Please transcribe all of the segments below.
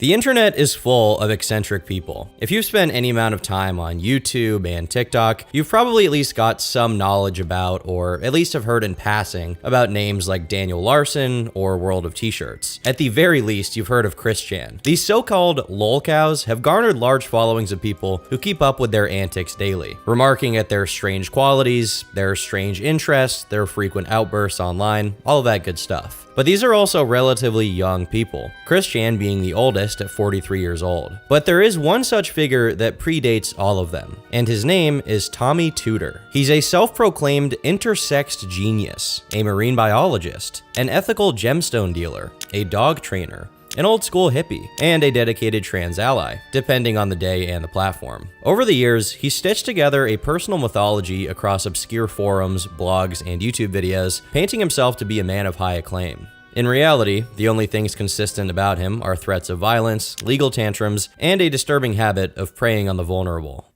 The internet is full of eccentric people. If you've spent any amount of time on YouTube and TikTok, you've probably at least got some knowledge about, or at least have heard in passing, about names like Daniel Larson or World of T-Shirts. At the very least, you've heard of Chris Chan. These so-called Lolcows have garnered large followings of people who keep up with their antics daily, remarking at their strange qualities, their strange interests, their frequent outbursts online, all of that good stuff. But these are also relatively young people, Chris Chan being the oldest at 43 years old. But there is one such figure that predates all of them, and his name is Tommy Tooter. He's a self-proclaimed intersexed genius, a marine biologist, an ethical gemstone dealer, a dog trainer, an old-school hippie, and a dedicated trans ally, depending on the day and the platform. Over the years, he stitched together a personal mythology across obscure forums, blogs, and YouTube videos, painting himself to be a man of high acclaim. In reality, the only things consistent about him are threats of violence, legal tantrums, and a disturbing habit of preying on the vulnerable.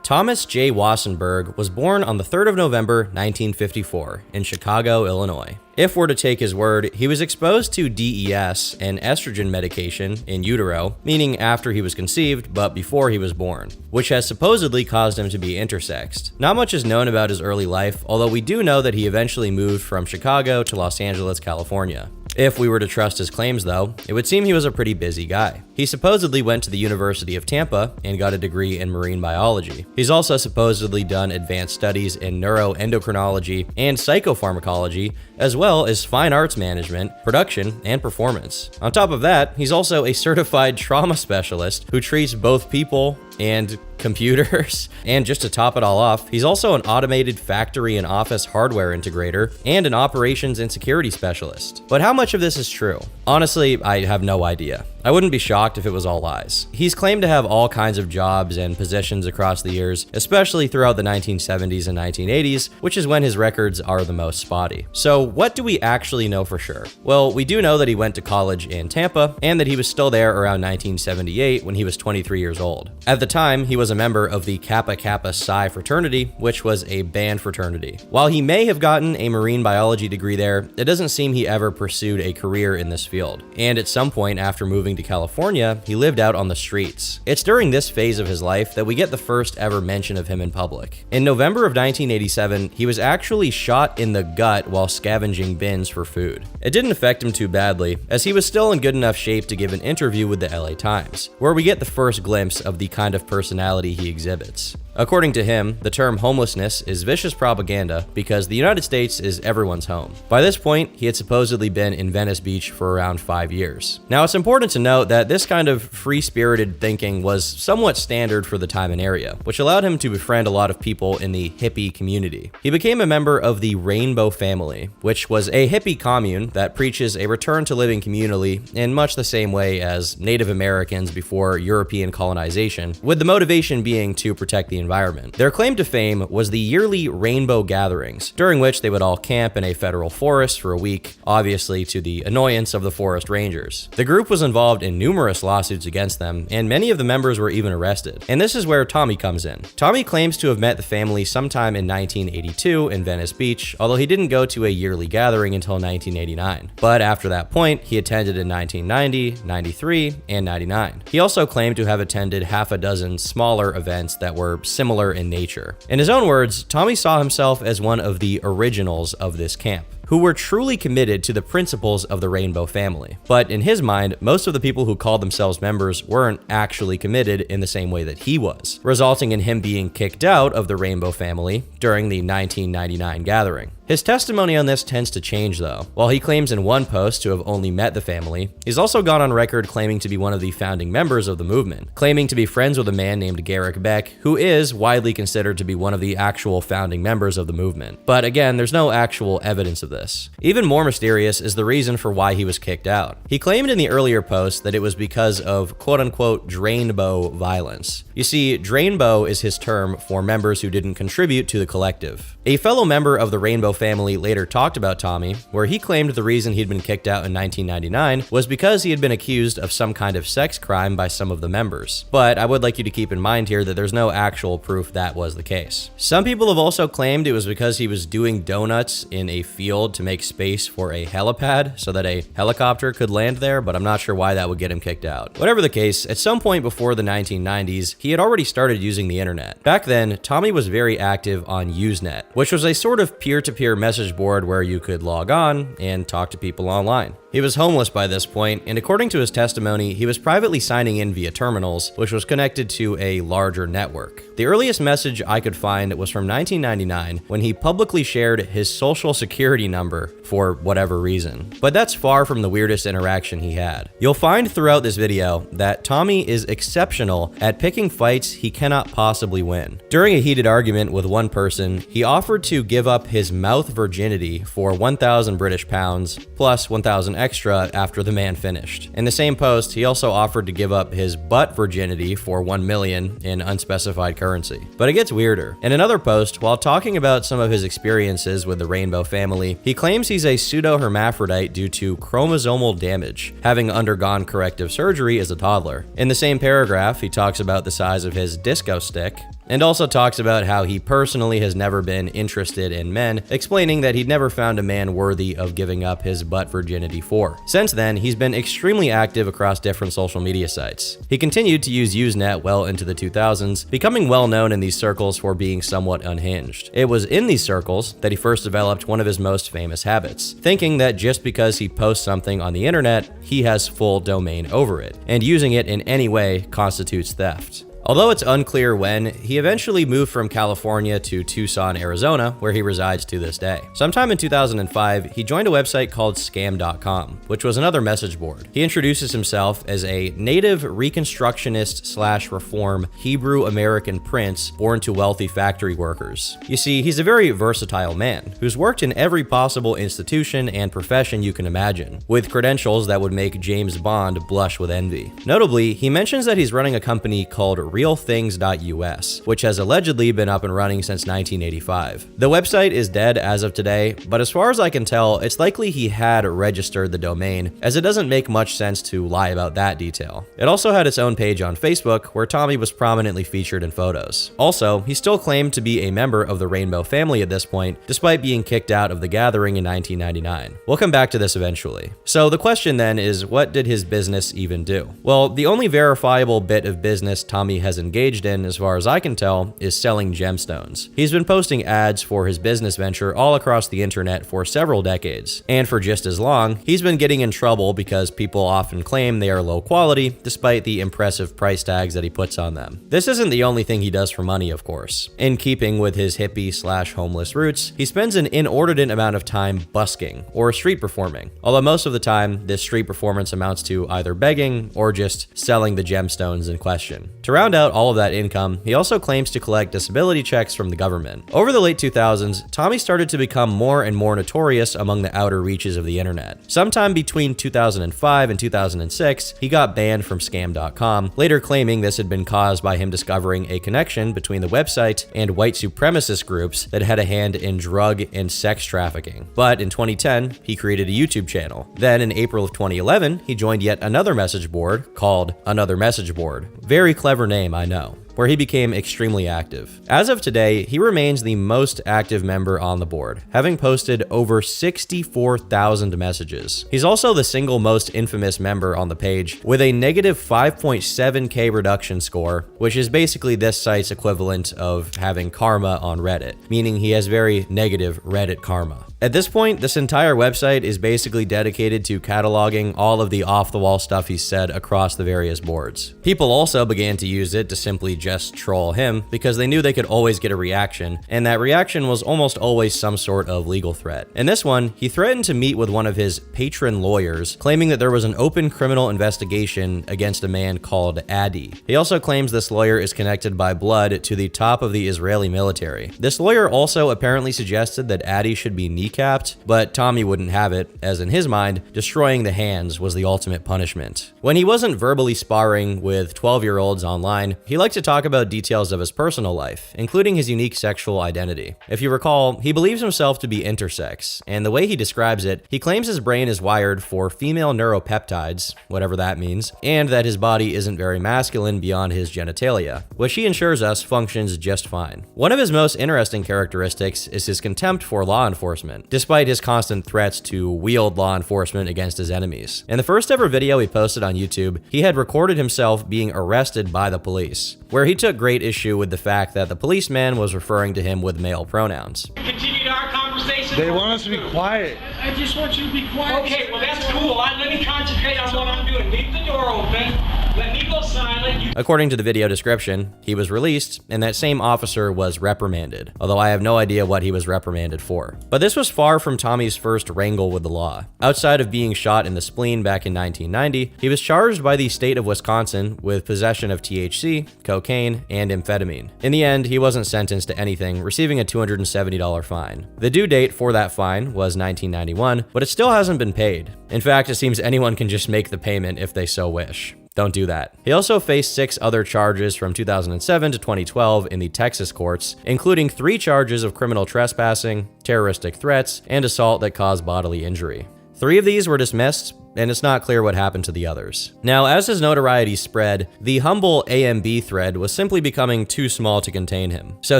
Thomas J. Wassenberg was born on the 3rd of November, 1954, in Chicago, Illinois. If we're to take his word, he was exposed to DES, an estrogen medication, in utero, meaning after he was conceived, but before he was born, which has supposedly caused him to be intersexed. Not much is known about his early life, although we do know that he eventually moved from Chicago to Los Angeles, California. If we were to trust his claims though, it would seem he was a pretty busy guy. He supposedly went to the University of Tampa and got a degree in marine biology. He's also supposedly done advanced studies in neuroendocrinology and psychopharmacology, as well as fine arts management, production, and performance. On top of that, he's also a certified trauma specialist who treats both people and computers. And just to top it all off, he's also an automated factory and office hardware integrator and an operations and security specialist. But how much of this is true? Honestly, I have no idea. I wouldn't be shocked if it was all lies. He's claimed to have all kinds of jobs and positions across the years, especially throughout the 1970s and 1980s, which is when his records are the most spotty. So what do we actually know for sure? Well, we do know that he went to college in Tampa and that he was still there around 1978 when he was 23 years old. At the time, he was a member of the Kappa Kappa Psi fraternity, which was a banned fraternity. While he may have gotten a marine biology degree there, it doesn't seem he ever pursued a career in this field. And at some point after moving to California, he lived out on the streets. It's during this phase of his life that we get the first ever mention of him in public. In November of 1987, he was actually shot in the gut while scavenging bins for food. It didn't affect him too badly, as he was still in good enough shape to give an interview with the LA Times, where we get the first glimpse of the kind of personality he exhibits. According to him, the term homelessness is vicious propaganda because the United States is everyone's home. By this point, he had supposedly been in Venice Beach for around 5 years. Now, it's important to note that this kind of free-spirited thinking was somewhat standard for the time and area, which allowed him to befriend a lot of people in the hippie community. He became a member of the Rainbow Family, which was a hippie commune that preaches a return to living communally in much the same way as Native Americans before European colonization, with the motivation being to protect the environment. Their claim to fame was the yearly Rainbow Gatherings, during which they would all camp in a federal forest for a week, obviously to the annoyance of the forest rangers. The group was involved in numerous lawsuits against them, and many of the members were even arrested. And this is where Tommy comes in. Tommy claims to have met the family sometime in 1982 in Venice Beach, although he didn't go to a yearly gathering until 1989. But after that point, he attended in 1990, 93, and 99. He also claimed to have attended half a dozen smaller events that were similar in nature. In his own words, Tommy saw himself as one of the originals of this camp, who were truly committed to the principles of the Rainbow Family. But in his mind, most of the people who called themselves members weren't actually committed in the same way that he was, resulting in him being kicked out of the Rainbow Family during the 1999 gathering. His testimony on this tends to change though. While he claims in one post to have only met the family, he's also gone on record claiming to be one of the founding members of the movement, claiming to be friends with a man named Garrick Beck, who is widely considered to be one of the actual founding members of the movement. But again, there's no actual evidence of this. Even more mysterious is the reason for why he was kicked out. He claimed in the earlier post that it was because of quote-unquote drainbow violence. You see, drainbow is his term for members who didn't contribute to the collective. A fellow member of the Rainbow Family later talked about Tommy, where he claimed the reason he'd been kicked out in 1999 was because he had been accused of some kind of sex crime by some of the members. But I would like you to keep in mind here that there's no actual proof that was the case. Some people have also claimed it was because he was doing donuts in a field build to make space for a helipad so that a helicopter could land there, but I'm not sure why that would get him kicked out. Whatever the case, at some point before the 1990s, he had already started using the internet. Back then, Tommy was very active on Usenet, which was a sort of peer-to-peer message board where you could log on and talk to people online. He was homeless by this point, and according to his testimony, he was privately signing in via terminals, which was connected to a larger network. The earliest message I could find was from 1999, when he publicly shared his social security number for whatever reason. But that's far from the weirdest interaction he had. You'll find throughout this video that Tommy is exceptional at picking fights he cannot possibly win. During a heated argument with one person, he offered to give up his mouth virginity for 1,000 British pounds plus 1,000 extra after the man finished. In the same post, he also offered to give up his butt virginity for 1 million in unspecified currency. But it gets weirder. In another post, while talking about some of his experiences with the Rainbow family, he claims he's a pseudo-hermaphrodite due to chromosomal damage, having undergone corrective surgery as a toddler. In the same paragraph, he talks about the size of his disco stick, and also talks about how he personally has never been interested in men, explaining that he'd never found a man worthy of giving up his butt virginity for. Since then, he's been extremely active across different social media sites. He continued to use Usenet well into the 2000s, becoming well known in these circles for being somewhat unhinged. It was in these circles that he first developed one of his most famous habits, thinking that just because he posts something on the internet, he has full domain over it, and using it in any way constitutes theft. Although it's unclear when, he eventually moved from California to Tucson, Arizona, where he resides to this day. Sometime in 2005, he joined a website called Scam.com, which was another message board. He introduces himself as a native Reconstructionist/Reform Hebrew American prince born to wealthy factory workers. You see, he's a very versatile man who's worked in every possible institution and profession you can imagine, with credentials that would make James Bond blush with envy. Notably, he mentions that he's running a company called realthings.us, which has allegedly been up and running since 1985. The website is dead as of today, but as far as I can tell, it's likely he had registered the domain, as it doesn't make much sense to lie about that detail. It also had its own page on Facebook, where Tommy was prominently featured in photos. Also, he still claimed to be a member of the Rainbow family at this point, despite being kicked out of the gathering in 1999. We'll come back to this eventually. So the question then is, what did his business even do? Well, the only verifiable bit of business Tommy has engaged in, as far as I can tell, is selling gemstones. He's been posting ads for his business venture all across the internet for several decades, and for just as long, he's been getting in trouble because people often claim they are low quality, despite the impressive price tags that he puts on them. This isn't the only thing he does for money, of course. In keeping with his hippie/homeless roots, he spends an inordinate amount of time busking, or street performing, although most of the time, this street performance amounts to either begging or just selling the gemstones in question. To round out all of that income, he also claims to collect disability checks from the government. Over the late 2000s, Tommy started to become more and more notorious among the outer reaches of the internet. Sometime between 2005 and 2006, he got banned from Scam.com, later claiming this had been caused by him discovering a connection between the website and white supremacist groups that had a hand in drug and sex trafficking. But in 2010, he created a YouTube channel. Then in April of 2011, he joined yet another message board called Another Message Board. Very clever name, I know, where he became extremely active. As of today, he remains the most active member on the board, having posted over 64,000 messages. He's also the single most infamous member on the page, with a negative 5.7k reduction score, which is basically this site's equivalent of having karma on Reddit, meaning he has very negative Reddit karma. At this point, this entire website is basically dedicated to cataloging all of the off-the-wall stuff he's said across the various boards. People also began to use it to simply just troll him because they knew they could always get a reaction, and that reaction was almost always some sort of legal threat. In this one, he threatened to meet with one of his patron lawyers, claiming that there was an open criminal investigation against a man called Adi. He also claims this lawyer is connected by blood to the top of the Israeli military. This lawyer also apparently suggested that Adi should be kneecapped, but Tommy wouldn't have it, as in his mind, destroying the hands was the ultimate punishment. When he wasn't verbally sparring with 12-year-olds online, he liked to talk about details of his personal life, including his unique sexual identity. If you recall, he believes himself to be intersex, and the way he describes it, he claims his brain is wired for female neuropeptides, whatever that means, and that his body isn't very masculine beyond his genitalia, which he assures us functions just fine. One of his most interesting characteristics is his contempt for law enforcement. enforcement, despite his constant threats to wield law enforcement against his enemies. In the first ever video he posted on YouTube, he had recorded himself being arrested by the police, where he took great issue with the fact that the policeman was referring to him with male pronouns. Continue our conversation. They want us to be quiet. I just want you to be quiet. Okay, well that's cool. Let me concentrate on what I'm doing. Leave the door open. Let me go silent. According to the video description, he was released, and that same officer was reprimanded, although I have no idea what he was reprimanded for. But this was far from Tommy's first wrangle with the law. Outside of being shot in the spleen back in 1990, he was charged by the state of Wisconsin with possession of THC, cocaine, and amphetamine. In the end, he wasn't sentenced to anything, receiving a $270 fine. The due date for that fine was 1991, but it still hasn't been paid. In fact, it seems anyone can just make the payment if they so wish. Don't do that. He also faced 6 other charges from 2007 to 2012 in the Texas courts, including 3 charges of criminal trespassing, terroristic threats, and assault that caused bodily injury. 3 of these were dismissed, and it's not clear what happened to the others. Now, as his notoriety spread, the humble AMB thread was simply becoming too small to contain him, so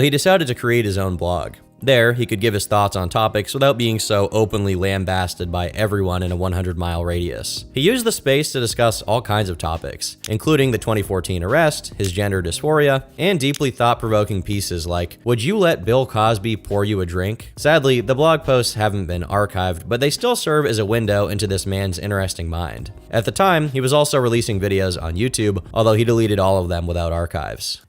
he decided to create his own blog. There, he could give his thoughts on topics without being so openly lambasted by everyone in a 100-mile radius. He used the space to discuss all kinds of topics, including the 2014 arrest, his gender dysphoria, and deeply thought-provoking pieces like, "Would you let Bill Cosby pour you a drink?" Sadly, the blog posts haven't been archived, but they still serve as a window into this man's interesting mind. At the time, he was also releasing videos on YouTube, although he deleted all of them without archives.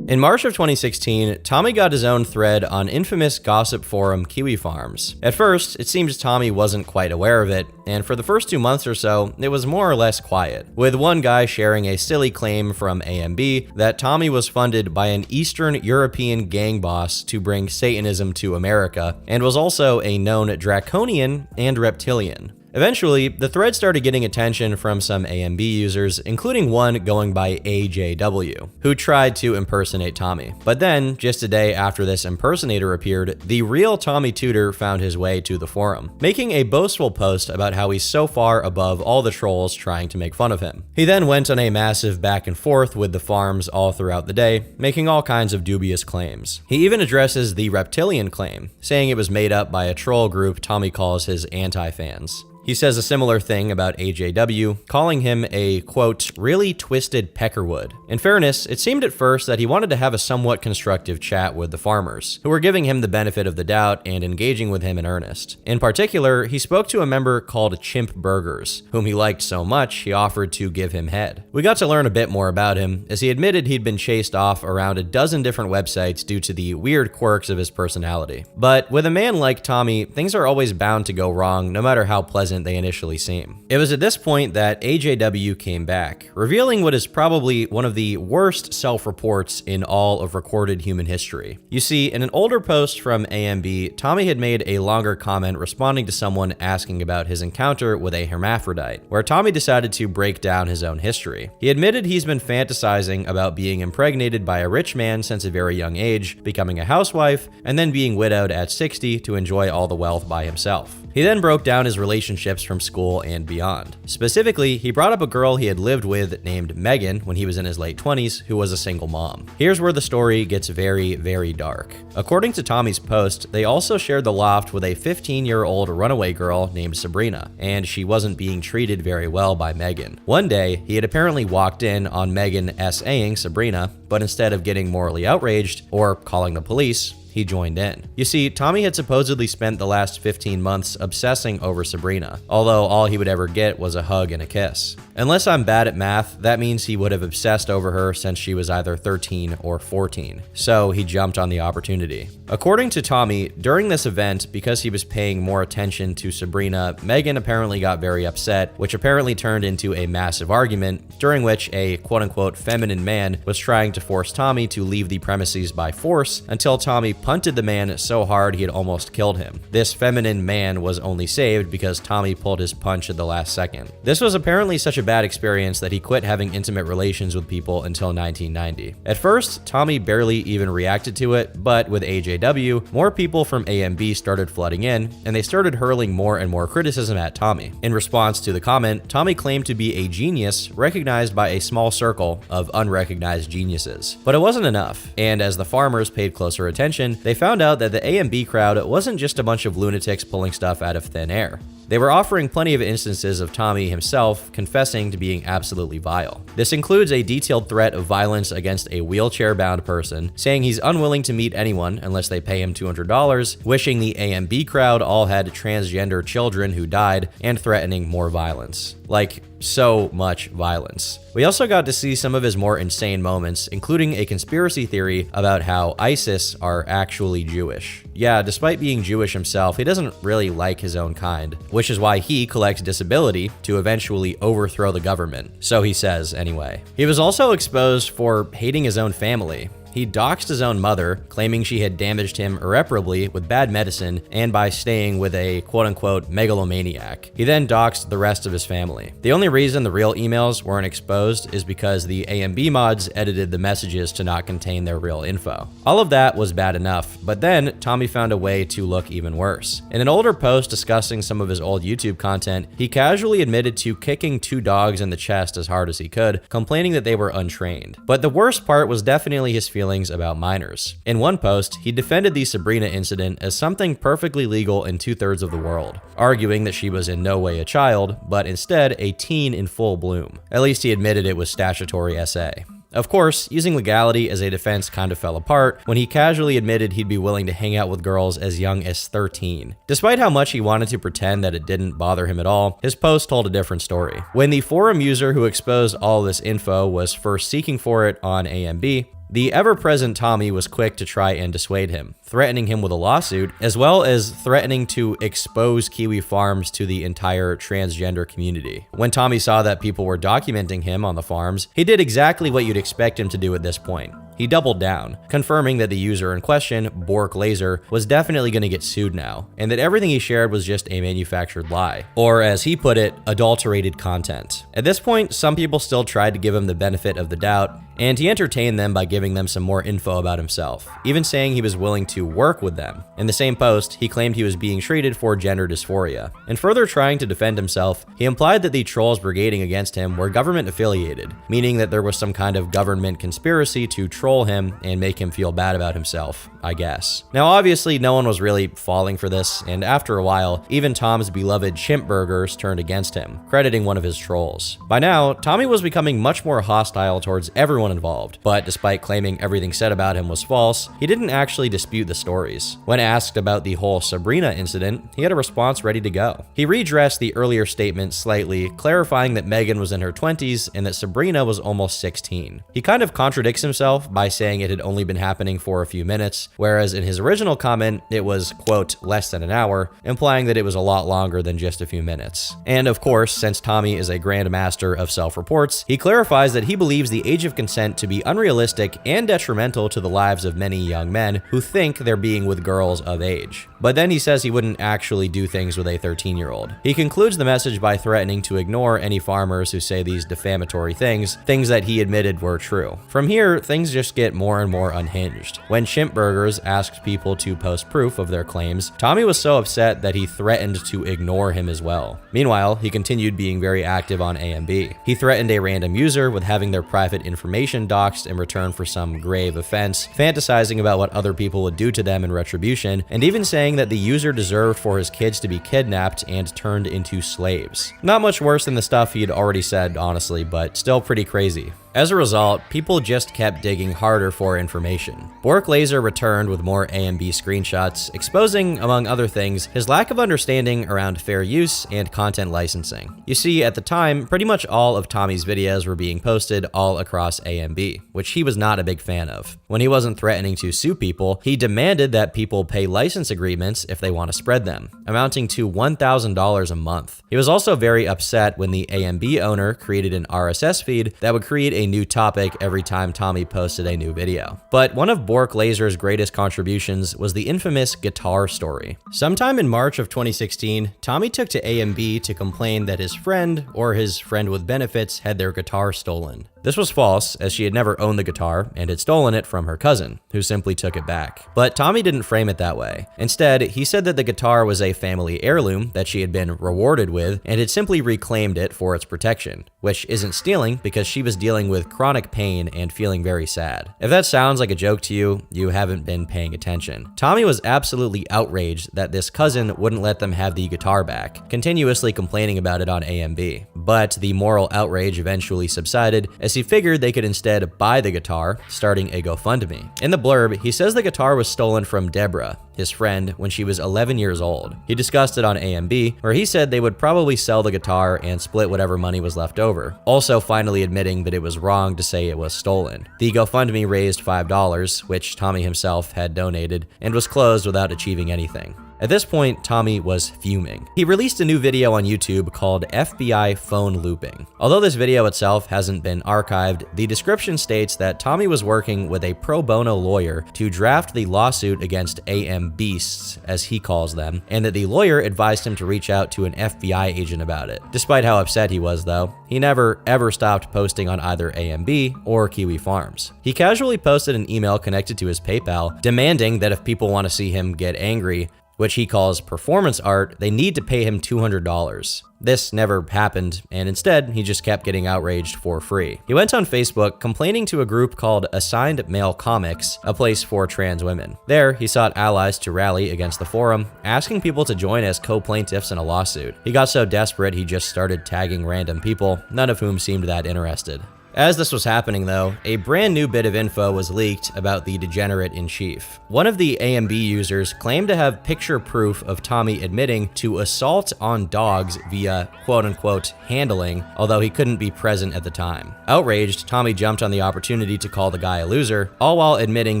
In March of 2016, Tommy got his own thread on infamous gossip forum Kiwi Farms. At first, it seems Tommy wasn't quite aware of it, and for the first 2 months or so, it was more or less quiet, with one guy sharing a silly claim from AMB that Tommy was funded by an Eastern European gang boss to bring Satanism to America, and was also a known draconian and reptilian. Eventually, the thread started getting attention from some AMB users, including one going by AJW, who tried to impersonate Tommy. But then, just a day after this impersonator appeared, the real Tommy Tooter found his way to the forum, making a boastful post about how he's so far above all the trolls trying to make fun of him. He then went on a massive back and forth with the farms all throughout the day, making all kinds of dubious claims. He even addresses the reptilian claim, saying it was made up by a troll group Tommy calls his anti-fans. He says a similar thing about AJW, calling him a, quote, really twisted peckerwood. In fairness, it seemed at first that he wanted to have a somewhat constructive chat with the farmers, who were giving him the benefit of the doubt and engaging with him in earnest. In particular, he spoke to a member called Chimp Burgers, whom he liked so much he offered to give him head. We got to learn a bit more about him, as he admitted he'd been chased off around a dozen different websites due to the weird quirks of his personality. But with a man like Tommy, things are always bound to go wrong, no matter how pleasant they initially seem. It was at this point that AJW came back, revealing what is probably one of the worst self-reports in all of recorded human history. You see, in an older post from AMB, Tommy had made a longer comment responding to someone asking about his encounter with a hermaphrodite, where Tommy decided to break down his own history. He admitted he's been fantasizing about being impregnated by a rich man since a very young age, becoming a housewife, and then being widowed at 60 to enjoy all the wealth by himself. He then broke down his relationships from school and beyond. Specifically, he brought up a girl he had lived with named Megan when he was in his late 20s, who was a single mom. Here's where the story gets very, very dark. According to Tommy's post, they also shared the loft with a 15-year-old runaway girl named Sabrina, and she wasn't being treated very well by Megan. One day, he had apparently walked in on Megan SA-ing Sabrina, but instead of getting morally outraged or calling the police, he joined in. You see, Tommy had supposedly spent the last 15 months obsessing over Sabrina, although all he would ever get was a hug and a kiss. Unless I'm bad at math, that means he would have obsessed over her since she was either 13 or 14, so he jumped on the opportunity. According to Tommy, during this event, because he was paying more attention to Sabrina, Megan apparently got very upset, which apparently turned into a massive argument, during which a quote-unquote feminine man was trying to force Tommy to leave the premises by force until Tommy punted the man so hard he had almost killed him. This feminine man was only saved because Tommy pulled his punch at the last second. This was apparently such a bad experience that he quit having intimate relations with people until 1990. At first, Tommy barely even reacted to it, but with AJW, more people from AMB started flooding in, and they started hurling more and more criticism at Tommy. In response to the comment, Tommy claimed to be a genius recognized by a small circle of unrecognized geniuses. But it wasn't enough, and as the farmers paid closer attention, they found out that the AMB crowd wasn't just a bunch of lunatics pulling stuff out of thin air. They were offering plenty of instances of Tommy himself confessing to being absolutely vile. This includes a detailed threat of violence against a wheelchair-bound person, saying he's unwilling to meet anyone unless they pay him $200, wishing the AMB crowd all had transgender children who died, and threatening more violence. Like, so much violence. We also got to see some of his more insane moments, including a conspiracy theory about how ISIS are actually Jewish. Yeah, despite being Jewish himself, he doesn't really like his own kind, which is why he collects disability to eventually overthrow the government. So he says, anyway. He was also exposed for hating his own family. He doxed his own mother, claiming she had damaged him irreparably with bad medicine and by staying with a quote-unquote megalomaniac. He then doxed the rest of his family. The only reason the real emails weren't exposed is because the AMB mods edited the messages to not contain their real info. All of that was bad enough, but then Tommy found a way to look even worse. In an older post discussing some of his old YouTube content, he casually admitted to kicking 2 dogs in the chest as hard as he could, complaining that they were untrained. But the worst part was definitely his feelings about minors. In one post, he defended the Sabrina incident as something perfectly legal in 2/3 of the world, arguing that she was in no way a child, but instead a teen in full bloom. At least he admitted it was statutory SA. Of course, using legality as a defense kind of fell apart when he casually admitted he'd be willing to hang out with girls as young as 13. Despite how much he wanted to pretend that it didn't bother him at all, his post told a different story. When the forum user who exposed all this info was first seeking for it on AMB, the ever-present Tommy was quick to try and dissuade him, threatening him with a lawsuit, as well as threatening to expose Kiwi Farms to the entire transgender community. When Tommy saw that people were documenting him on the farms, he did exactly what you'd expect him to do at this point. He doubled down, confirming that the user in question, Bork Laser, was definitely going to get sued now, and that everything he shared was just a manufactured lie, or as he put it, adulterated content. At this point, some people still tried to give him the benefit of the doubt, and he entertained them by giving them some more info about himself, even saying he was willing to work with them. In the same post, he claimed he was being treated for gender dysphoria. And further trying to defend himself, he implied that the trolls brigading against him were government affiliated, meaning that there was some kind of government conspiracy to troll him and make him feel bad about himself, I guess. Now obviously no one was really falling for this, and after a while, even Tom's beloved chimp burgers turned against him, crediting one of his trolls. By now, Tommy was becoming much more hostile towards everyone involved, but despite claiming everything said about him was false, he didn't actually dispute the stories. When asked about the whole Sabrina incident, he had a response ready to go. He redressed the earlier statement slightly, clarifying that Megan was in her 20s and that Sabrina was almost 16. He kind of contradicts himself by saying it had only been happening for a few minutes, whereas in his original comment, it was, quote, less than an hour, implying that it was a lot longer than just a few minutes. And of course, since Tommy is a grandmaster of self-reports, he clarifies that he believes the age of consent to be unrealistic and detrimental to the lives of many young men who think they're being with girls of age. But then he says he wouldn't actually do things with a 13-year-old. He concludes the message by threatening to ignore any farmers who say these defamatory things that he admitted were true. From here, things just get more and more unhinged. When Chimp Burgers asked people to post proof of their claims, Tommy was so upset that he threatened to ignore him as well. Meanwhile, he continued being very active on AMB. He threatened a random user with having their private information doxed in return for some grave offense, fantasizing about what other people would do to them in retribution, and even saying that the user deserved for his kids to be kidnapped and turned into slaves. Not much worse than the stuff he had already said, honestly, but still pretty crazy. As a result, people just kept digging harder for information. Bork Laser returned with more AMB screenshots, exposing, among other things, his lack of understanding around fair use and content licensing. You see, at the time, pretty much all of Tommy's videos were being posted all across AMB, which he was not a big fan of. When he wasn't threatening to sue people, he demanded that people pay license agreements if they want to spread them, amounting to $1,000 a month. He was also very upset when the AMB owner created an RSS feed that would create a new topic every time Tommy posted a new video. But one of Bork Laser's greatest contributions was the infamous guitar story. Sometime in March of 2016, Tommy took to AMB to complain that his friend, or his friend with benefits, had their guitar stolen. This was false, as she had never owned the guitar and had stolen it from her cousin, who simply took it back. But Tommy didn't frame it that way. Instead, he said that the guitar was a family heirloom that she had been rewarded with and had simply reclaimed it for its protection, which isn't stealing because she was dealing with chronic pain and feeling very sad. If that sounds like a joke to you, you haven't been paying attention. Tommy was absolutely outraged that this cousin wouldn't let them have the guitar back, continuously complaining about it on AMB. But the moral outrage eventually subsided as he figured they could instead buy the guitar, starting a GoFundMe. In the blurb, he says the guitar was stolen from Deborah, his friend, when she was 11 years old. He discussed it on AMB, where he said they would probably sell the guitar and split whatever money was left over, also finally admitting that it was wrong to say it was stolen. The GoFundMe raised $5, which Tommy himself had donated, and was closed without achieving anything. At this point, Tommy was fuming. He released a new video on YouTube called FBI Phone Looping. Although this video itself hasn't been archived, the description states that Tommy was working with a pro bono lawyer to draft the lawsuit against AM Beasts, as he calls them, and that the lawyer advised him to reach out to an FBI agent about it. Despite how upset he was, though, he never ever stopped posting on either AMB or Kiwi Farms. He casually posted an email connected to his PayPal, demanding that if people want to see him get angry, which he calls performance art, they need to pay him $200. This never happened, and instead, he just kept getting outraged for free. He went on Facebook complaining to a group called Assigned Male Comics, a place for trans women. There, he sought allies to rally against the forum, asking people to join as co-plaintiffs in a lawsuit. He got so desperate he just started tagging random people, none of whom seemed that interested. As this was happening, though, a brand new bit of info was leaked about the degenerate-in-chief. One of the AMB users claimed to have picture proof of Tommy admitting to assault on dogs via quote-unquote handling, although he couldn't be present at the time. Outraged, Tommy jumped on the opportunity to call the guy a loser, all while admitting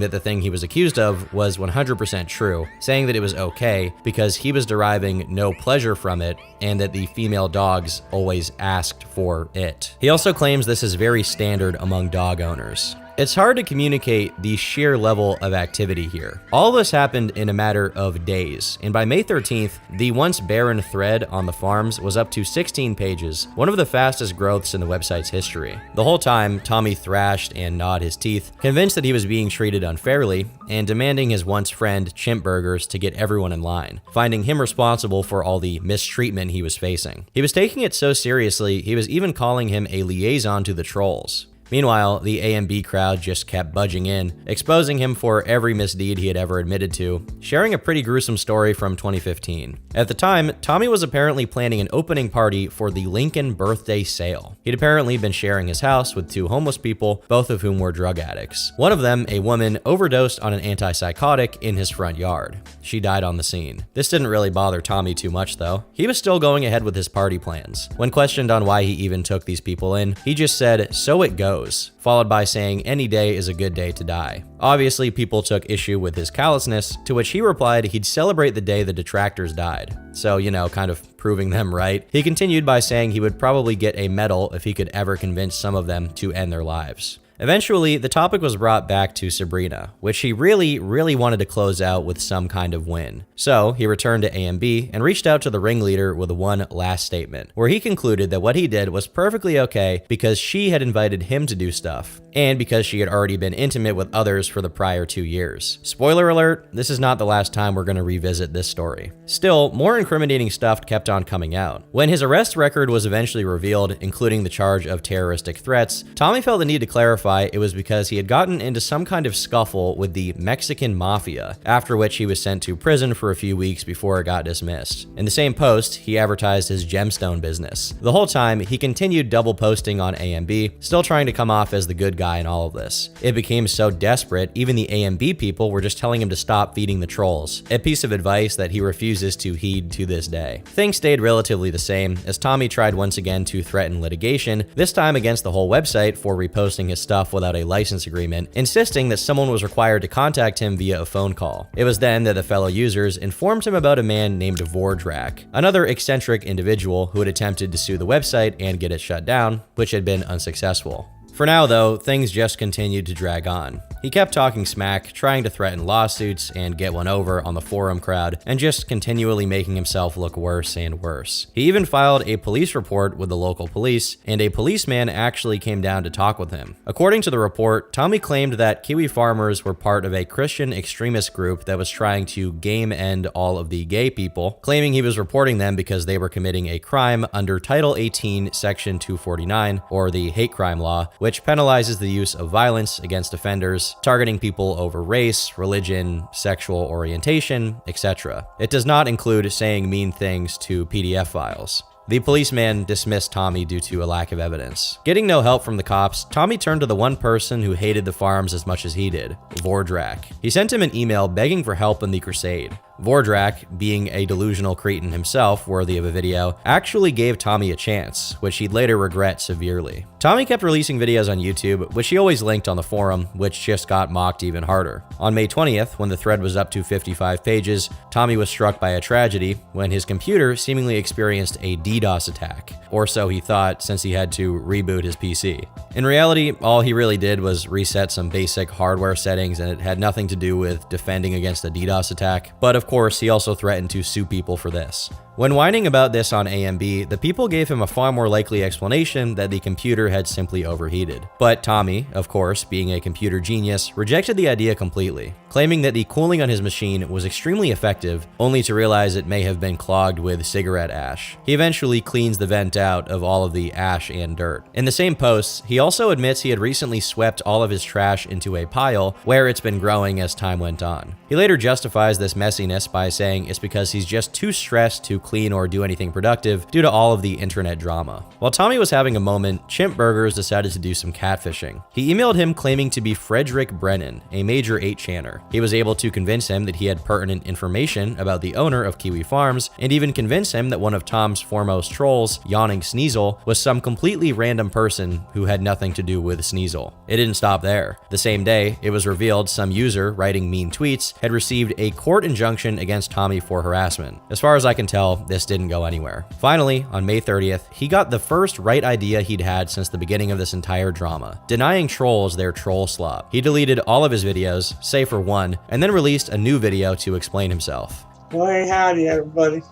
that the thing he was accused of was 100% true, saying that it was okay because he was deriving no pleasure from it and that the female dogs always asked for it. He also claims this is very standard among dog owners. It's hard to communicate the sheer level of activity here. All this happened in a matter of days, and by May 13th, the once barren thread on the farms was up to 16 pages, one of the fastest growths in the website's history. The whole time, Tommy thrashed and gnawed his teeth, convinced that he was being treated unfairly, and demanding his once friend Chimp Burgers to get everyone in line, finding him responsible for all the mistreatment he was facing. He was taking it so seriously, he was even calling him a liaison to the trolls. Meanwhile, the AMB crowd just kept budging in, exposing him for every misdeed he had ever admitted to, sharing a pretty gruesome story from 2015. At the time, Tommy was apparently planning an opening party for the Lincoln birthday sale. He'd apparently been sharing his house with two homeless people, both of whom were drug addicts. One of them, a woman, overdosed on an antipsychotic in his front yard. She died on the scene. This didn't really bother Tommy too much, though. He was still going ahead with his party plans. When questioned on why he even took these people in, he just said, "So it goes," followed by saying any day is a good day to die. Obviously, people took issue with his callousness, to which he replied he'd celebrate the day the detractors died. So, kind of proving them right. He continued by saying he would probably get a medal if he could ever convince some of them to end their lives. Eventually, the topic was brought back to Sabrina, which he really wanted to close out with some kind of win. So he returned to AMB and reached out to the ringleader with one last statement, where he concluded that what he did was perfectly okay because she had invited him to do stuff, and because she had already been intimate with others for the prior 2 years. Spoiler alert, this is not the last time we're going to revisit this story. Still, more incriminating stuff kept on coming out. When his arrest record was eventually revealed, including the charge of terroristic threats, Tommy felt the need to clarify it was because he had gotten into some kind of scuffle with the Mexican mafia, after which he was sent to prison for a few weeks before it got dismissed. In the same post, he advertised his gemstone business. The whole time, he continued double posting on AMB, still trying to come off as the good guy in all of this. It became so desperate, even the AMB people were just telling him to stop feeding the trolls, a piece of advice that he refuses to heed to this day. Things stayed relatively the same, as Tommy tried once again to threaten litigation, this time against the whole website for reposting his stuff without a license agreement, insisting that someone was required to contact him via a phone call. It was then that the fellow users informed him about a man named Vordrak, another eccentric individual who had attempted to sue the website and get it shut down, which had been unsuccessful. For now, though, things just continued to drag on. He kept talking smack, trying to threaten lawsuits and get one over on the forum crowd, and just continually making himself look worse and worse. He even filed a police report with the local police, and a policeman actually came down to talk with him. According to the report, Tommy claimed that Kiwi farmers were part of a Christian extremist group that was trying to game end all of the gay people, claiming he was reporting them because they were committing a crime under Title 18, Section 249, or the hate crime law, which penalizes the use of violence against offenders, targeting people over race, religion, sexual orientation, etc. It does not include saying mean things to PDF files. The policeman dismissed Tommy due to a lack of evidence. Getting no help from the cops, Tommy turned to the one person who hated the farms as much as he did, Vordrak. He sent him an email begging for help in the crusade. Vordrak, being a delusional cretin himself worthy of a video, actually gave Tommy a chance, which he'd later regret severely. Tommy kept releasing videos on YouTube, which he always linked on the forum, which just got mocked even harder. On May 20th, when the thread was up to 55 pages, Tommy was struck by a tragedy when his computer seemingly experienced a DDoS attack, or so he thought since he had to reboot his PC. In reality, all he really did was reset some basic hardware settings, and it had nothing to do with defending against a DDoS attack, but of course, he also threatened to sue people for this. When whining about this on AMB, the people gave him a far more likely explanation that the computer had simply overheated. But Tommy, of course, being a computer genius, rejected the idea completely, claiming that the cooling on his machine was extremely effective, only to realize it may have been clogged with cigarette ash. He eventually cleans the vent out of all of the ash and dirt. In the same posts, he also admits he had recently swept all of his trash into a pile where it's been growing as time went on. He later justifies this messiness by saying it's because he's just too stressed to clean or do anything productive due to all of the internet drama. While Tommy was having a moment, Chimp Burgers decided to do some catfishing. He emailed him claiming to be Frederick Brennan, a major 8chaner. He was able to convince him that he had pertinent information about the owner of Kiwi Farms, and even convince him that one of Tom's foremost trolls, Yawning Sneasel, was some completely random person who had nothing to do with Sneasel. It didn't stop there. The same day, it was revealed some user writing mean tweets had received a court injunction against Tommy for harassment. As far as I can tell, this didn't go anywhere. Finally, on May 30th, he got the first right idea he'd had since the beginning of this entire drama, denying trolls their troll slop. He deleted all of his videos, save for one, and then released a new video to explain himself. Well, hey, howdy, everybody.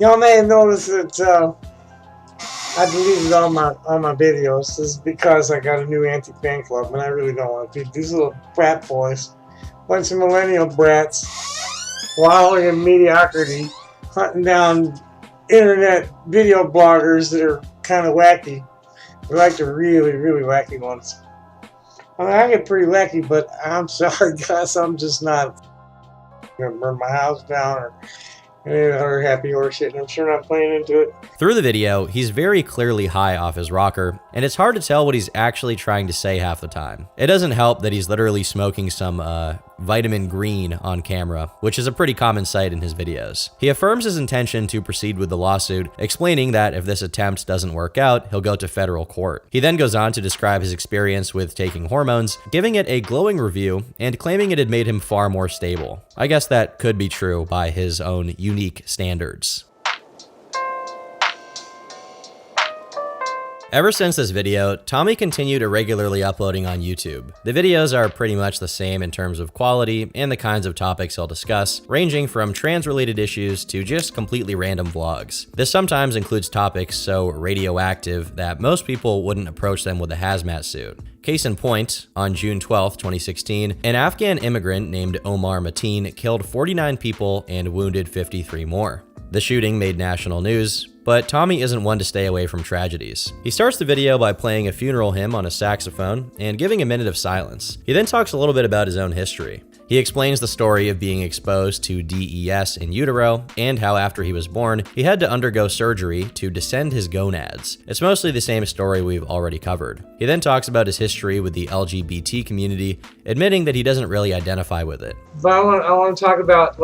Y'all may have noticed that I deleted all my videos. This is because I got a new anti-fan club, and I really don't want to be these little brat boys, bunch of millennial brats, wallowing in mediocrity, hunting down internet video bloggers that are kind of wacky. They're like the really, really wacky ones. I mean, I get pretty wacky, but I'm sorry, guys, I'm just not gonna burn my house down or any other happy horse shit, and I'm sure not playing into it. Through the video, he's very clearly high off his rocker, and it's hard to tell what he's actually trying to say half the time. It doesn't help that he's literally smoking some vitamin green on camera, which is a pretty common sight in his videos. He affirms his intention to proceed with the lawsuit, explaining that if this attempt doesn't work out, he'll go to federal court. He then goes on to describe his experience with taking hormones, giving it a glowing review, and claiming it had made him far more stable. I guess that could be true by his own unique standards. Ever since this video, Tommy continued irregularly uploading on YouTube. The videos are pretty much the same in terms of quality and the kinds of topics he'll discuss, ranging from trans-related issues to just completely random vlogs. This sometimes includes topics so radioactive that most people wouldn't approach them with a hazmat suit. Case in point, on June 12, 2016, an Afghan immigrant named Omar Mateen killed 49 people and wounded 53 more. The shooting made national news, but Tommy isn't one to stay away from tragedies. He starts the video by playing a funeral hymn on a saxophone and giving a minute of silence. He then talks a little bit about his own history. He explains the story of being exposed to DES in utero and how after he was born, he had to undergo surgery to descend his gonads. It's mostly the same story we've already covered. He then talks about his history with the LGBT community, admitting that he doesn't really identify with it. But I want to talk about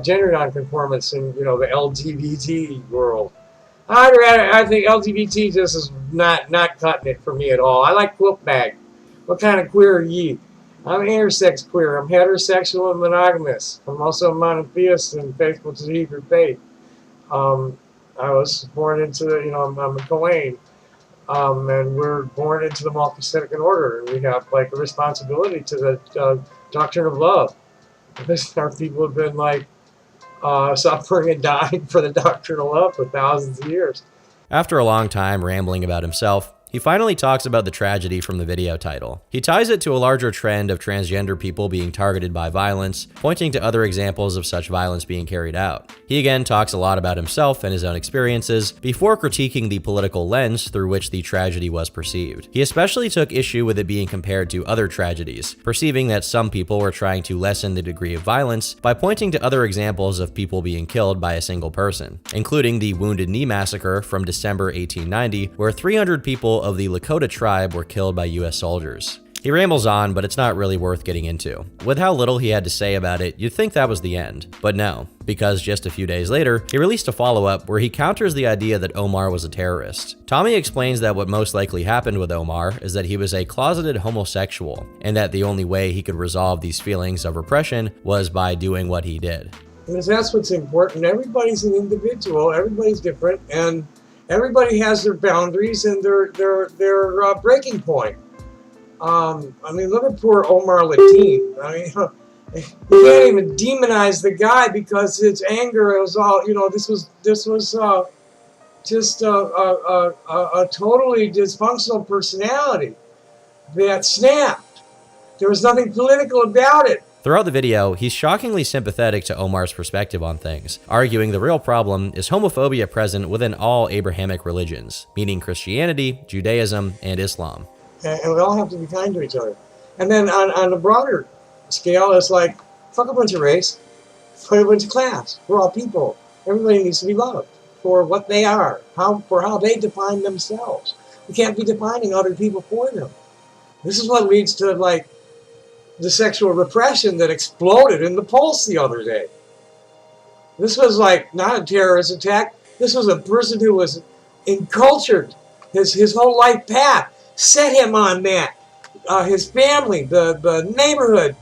gender nonconformance in the LGBT world. I think LGBT just is not cutting it for me at all. I like quilt bag. What kind of queer are you? I'm intersex queer. I'm heterosexual and monogamous. I'm also a monotheist and faithful to the Hebrew faith. I was born into I'm a Kohen. And we're born into the Melchizedek order, and we have like a responsibility to the doctrine of love. Our people have been like suffering and dying for the doctrine of love for thousands of years. After a long time rambling about himself, he finally talks about the tragedy from the video title. He ties it to a larger trend of transgender people being targeted by violence, pointing to other examples of such violence being carried out. He again talks a lot about himself and his own experiences before critiquing the political lens through which the tragedy was perceived. He especially took issue with it being compared to other tragedies, perceiving that some people were trying to lessen the degree of violence by pointing to other examples of people being killed by a single person, including the Wounded Knee Massacre from December 1890, where 300 people of the Lakota tribe were killed by US soldiers. He rambles on, but it's not really worth getting into. With how little he had to say about it, you'd think that was the end. But no, because just a few days later, he released a follow-up where he counters the idea that Omar was a terrorist. Tommy explains that what most likely happened with Omar is that he was a closeted homosexual, and that the only way he could resolve these feelings of repression was by doing what he did. Because that's what's important. Everybody's an individual, everybody's different, and everybody has their boundaries and their breaking point. I mean, look at poor Omar Latin. I mean, you can't even demonize the guy because his anger was all, this was just a totally dysfunctional personality that snapped. There was nothing political about it. Throughout the video, he's shockingly sympathetic to Omar's perspective on things, arguing the real problem is homophobia present within all Abrahamic religions, meaning Christianity, Judaism, and Islam. And we all have to be kind to each other. And then on a broader scale, it's like, fuck a bunch of race, fuck a bunch of class. We're all people. Everybody needs to be loved for what they are, for how they define themselves. We can't be defining other people for them. This is what leads to, like, the sexual repression that exploded in the Pulse the other day. This was like not a terrorist attack. This was a person who was encultured. His whole life path set him on that. His family, the neighborhood,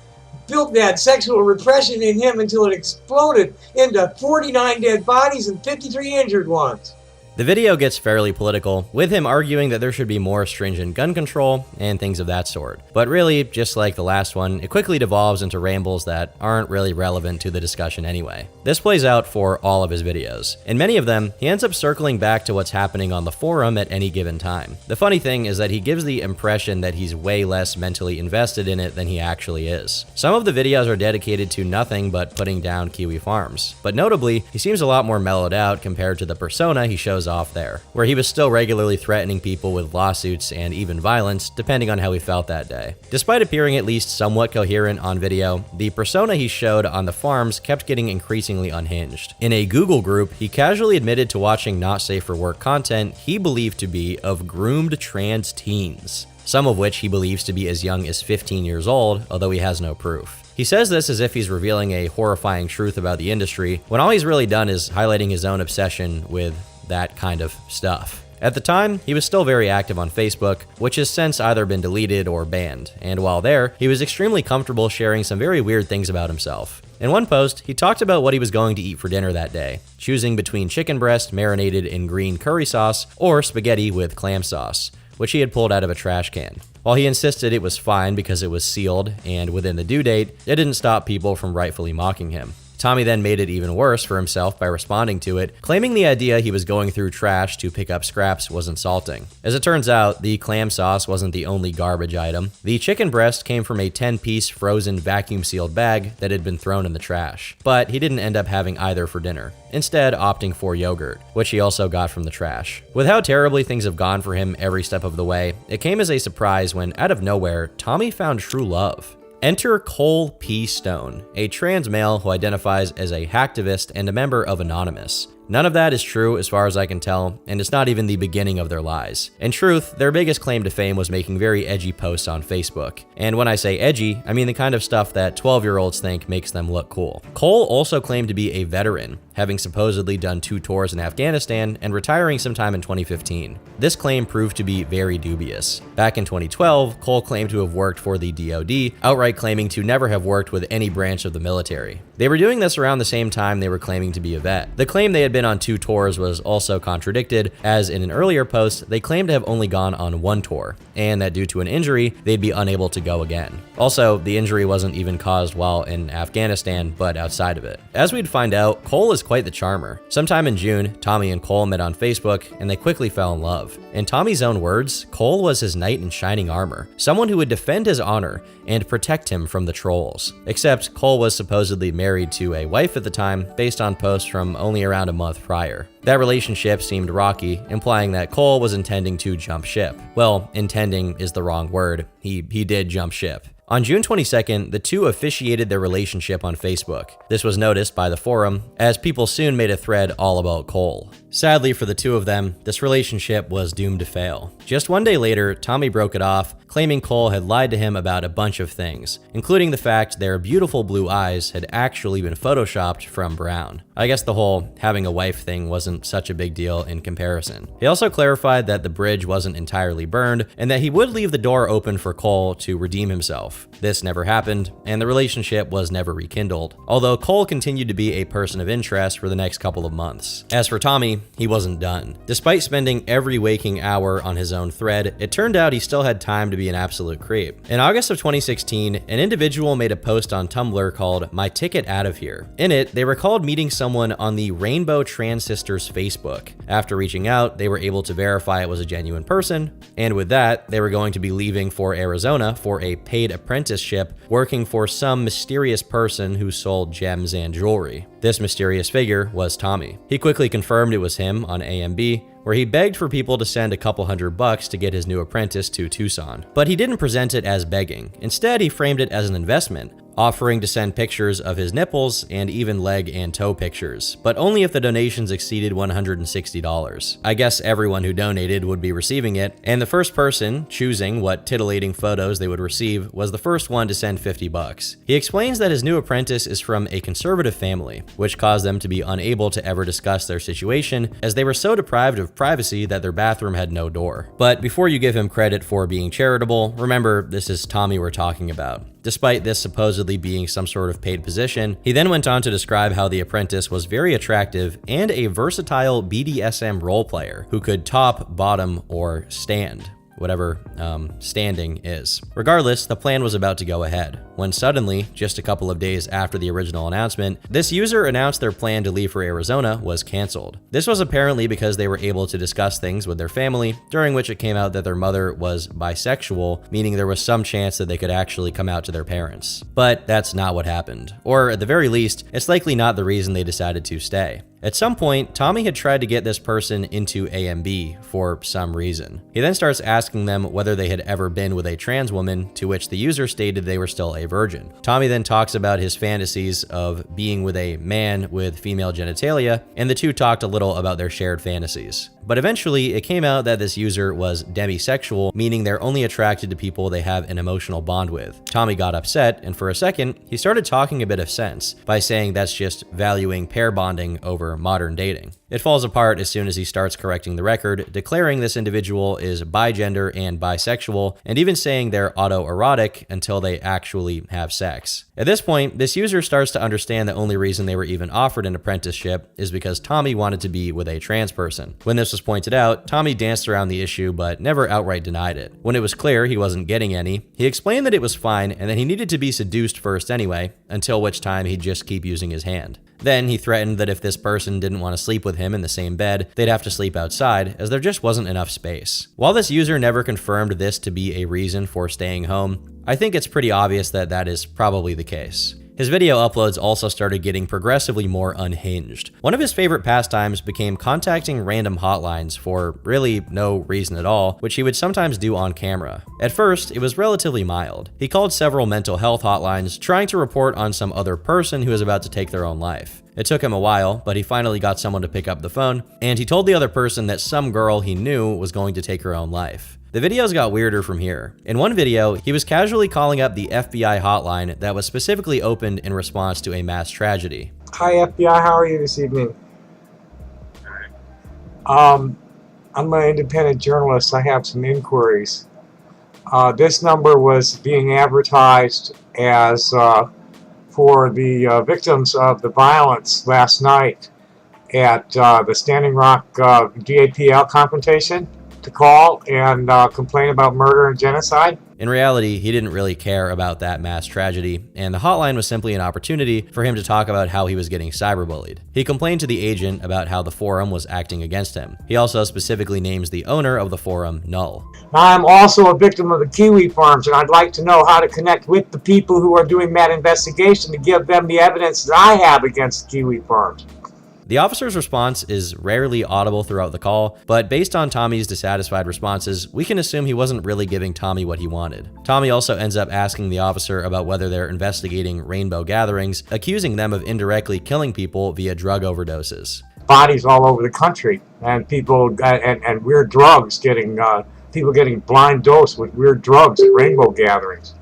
built that sexual repression in him until it exploded into 49 dead bodies and 53 injured ones. The video gets fairly political, with him arguing that there should be more stringent gun control and things of that sort. But really, just like the last one, it quickly devolves into rambles that aren't really relevant to the discussion anyway. This plays out for all of his videos. In many of them, he ends up circling back to what's happening on the forum at any given time. The funny thing is that he gives the impression that he's way less mentally invested in it than he actually is. Some of the videos are dedicated to nothing but putting down Kiwi Farms, but notably, he seems a lot more mellowed out compared to the persona he shows off there, where he was still regularly threatening people with lawsuits and even violence, depending on how he felt that day. Despite appearing at least somewhat coherent on video, the persona he showed on the farms kept getting increasingly unhinged. In a Google group, he casually admitted to watching not safe for work content he believed to be of groomed trans teens, some of which he believes to be as young as 15 years old, although he has no proof. He says this as if he's revealing a horrifying truth about the industry, when all he's really done is highlighting his own obsession with that kind of stuff. At the time, he was still very active on Facebook, which has since either been deleted or banned, and while there, he was extremely comfortable sharing some very weird things about himself. In one post, he talked about what he was going to eat for dinner that day, choosing between chicken breast marinated in green curry sauce or spaghetti with clam sauce, which he had pulled out of a trash can. While he insisted it was fine because it was sealed and within the due date, it didn't stop people from rightfully mocking him. Tommy then made it even worse for himself by responding to it, claiming the idea he was going through trash to pick up scraps was insulting. As it turns out, the clam sauce wasn't the only garbage item. The chicken breast came from a 10-piece frozen vacuum-sealed bag that had been thrown in the trash, but he didn't end up having either for dinner, instead opting for yogurt, which he also got from the trash. With how terribly things have gone for him every step of the way, it came as a surprise when, out of nowhere, Tommy found true love. Enter Cole P. Stone, a trans male who identifies as a hacktivist and a member of Anonymous. None of that is true as far as I can tell, and it's not even the beginning of their lies. In truth, their biggest claim to fame was making very edgy posts on Facebook. And when I say edgy, I mean the kind of stuff that 12-year-olds think makes them look cool. Cole also claimed to be a veteran, having supposedly done 2 tours in Afghanistan and retiring sometime in 2015. This claim proved to be very dubious. Back in 2012, Cole claimed to have worked for the DoD, outright claiming to never have worked with any branch of the military. They were doing this around the same time they were claiming to be a vet. The claim they had been on 2 tours was also contradicted, as in an earlier post, they claimed to have only gone on 1 tour, and that due to an injury, they'd be unable to go again. Also, the injury wasn't even caused while in Afghanistan, but outside of it. As we'd find out, Cole is quite the charmer. Sometime in June, Tommy and Cole met on Facebook, and they quickly fell in love. In Tommy's own words, Cole was his knight in shining armor, someone who would defend his honor and protect him from the trolls. Except Cole was supposedly married to a wife at the time, based on posts from only around a month prior. That relationship seemed rocky, implying that Cole was intending to jump ship. Well, intending is the wrong word. He did jump ship. On June 22nd, the two officiated their relationship on Facebook. This was noticed by the forum, as people soon made a thread all about Cole. Sadly for the two of them, this relationship was doomed to fail. Just 1 day later, Tommy broke it off, claiming Cole had lied to him about a bunch of things, including the fact their beautiful blue eyes had actually been photoshopped from brown. I guess the whole having a wife thing wasn't such a big deal in comparison. He also clarified that the bridge wasn't entirely burned, and that he would leave the door open for Cole to redeem himself. This never happened, and the relationship was never rekindled, although Cole continued to be a person of interest for the next couple of months. As for Tommy, he wasn't done. Despite spending every waking hour on his own thread, it turned out he still had time to be an absolute creep. In August of 2016, an individual made a post on Tumblr called "My Ticket Out of Here." In it, they recalled meeting someone on the Rainbow Trans Sisters Facebook. After reaching out, they were able to verify it was a genuine person, and with that, they were going to be leaving for Arizona for a paid apprenticeship working for some mysterious person who sold gems and jewelry. This mysterious figure was Tommy. He quickly confirmed it was him on AMB, where he begged for people to send a couple $100 to get his new apprentice to Tucson. But he didn't present it as begging. Instead, he framed it as an investment, offering to send pictures of his nipples and even leg and toe pictures, but only if the donations exceeded $160. I guess everyone who donated would be receiving it, and the first person choosing what titillating photos they would receive was the first one to send $50. He explains that his new apprentice is from a conservative family, which caused them to be unable to ever discuss their situation, as they were so deprived of privacy that their bathroom had no door. But before you give him credit for being charitable, remember this is Tommy we're talking about. Despite this supposedly being some sort of paid position, he then went on to describe how the apprentice was very attractive and a versatile BDSM role player who could top, bottom, or stand. Whatever standing is. Regardless, the plan was about to go ahead, when suddenly, just a couple of days after the original announcement, this user announced their plan to leave for Arizona was canceled. This was apparently because they were able to discuss things with their family, during which it came out that their mother was bisexual, meaning there was some chance that they could actually come out to their parents. But that's not what happened, or at the very least, it's likely not the reason they decided to stay. At some point, Tommy had tried to get this person into AMB for some reason. He then starts asking them whether they had ever been with a trans woman, to which the user stated they were still a virgin. Tommy then talks about his fantasies of being with a man with female genitalia, and the two talked a little about their shared fantasies. But eventually, it came out that this user was demisexual, meaning they're only attracted to people they have an emotional bond with. Tommy got upset, and for a second, he started talking a bit of sense by saying that's just valuing pair bonding over modern dating. It falls apart as soon as he starts correcting the record, declaring this individual is bigender and bisexual, and even saying they're autoerotic until they actually have sex. At this point, this user starts to understand the only reason they were even offered an apprenticeship is because Tommy wanted to be with a trans person. When this was pointed out, Tommy danced around the issue but never outright denied it. When it was clear he wasn't getting any, he explained that it was fine and that he needed to be seduced first anyway, until which time he'd just keep using his hand. Then he threatened that if this person didn't want to sleep with him in the same bed, they'd have to sleep outside, as there just wasn't enough space. While this user never confirmed this to be a reason for staying home, I think it's pretty obvious that that is probably the case. His video uploads also started getting progressively more unhinged. One of his favorite pastimes became contacting random hotlines for really no reason at all, which he would sometimes do on camera. At first, it was relatively mild. He called several mental health hotlines, trying to report on some other person who was about to take their own life. It took him a while, but he finally got someone to pick up the phone, and he told the other person that some girl he knew was going to take her own life. The videos got weirder from here. In one video, he was casually calling up the FBI hotline that was specifically opened in response to a mass tragedy. Hi FBI, how are you this evening? I'm an independent journalist. I have some inquiries. This number was being advertised as for the victims of the violence last night at the Standing Rock DAPL confrontation to call and complain about murder and genocide. In reality, he didn't really care about that mass tragedy, and the hotline was simply an opportunity for him to talk about how he was getting cyberbullied. He complained to the agent about how the forum was acting against him. He also specifically names the owner of the forum Null. I'm also a victim of the Kiwi Farms, and I'd like to know how to connect with the people who are doing that investigation to give them the evidence that I have against Kiwi Farms. The officer's response is rarely audible throughout the call, but based on Tommy's dissatisfied responses, we can assume he wasn't really giving Tommy what he wanted. Tommy also ends up asking the officer about whether they're investigating rainbow gatherings, accusing them of indirectly killing people via drug overdoses. Bodies all over the country, and people and weird drugs getting people getting blind dosed with weird drugs at rainbow gatherings.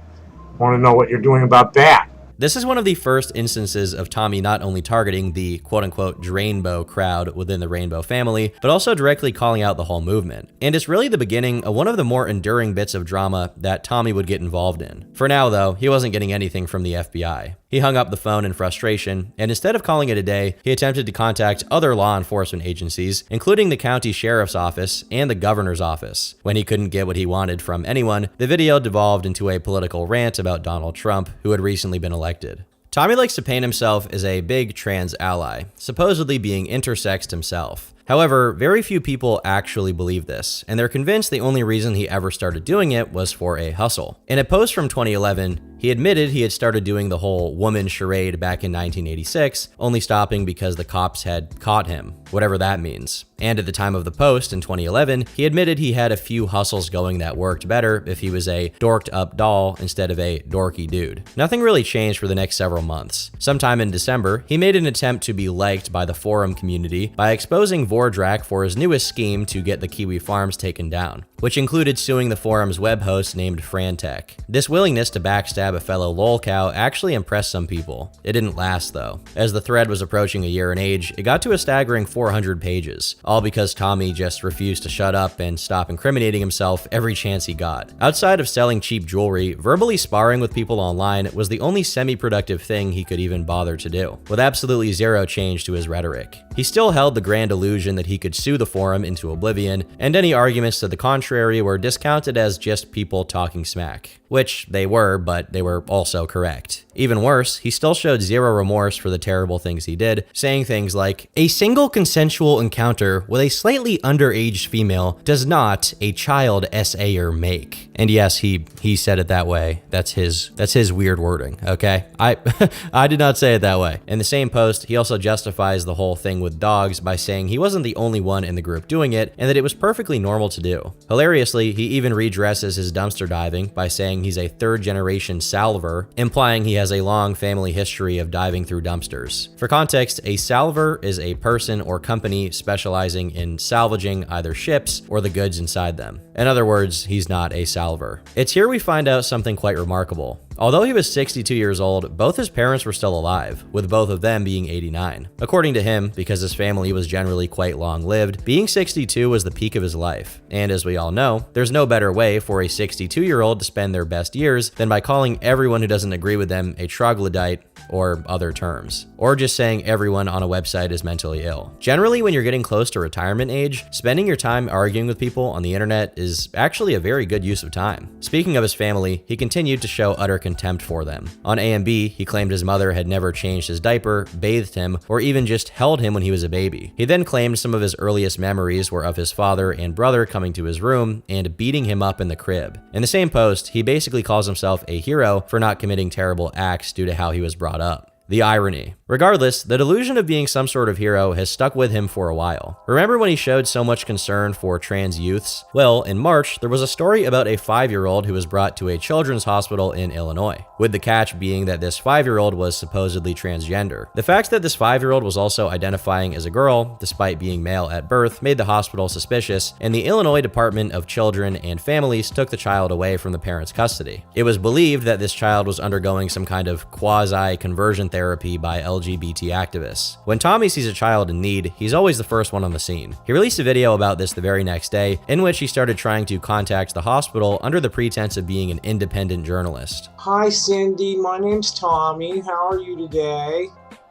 Want to know what you're doing about that? This is one of the first instances of Tommy not only targeting the quote-unquote Drainbow crowd within the Rainbow family, but also directly calling out the whole movement. And it's really the beginning of one of the more enduring bits of drama that Tommy would get involved in. For now, though, he wasn't getting anything from the FBI. He hung up the phone in frustration, and instead of calling it a day, he attempted to contact other law enforcement agencies, including the county sheriff's office and the governor's office. When he couldn't get what he wanted from anyone, the video devolved into a political rant about Donald Trump, who had recently been elected. Tommy likes to paint himself as a big trans ally, supposedly being intersexed himself. However, very few people actually believe this, and they're convinced the only reason he ever started doing it was for a hustle. In a post from 2011, he admitted he had started doing the whole woman charade back in 1986, only stopping because the cops had caught him, whatever that means. And at the time of the post in 2011, he admitted he had a few hustles going that worked better if he was a dorked up doll instead of a dorky dude. Nothing really changed for the next several months. Sometime in December, he made an attempt to be liked by the forum community by exposing Vordrak for his newest scheme to get the Kiwi Farms taken down, which included suing the forum's web host named Frantech. This willingness to backstab a fellow Lolcow actually impressed some people. It didn't last though. As the thread was approaching a year in age, it got to a staggering 400 pages, all because Tommy just refused to shut up and stop incriminating himself every chance he got. Outside of selling cheap jewelry, verbally sparring with people online was the only semi-productive thing he could even bother to do, with absolutely zero change to his rhetoric. He still held the grand illusion that he could sue the forum into oblivion, and any arguments to the contrary were discounted as just people talking smack. Which they were, but they were also correct. Even worse, he still showed zero remorse for the terrible things he did, saying things like, "A single consensual encounter with a slightly underaged female does not a child SAer make." And yes, he said it that way. That's his weird wording, okay? I did not say it that way. In the same post, he also justifies the whole thing with dogs by saying he wasn't the only one in the group doing it, and that it was perfectly normal to do. Hilariously, he even redresses his dumpster diving by saying he's a third-generation salver, implying he has a long family history of diving through dumpsters. For context, a salver is a person or company specializing in salvaging either ships or the goods inside them. In other words, he's not a salver. It's here we find out something quite remarkable. Although he was 62 years old, both his parents were still alive, with both of them being 89. According to him, because his family was generally quite long-lived, being 62 was the peak of his life. And as we all know, there's no better way for a 62-year-old to spend their best years than by calling everyone who doesn't agree with them a troglodyte or other terms, or just saying everyone on a website is mentally ill. Generally, when you're getting close to retirement age, spending your time arguing with people on the internet is actually a very good use of time. Speaking of his family, he continued to show utter contempt for them. On A&B, he claimed his mother had never changed his diaper, bathed him, or even just held him when he was a baby. He then claimed some of his earliest memories were of his father and brother coming to his room and beating him up in the crib. In the same post, he basically calls himself a hero for not committing terrible acts due to how he was brought up. The irony. Regardless, the delusion of being some sort of hero has stuck with him for a while. Remember when he showed so much concern for trans youths? Well, in March, there was a story about a 5-year-old who was brought to a children's hospital in Illinois, with the catch being that this 5-year-old was supposedly transgender. The fact that this 5-year-old was also identifying as a girl, despite being male at birth, made the hospital suspicious, and the Illinois Department of Children and Families took the child away from the parents' custody. It was believed that this child was undergoing some kind of quasi-conversion therapy therapy by LGBT activists. When Tommy sees a child in need, he's always the first one on the scene. He released a video about this the very next day, in which he started trying to contact the hospital under the pretense of being an independent journalist. Hi, Cindy. My name's Tommy. How are you today?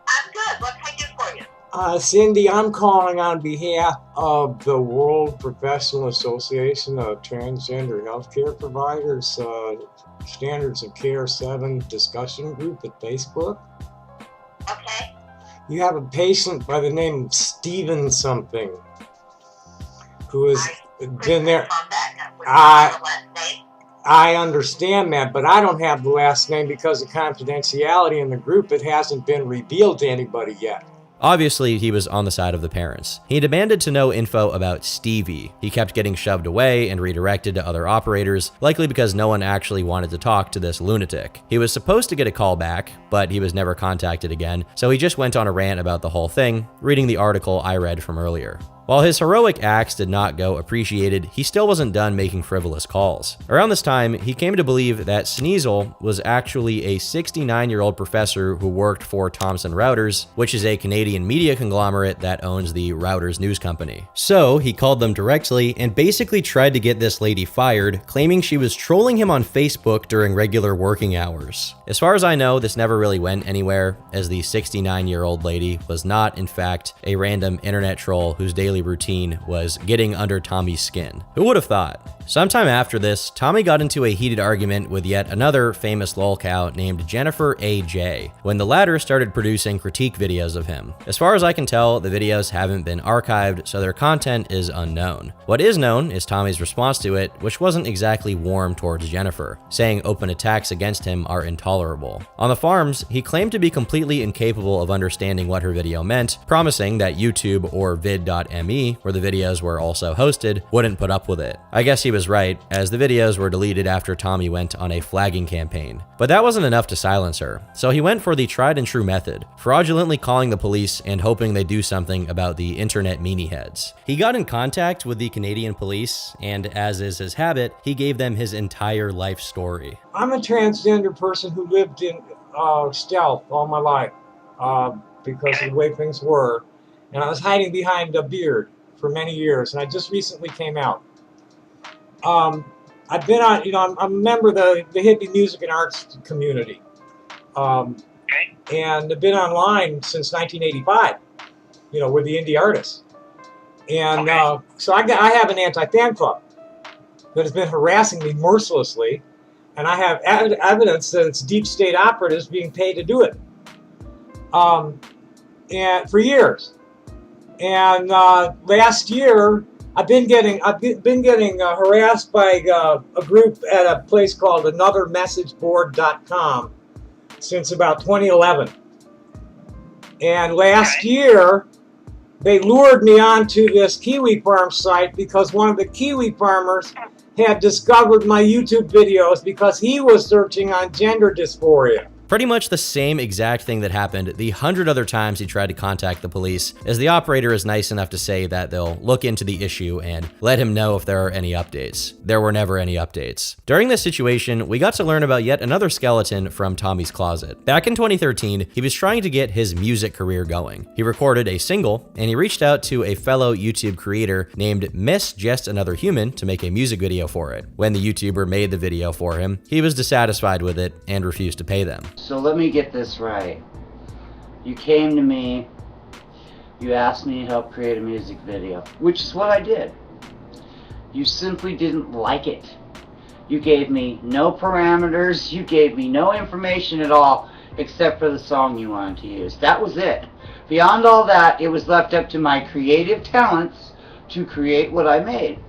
I'm good. What can I do for you? Cindy, I'm calling on behalf of the World Professional Association of Transgender Healthcare Providers Standards of Care 7 discussion group at Facebook. Okay. You have a patient by the name of Steven something who has been there. I understand that, but I don't have the last name because of confidentiality in the group. It hasn't been revealed to anybody yet. Obviously, he was on the side of the parents. He demanded to know info about Stevie. He kept getting shoved away and redirected to other operators, likely because no one actually wanted to talk to this lunatic. He was supposed to get a call back, but he was never contacted again, so he just went on a rant about the whole thing, reading the article I read from earlier. While his heroic acts did not go appreciated, he still wasn't done making frivolous calls. Around this time, he came to believe that Sneasel was actually a 69-year-old professor who worked for Thomson Reuters, which is a Canadian media conglomerate that owns the Reuters news company. So he called them directly and basically tried to get this lady fired, claiming she was trolling him on Facebook during regular working hours. As far as I know, this never really went anywhere, as the 69-year-old lady was not, in fact, a random internet troll whose daily routine was getting under Tommy's skin. Who would have thought? Sometime after this, Tommy got into a heated argument with yet another famous lolcow named Jennifer A.J. when the latter started producing critique videos of him. As far as I can tell, the videos haven't been archived, so their content is unknown. What is known is Tommy's response to it, which wasn't exactly warm towards Jennifer, saying open attacks against him are intolerable. On the farms, he claimed to be completely incapable of understanding what her video meant, promising that YouTube or vid.me, where the videos were also hosted, wouldn't put up with it. I guess he was right, as the videos were deleted after Tommy went on a flagging campaign. But that wasn't enough to silence her, so he went for the tried and true method, fraudulently calling the police and hoping they do something about the internet meanie heads. He got in contact with the Canadian police, and as is his habit, he gave them his entire life story. I'm a transgender person who lived in stealth all my life because of the way things were, and I was hiding behind a beard for many years, and I just recently came out. I've been on, I'm a member of the hippie music and arts community, and I've been online since 1985, with the indie artists. And so I have an anti-fan club that has been harassing me mercilessly, and I have evidence that it's deep state operatives being paid to do it, and for years. And last year, I've been getting harassed by a group at a place called anothermessageboard.com since about 2011. And last year, they lured me onto this Kiwi Farms site because one of the Kiwi farmers had discovered my YouTube videos because he was searching on gender dysphoria. Pretty much the same exact thing that happened the 100 other times he tried to contact the police, as the operator is nice enough to say that they'll look into the issue and let him know if there are any updates. There were never any updates. During this situation, we got to learn about yet another skeleton from Tommy's closet. Back in 2013, he was trying to get his music career going. He recorded a single, and he reached out to a fellow YouTube creator named Miss Just Another Human to make a music video for it. When the YouTuber made the video for him, he was dissatisfied with it and refused to pay them. So let me get this right. You came to me, you asked me to help create a music video, which is what I did. You simply didn't like it. You gave me no parameters, you gave me no information at all, except for the song you wanted to use. That was it. Beyond all that, it was left up to my creative talents to create what I made.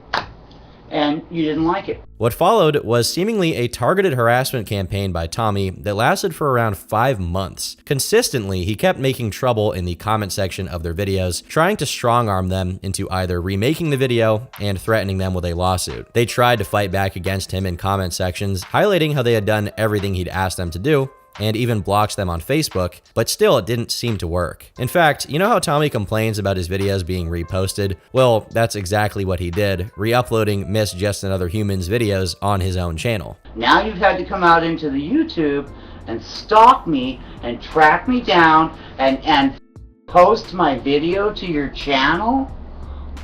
And you didn't like it. What followed was seemingly a targeted harassment campaign by Tommy that lasted for around 5 months. Consistently, he kept making trouble in the comment section of their videos, trying to strong-arm them into either remaking the video and threatening them with a lawsuit. They tried to fight back against him in comment sections, highlighting how they had done everything he'd asked them to do, and even blocked them on Facebook, but still it didn't seem to work. In fact, you know how Tommy complains about his videos being reposted? Well, that's exactly what he did, re-uploading Miss Just Another Human's videos on his own channel. Now you've had to come out into the YouTube and stalk me and track me down and post my video to your channel?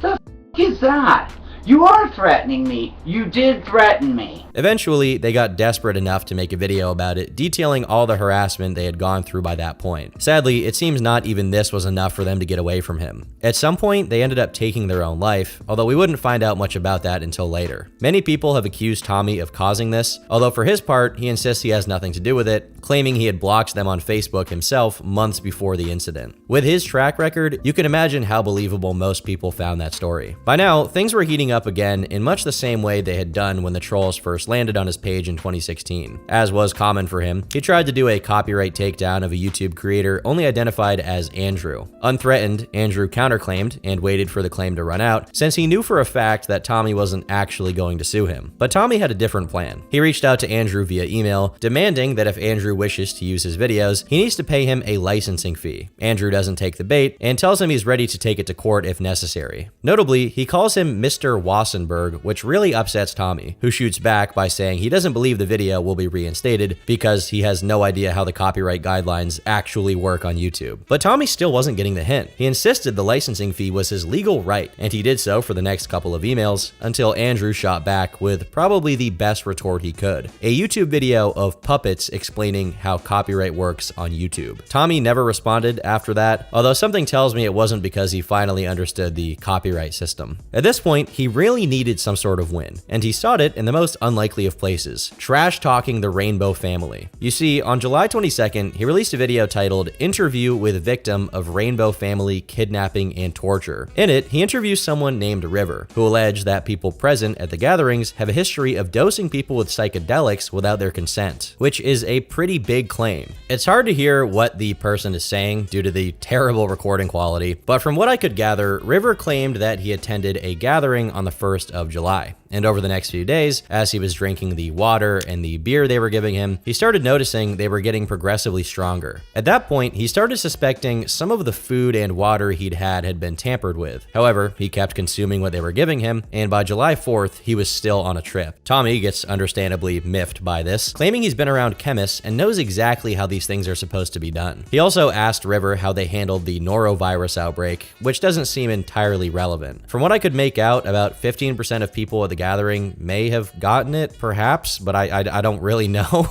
The f*** is that? You are threatening me. You did threaten me. Eventually, they got desperate enough to make a video about it, detailing all the harassment they had gone through by that point. Sadly, it seems not even this was enough for them to get away from him. At some point, they ended up taking their own life, although we wouldn't find out much about that until later. Many people have accused Tommy of causing this, although for his part, he insists he has nothing to do with it, claiming he had blocked them on Facebook himself months before the incident. With his track record, you can imagine how believable most people found that story. By now, things were heating up again in much the same way they had done when the trolls first landed on his page in 2016. As was common for him, he tried to do a copyright takedown of a YouTube creator only identified as Andrew. Unthreatened, Andrew counterclaimed and waited for the claim to run out, since he knew for a fact that Tommy wasn't actually going to sue him. But Tommy had a different plan. He reached out to Andrew via email, demanding that if Andrew wishes to use his videos, he needs to pay him a licensing fee. Andrew doesn't take the bait and tells him he's ready to take it to court if necessary. Notably, he calls him Mr. Wassenberg, which really upsets Tommy, who shoots back by saying he doesn't believe the video will be reinstated because he has no idea how the copyright guidelines actually work on YouTube. But Tommy still wasn't getting the hint. He insisted the licensing fee was his legal right, and he did so for the next couple of emails until Andrew shot back with probably the best retort he could, a YouTube video of puppets explaining how copyright works on YouTube. Tommy never responded after that, although something tells me it wasn't because he finally understood the copyright system. At this point, he really needed some sort of win, and he sought it in the most unlikely of places, trash-talking the Rainbow family. You see, on July 22nd, he released a video titled Interview with Victim of Rainbow Family Kidnapping and Torture. In it, he interviews someone named River, who alleged that people present at the gatherings have a history of dosing people with psychedelics without their consent, which is a pretty big claim. It's hard to hear what the person is saying due to the terrible recording quality, but from what I could gather, River claimed that he attended a gathering on the 1st of July. And over the next few days, as he was drinking the water and the beer they were giving him, he started noticing they were getting progressively stronger. At that point, he started suspecting some of the food and water he'd had been tampered with. However, he kept consuming what they were giving him, and by July 4th, he was still on a trip. Tommy gets understandably miffed by this, claiming he's been around chemists and knows exactly how these things are supposed to be done. He also asked River how they handled the norovirus outbreak, which doesn't seem entirely relevant. From what I could make out, about 15% of people at the gathering may have gotten it, perhaps, but I don't really know.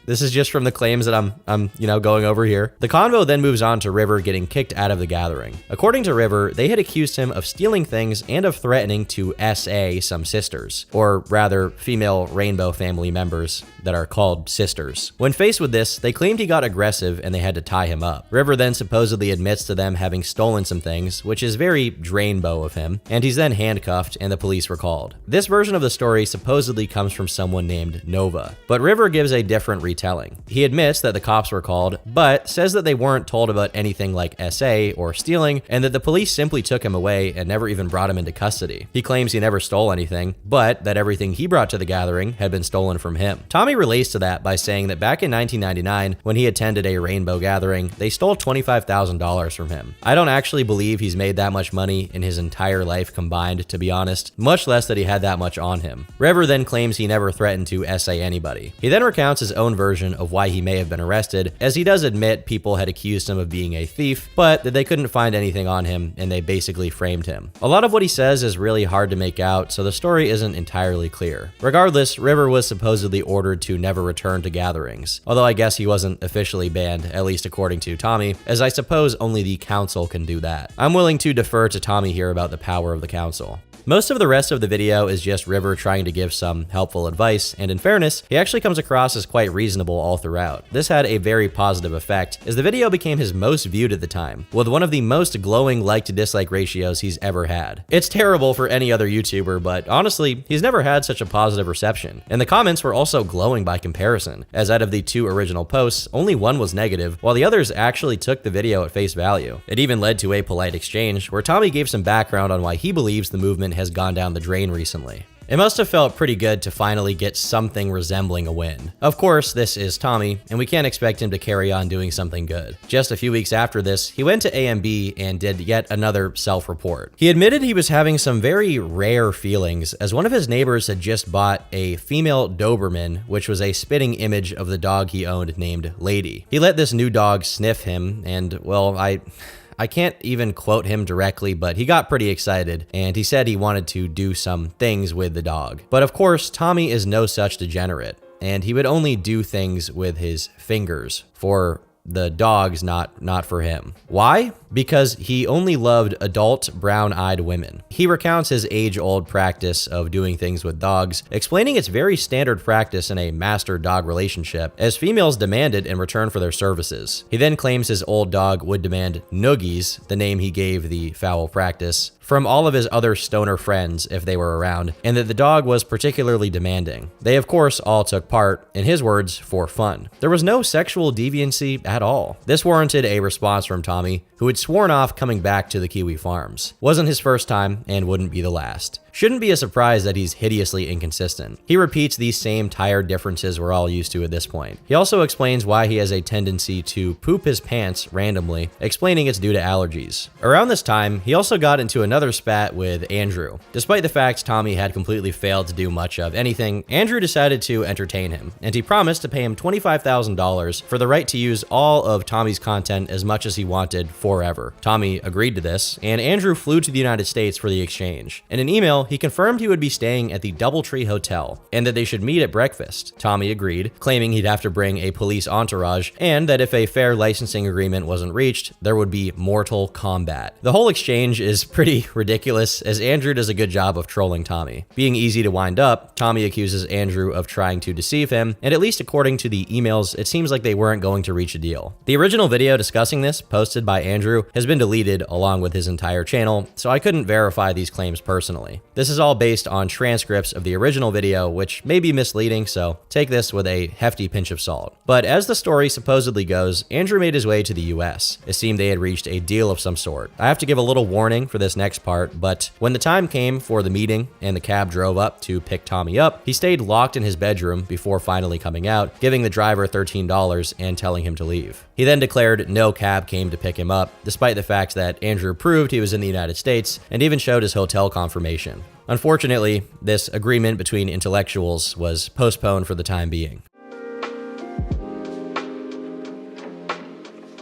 This is just from the claims that I'm going over here. The convo then moves on to River getting kicked out of the gathering. According to River, they had accused him of stealing things and of threatening to SA some sisters, or rather, female Rainbow family members that are called sisters. When faced with this, they claimed he got aggressive and they had to tie him up. River then supposedly admits to them having stolen some things, which is very Drainbow of him, and he's then handcuffed and the police were called. This version of the story supposedly comes from someone named Nova, but River gives a different retelling. He admits that the cops were called, but says that they weren't told about anything like SA or stealing, and that the police simply took him away and never even brought him into custody. He claims he never stole anything, but that everything he brought to the gathering had been stolen from him. Tommy relates to that by saying that back in 1999, when he attended a Rainbow gathering, they stole $25,000 from him. I don't actually believe he's made that much money in his entire life combined, to be honest, much less that he had that much on him. River then claims he never threatened to SA anybody. He then recounts his own version of why he may have been arrested, as he does admit people had accused him of being a thief, but that they couldn't find anything on him and they basically framed him. A lot of what he says is really hard to make out, so the story isn't entirely clear. Regardless, River was supposedly ordered to never return to gatherings, although I guess he wasn't officially banned, at least according to Tommy, as I suppose only the council can do that. I'm willing to defer to Tommy here about the power of the council. Most of the rest of the video is just River trying to give some helpful advice, and in fairness, he actually comes across as quite reasonable all throughout. This had a very positive effect, as the video became his most viewed at the time, with one of the most glowing like to dislike ratios he's ever had. It's terrible for any other YouTuber, but honestly, he's never had such a positive reception. And the comments were also glowing by comparison, as out of the 2 original posts, only one was negative, while the others actually took the video at face value. It even led to a polite exchange, where Tommy gave some background on why he believes the movement has gone down the drain recently. It must have felt pretty good to finally get something resembling a win. Of course, this is Tommy, and we can't expect him to carry on doing something good. Just a few weeks after this, he went to AMB and did yet another self-report. He admitted he was having some very rare feelings, as one of his neighbors had just bought a female Doberman, which was a spitting image of the dog he owned named Lady. He let this new dog sniff him, and, well, I can't even quote him directly, but he got pretty excited, and he said he wanted to do some things with the dog. But of course, Tommy is no such degenerate, and he would only do things with his fingers for the dogs, not for him. Why? Because he only loved adult brown-eyed women. He recounts his age-old practice of doing things with dogs, explaining it's very standard practice in a master-dog relationship, as females demand it in return for their services. He then claims his old dog would demand noogies, the name he gave the foul practice, from all of his other stoner friends if they were around, and that the dog was particularly demanding. They of course all took part, in his words, for fun. There was no sexual deviancy at all. This warranted a response from Tommy, who had sworn off coming back to the Kiwi Farms. Wasn't his first time, and wouldn't be the last. Shouldn't be a surprise that he's hideously inconsistent. He repeats these same tired differences we're all used to at this point. He also explains why he has a tendency to poop his pants randomly, explaining it's due to allergies. Around this time, he also got into another spat with Andrew. Despite the fact Tommy had completely failed to do much of anything, Andrew decided to entertain him, and he promised to pay him $25,000 for the right to use all of Tommy's content as much as he wanted forever. Tommy agreed to this, and Andrew flew to the United States for the exchange. In an email, he confirmed he would be staying at the Doubletree Hotel, and that they should meet at breakfast. Tommy agreed, claiming he'd have to bring a police entourage, and that if a fair licensing agreement wasn't reached, there would be mortal combat. The whole exchange is pretty ridiculous, as Andrew does a good job of trolling Tommy. Being easy to wind up, Tommy accuses Andrew of trying to deceive him, and at least according to the emails, it seems like they weren't going to reach a deal. The original video discussing this, posted by Andrew, has been deleted along with his entire channel, so I couldn't verify these claims personally. This is all based on transcripts of the original video, which may be misleading, so take this with a hefty pinch of salt. But as the story supposedly goes, Andrew made his way to the US. It seemed they had reached a deal of some sort. I have to give a little warning for this next part, but when the time came for the meeting and the cab drove up to pick Tommy up, he stayed locked in his bedroom before finally coming out, giving the driver $13 and telling him to leave. He then declared no cab came to pick him up, despite the fact that Andrew proved he was in the United States and even showed his hotel confirmation. Unfortunately, this agreement between intellectuals was postponed for the time being.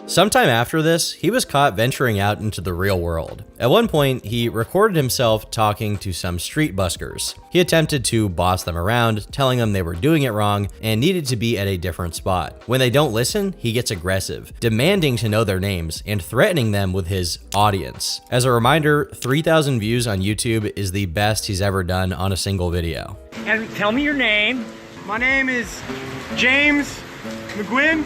Sometime after this, he was caught venturing out into the real world. At one point, he recorded himself talking to some street buskers. He attempted to boss them around, telling them they were doing it wrong and needed to be at a different spot. When they don't listen, he gets aggressive, demanding to know their names and threatening them with his audience. As a reminder, 3,000 views on YouTube is the best he's ever done on a single video. And tell me your name. My name is James McGuinn.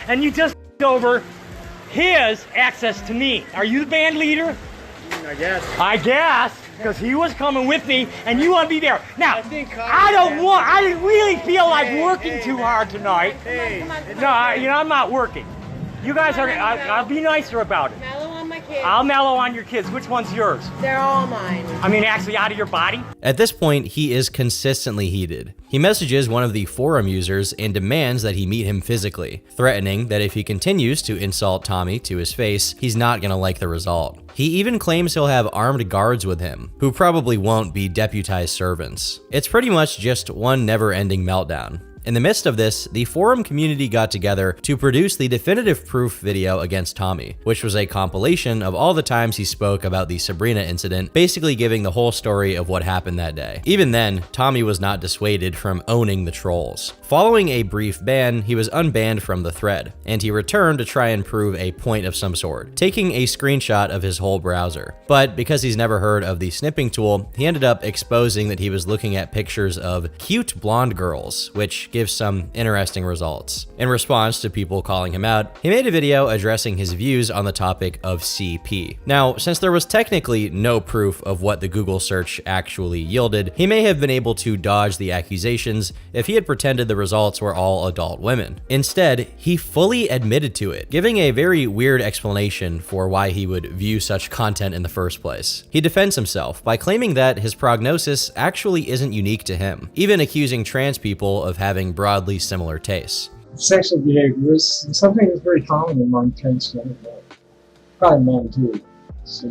And you just over his access to me. Are you the band leader? I guess, because he was coming with me, and you want to be there. Now, I didn't really feel like working too hard tonight. No, I'm not working. You guys are, I'll be nicer about it. Mellow on my kids. I'll mellow on your kids. Which one's yours? They're all mine. I mean, actually out of your body? At this point, he is consistently heated. He messages one of the forum users and demands that he meet him physically, threatening that if he continues to insult Tommy to his face, he's not gonna like the result. He even claims he'll have armed guards with him, who probably won't be deputized servants. It's pretty much just one never-ending meltdown. In the midst of this, the forum community got together to produce the definitive proof video against Tommy, which was a compilation of all the times he spoke about the Sabrina incident, basically giving the whole story of what happened that day. Even then, Tommy was not dissuaded from owning the trolls. Following a brief ban, he was unbanned from the thread, and he returned to try and prove a point of some sort, taking a screenshot of his whole browser. But because he's never heard of the snipping tool, he ended up exposing that he was looking at pictures of cute blonde girls, which gives some interesting results. In response to people calling him out, he made a video addressing his views on the topic of CP. Now, since there was technically no proof of what the Google search actually yielded, he may have been able to dodge the accusations if he had pretended the results were all adult women. Instead, he fully admitted to it, giving a very weird explanation for why he would view such content in the first place. He defends himself by claiming that his prognosis actually isn't unique to him, even accusing trans people of having broadly similar tastes. Sexual behavior is something that's very common among transgender men. Probably men too. So,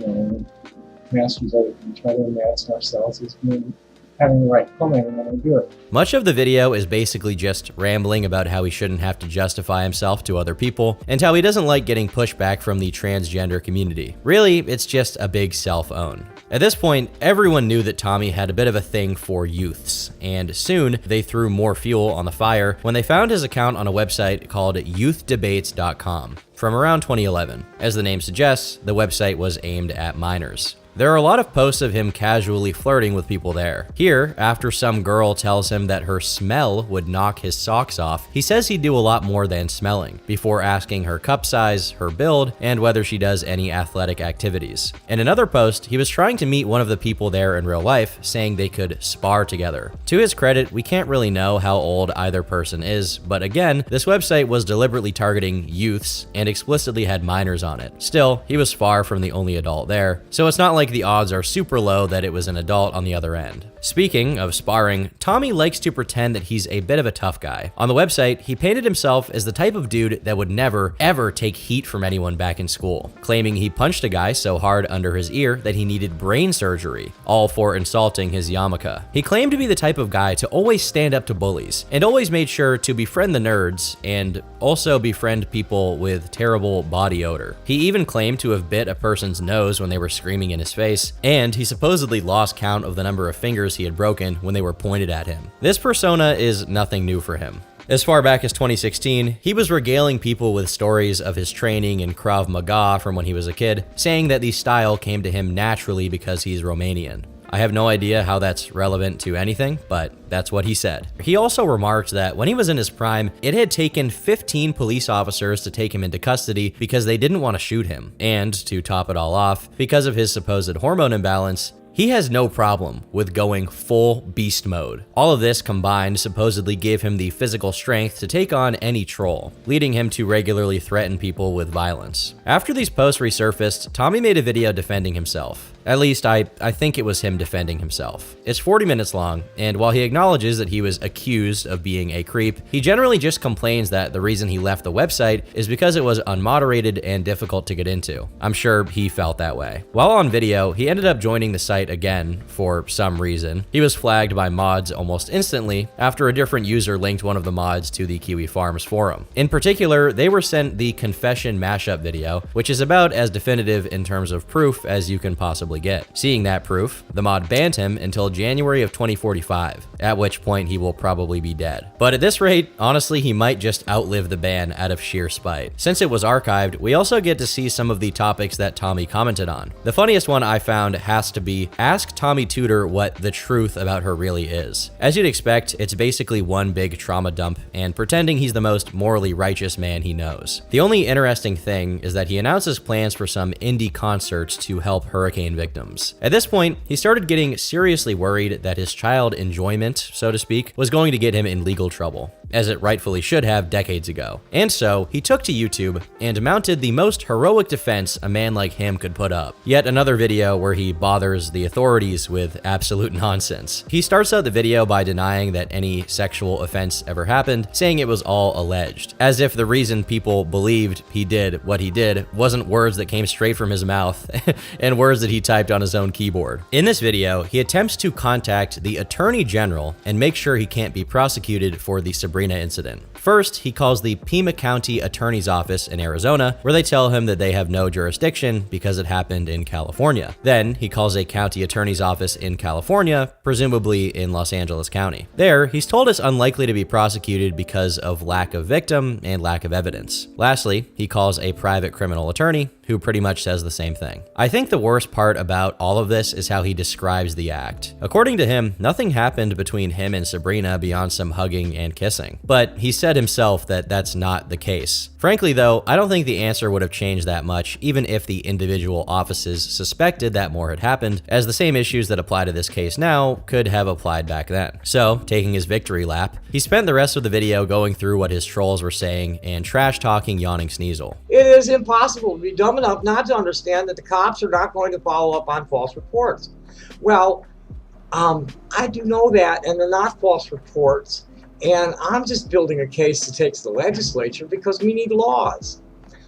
masturbate and try to imagine ourselves as being having the right plumbing when we do it. Much of the video is basically just rambling about how he shouldn't have to justify himself to other people and how he doesn't like getting pushback from the transgender community. Really, it's just a big self-own. At this point, everyone knew that Tommy had a bit of a thing for youths, and soon they threw more fuel on the fire when they found his account on a website called Youthdebates.com from around 2011. As the name suggests, the website was aimed at minors. There are a lot of posts of him casually flirting with people there. Here, after some girl tells him that her smell would knock his socks off, he says he'd do a lot more than smelling, before asking her cup size, her build, and whether she does any athletic activities. In another post, he was trying to meet one of the people there in real life, saying they could spar together. To his credit, we can't really know how old either person is, but again, this website was deliberately targeting youths and explicitly had minors on it. Still, he was far from the only adult there, so it's not like the odds are super low that it was an adult on the other end. Speaking of sparring, Tommy likes to pretend that he's a bit of a tough guy. On the website, he painted himself as the type of dude that would never, ever take heat from anyone back in school, claiming he punched a guy so hard under his ear that he needed brain surgery, all for insulting his yarmulke. He claimed to be the type of guy to always stand up to bullies, and always made sure to befriend the nerds, and also befriend people with terrible body odor. He even claimed to have bit a person's nose when they were screaming in his face, and he supposedly lost count of the number of fingers he had broken when they were pointed at him. This persona is nothing new for him. As far back as 2016, he was regaling people with stories of his training in Krav Maga from when he was a kid, saying that the style came to him naturally because he's Romanian. I have no idea how that's relevant to anything, but that's what he said. He also remarked that when he was in his prime, it had taken 15 police officers to take him into custody because they didn't want to shoot him. And to top it all off, because of his supposed hormone imbalance, he has no problem with going full beast mode. All of this combined supposedly gave him the physical strength to take on any troll, leading him to regularly threaten people with violence. After these posts resurfaced, Tommy made a video defending himself. At least I think it was him defending himself. It's 40 minutes long, and while he acknowledges that he was accused of being a creep, he generally just complains that the reason he left the website is because it was unmoderated and difficult to get into. I'm sure he felt that way. While on video, he ended up joining the site again for some reason. He was flagged by mods almost instantly after a different user linked one of the mods to the Kiwi Farms forum. In particular, they were sent the confession mashup video, which is about as definitive in terms of proof as you can possibly get. Seeing that proof, the mod banned him until January of 2045, at which point he will probably be dead. But at this rate, honestly, he might just outlive the ban out of sheer spite. Since it was archived, we also get to see some of the topics that Tommy commented on. The funniest one I found has to be, ask Tommy Tooter what the truth about her really is. As you'd expect, it's basically one big trauma dump and pretending he's the most morally righteous man he knows. The only interesting thing is that he announces plans for some indie concerts to help hurricane victims. At this point, he started getting seriously worried that his child enjoyment, so to speak, was going to get him in legal trouble, as it rightfully should have decades ago. And so, he took to YouTube and mounted the most heroic defense a man like him could put up. Yet another video where he bothers the authorities with absolute nonsense. He starts out the video by denying that any sexual offense ever happened, saying it was all alleged, as if the reason people believed he did what he did wasn't words that came straight from his mouth and words that he typed on his own keyboard. In this video, he attempts to contact the Attorney General and make sure he can't be prosecuted for the Sabrina incident. First, he calls the Pima County Attorney's Office in Arizona, where they tell him that they have no jurisdiction because it happened in California. Then, he calls a county attorney's office in California, presumably in Los Angeles County. There, he's told it's unlikely to be prosecuted because of lack of victim and lack of evidence. Lastly, he calls a private criminal attorney, who pretty much says the same thing. I think the worst part about all of this is how he describes the act. According to him, nothing happened between him and Sabrina beyond some hugging and kissing. But he said himself that that's not the case. Frankly though, I don't think the answer would have changed that much even if the individual offices suspected that more had happened, as the same issues that apply to this case now could have applied back then. So, taking his victory lap, he spent the rest of the video going through what his trolls were saying and trash-talking Yawning Sneasel. It is impossible to be dumb enough not to understand that the cops are not going to follow up on false reports. Well, I do know that, and they're not false reports, and I'm just building a case to take to the legislature because we need laws.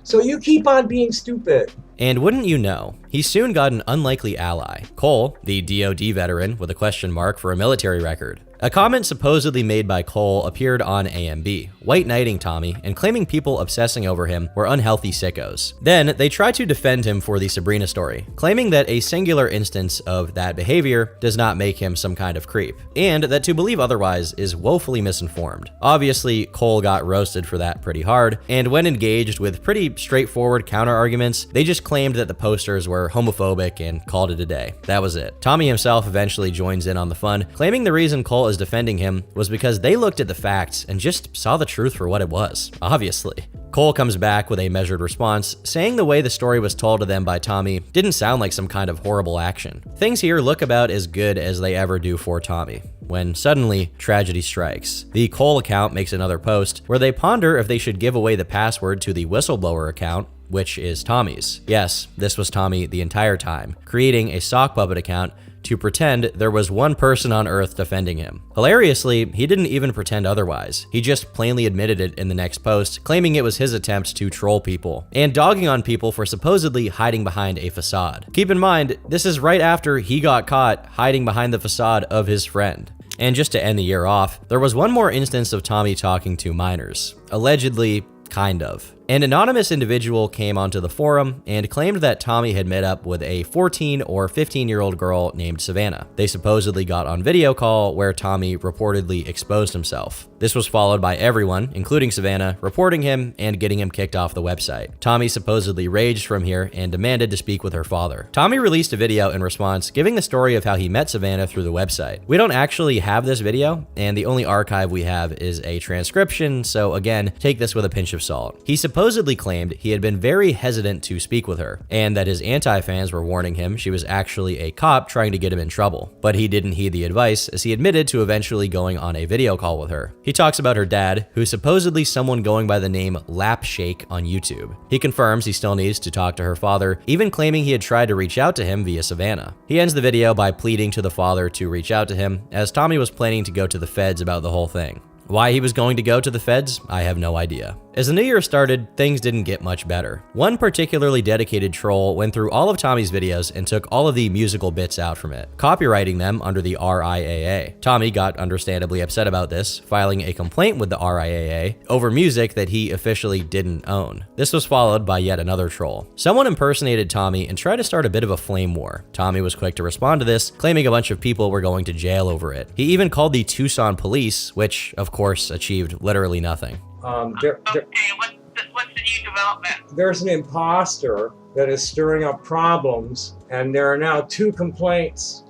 So you keep on being stupid. And wouldn't you know, he soon got an unlikely ally, Cole, the DoD veteran with a question mark for a military record. A comment supposedly made by Cole appeared on AMB, white knighting Tommy and claiming people obsessing over him were unhealthy sickos. Then they tried to defend him for the Sabrina story, claiming that a singular instance of that behavior does not make him some kind of creep, and that to believe otherwise is woefully misinformed. Obviously, Cole got roasted for that pretty hard, and when engaged with pretty straightforward counter-arguments, they just claimed that the posters were homophobic and called it a day. That was it. Tommy himself eventually joins in on the fun, claiming the reason Cole is defending him was because they looked at the facts and just saw the truth for what it was, obviously. Cole comes back with a measured response, saying the way the story was told to them by Tommy didn't sound like some kind of horrible action. Things here look about as good as they ever do for Tommy, when suddenly tragedy strikes. The Cole account makes another post where they ponder if they should give away the password to the whistleblower account, which is Tommy's. Yes, this was Tommy the entire time, creating a sock puppet account to pretend there was one person on Earth defending him. Hilariously, he didn't even pretend otherwise. He just plainly admitted it in the next post, claiming it was his attempt to troll people, and dogging on people for supposedly hiding behind a facade. Keep in mind, this is right after he got caught hiding behind the facade of his friend. And just to end the year off, there was one more instance of Tommy talking to minors. Allegedly, kind of. An anonymous individual came onto the forum and claimed that Tommy had met up with a 14 or 15-year-old girl named Savannah. They supposedly got on video call where Tommy reportedly exposed himself. This was followed by everyone, including Savannah, reporting him and getting him kicked off the website. Tommy supposedly raged from here and demanded to speak with her father. Tommy released a video in response, giving the story of how he met Savannah through the website. We don't actually have this video, and the only archive we have is a transcription, so again, take this with a pinch of salt. He supposedly claimed he had been very hesitant to speak with her, and that his anti-fans were warning him she was actually a cop trying to get him in trouble. But he didn't heed the advice, as he admitted to eventually going on a video call with her. He talks about her dad, who's supposedly someone going by the name Lapshake on YouTube. He confirms he still needs to talk to her father, even claiming he had tried to reach out to him via Savannah. He ends the video by pleading to the father to reach out to him, as Tommy was planning to go to the feds about the whole thing. Why he was going to go to the feds, I have no idea. As the new year started, things didn't get much better. One particularly dedicated troll went through all of Tommy's videos and took all of the musical bits out from it, copyrighting them under the RIAA. Tommy got understandably upset about this, filing a complaint with the RIAA over music that he officially didn't own. This was followed by yet another troll. Someone impersonated Tommy and tried to start a bit of a flame war. Tommy was quick to respond to this, claiming a bunch of people were going to jail over it. He even called the Tucson police, which, of course, achieved literally nothing. Okay, what's the new development? There's an imposter that is stirring up problems, and there are now 2 complaints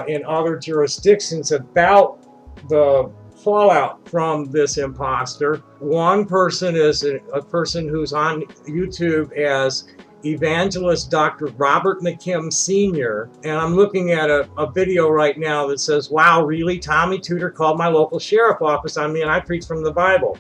in other jurisdictions about the fallout from this imposter. One person is a person who's on YouTube as Evangelist Dr. Robert McKim Sr., and I'm looking at a video right now that says, "Wow, really? Tommy Tooter called my local sheriff office on me and I preach from the Bible."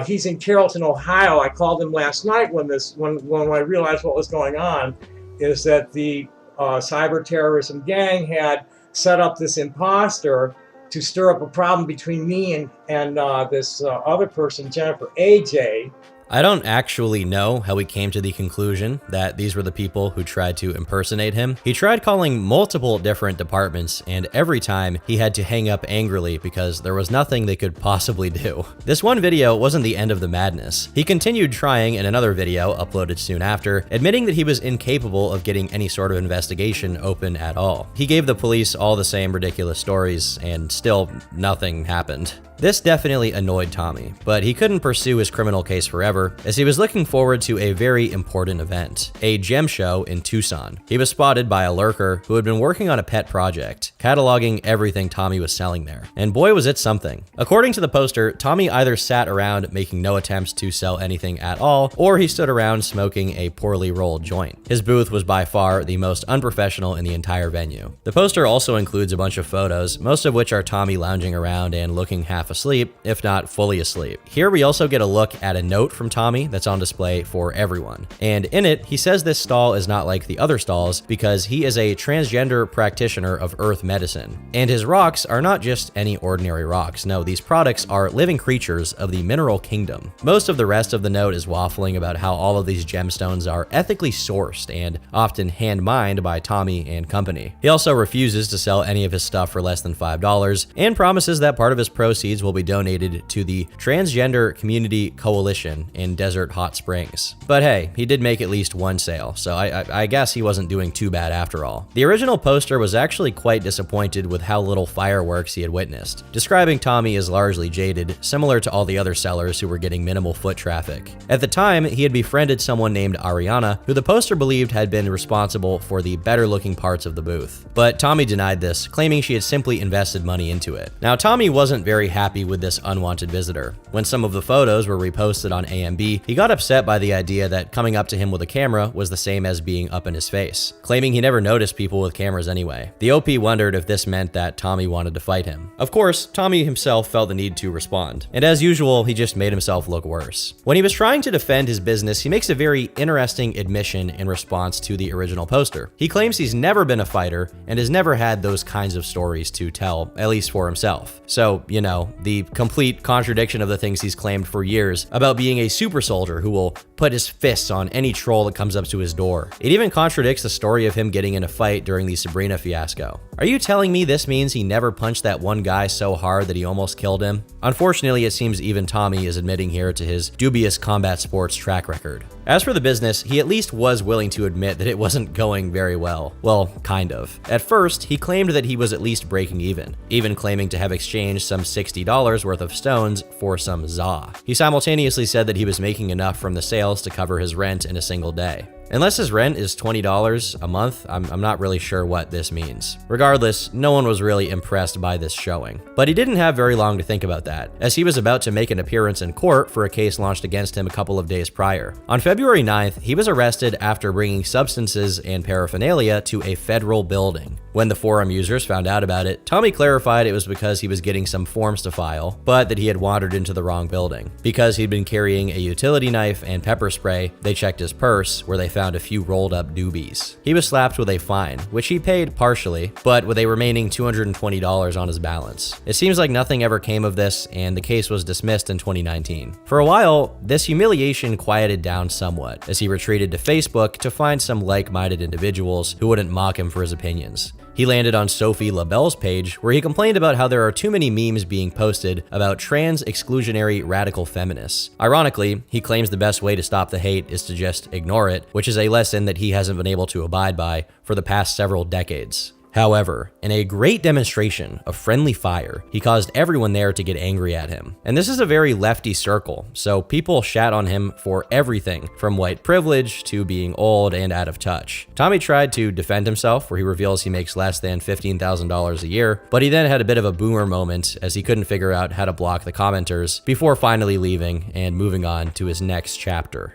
He's in Carrollton, Ohio. I called him last night when I realized what was going on, is that the cyber terrorism gang had set up this imposter to stir up a problem between me and this other person, Jennifer AJ. I don't actually know how he came to the conclusion that these were the people who tried to impersonate him. He tried calling multiple different departments, and every time he had to hang up angrily because there was nothing they could possibly do. This one video wasn't the end of the madness. He continued trying in another video uploaded soon after, admitting that he was incapable of getting any sort of investigation open at all. He gave the police all the same ridiculous stories, and still nothing happened. This definitely annoyed Tommy, but he couldn't pursue his criminal case forever, as he was looking forward to a very important event, a gem show in Tucson. He was spotted by a lurker who had been working on a pet project, cataloging everything Tommy was selling there. And boy was it something. According to the poster, Tommy either sat around making no attempts to sell anything at all, or he stood around smoking a poorly rolled joint. His booth was by far the most unprofessional in the entire venue. The poster also includes a bunch of photos, most of which are Tommy lounging around and looking half asleep, if not fully asleep. Here we also get a look at a note from Tommy that's on display for everyone. And in it, he says this stall is not like the other stalls because he is a transgender practitioner of earth medicine. And his rocks are not just any ordinary rocks. No, these products are living creatures of the mineral kingdom. Most of the rest of the note is waffling about how all of these gemstones are ethically sourced and often hand-mined by Tommy and company. He also refuses to sell any of his stuff for less than $5 and promises that part of his proceeds will be donated to the Transgender Community Coalition in Desert Hot Springs. But hey, he did make at least one sale, so I guess he wasn't doing too bad after all. The original poster was actually quite disappointed with how little fireworks he had witnessed, describing Tommy as largely jaded, similar to all the other sellers who were getting minimal foot traffic. At the time, he had befriended someone named Ariana, who the poster believed had been responsible for the better-looking parts of the booth. But Tommy denied this, claiming she had simply invested money into it. Now, Tommy wasn't very happy with this unwanted visitor. When some of the photos were reposted on AMB, he got upset by the idea that coming up to him with a camera was the same as being up in his face, claiming he never noticed people with cameras anyway. The OP wondered if this meant that Tommy wanted to fight him. Of course, Tommy himself felt the need to respond, and as usual, he just made himself look worse. When he was trying to defend his business, he makes a very interesting admission in response to the original poster. He claims he's never been a fighter and has never had those kinds of stories to tell, at least for himself. So, you know, the complete contradiction of the things he's claimed for years about being a super soldier who will put his fists on any troll that comes up to his door. It even contradicts the story of him getting in a fight during the Sabrina fiasco. Are you telling me this means he never punched that one guy so hard that he almost killed him? Unfortunately, it seems even Tommy is admitting here to his dubious combat sports track record. As for the business, he at least was willing to admit that it wasn't going very well. Well, kind of. At first, he claimed that he was at least breaking even claiming to have exchanged some $60 worth of stones for some za. He simultaneously said that he was making enough from the sales to cover his rent in a single day. Unless his rent is $20 a month, I'm not really sure what this means. Regardless, no one was really impressed by this showing. But he didn't have very long to think about that, as he was about to make an appearance in court for a case launched against him a couple of days prior. On February 9th, he was arrested after bringing substances and paraphernalia to a federal building. When the forum users found out about it, Tommy clarified it was because he was getting some forms to file, but that he had wandered into the wrong building. Because he'd been carrying a utility knife and pepper spray, they checked his purse, where they found a few rolled up doobies. He was slapped with a fine, which he paid partially, but with a remaining $220 on his balance. It seems like nothing ever came of this, and the case was dismissed in 2019. For a while, this humiliation quieted down somewhat, as he retreated to Facebook to find some like-minded individuals who wouldn't mock him for his opinions. He landed on Sophie LaBelle's page, where he complained about how there are too many memes being posted about trans exclusionary radical feminists. Ironically, he claims the best way to stop the hate is to just ignore it, which is a lesson that he hasn't been able to abide by for the past several decades. However, in a great demonstration of friendly fire, he caused everyone there to get angry at him. And this is a very lefty circle, so people shat on him for everything from white privilege to being old and out of touch. Tommy tried to defend himself, where he reveals he makes less than $15,000 a year, but he then had a bit of a boomer moment as he couldn't figure out how to block the commenters before finally leaving and moving on to his next chapter.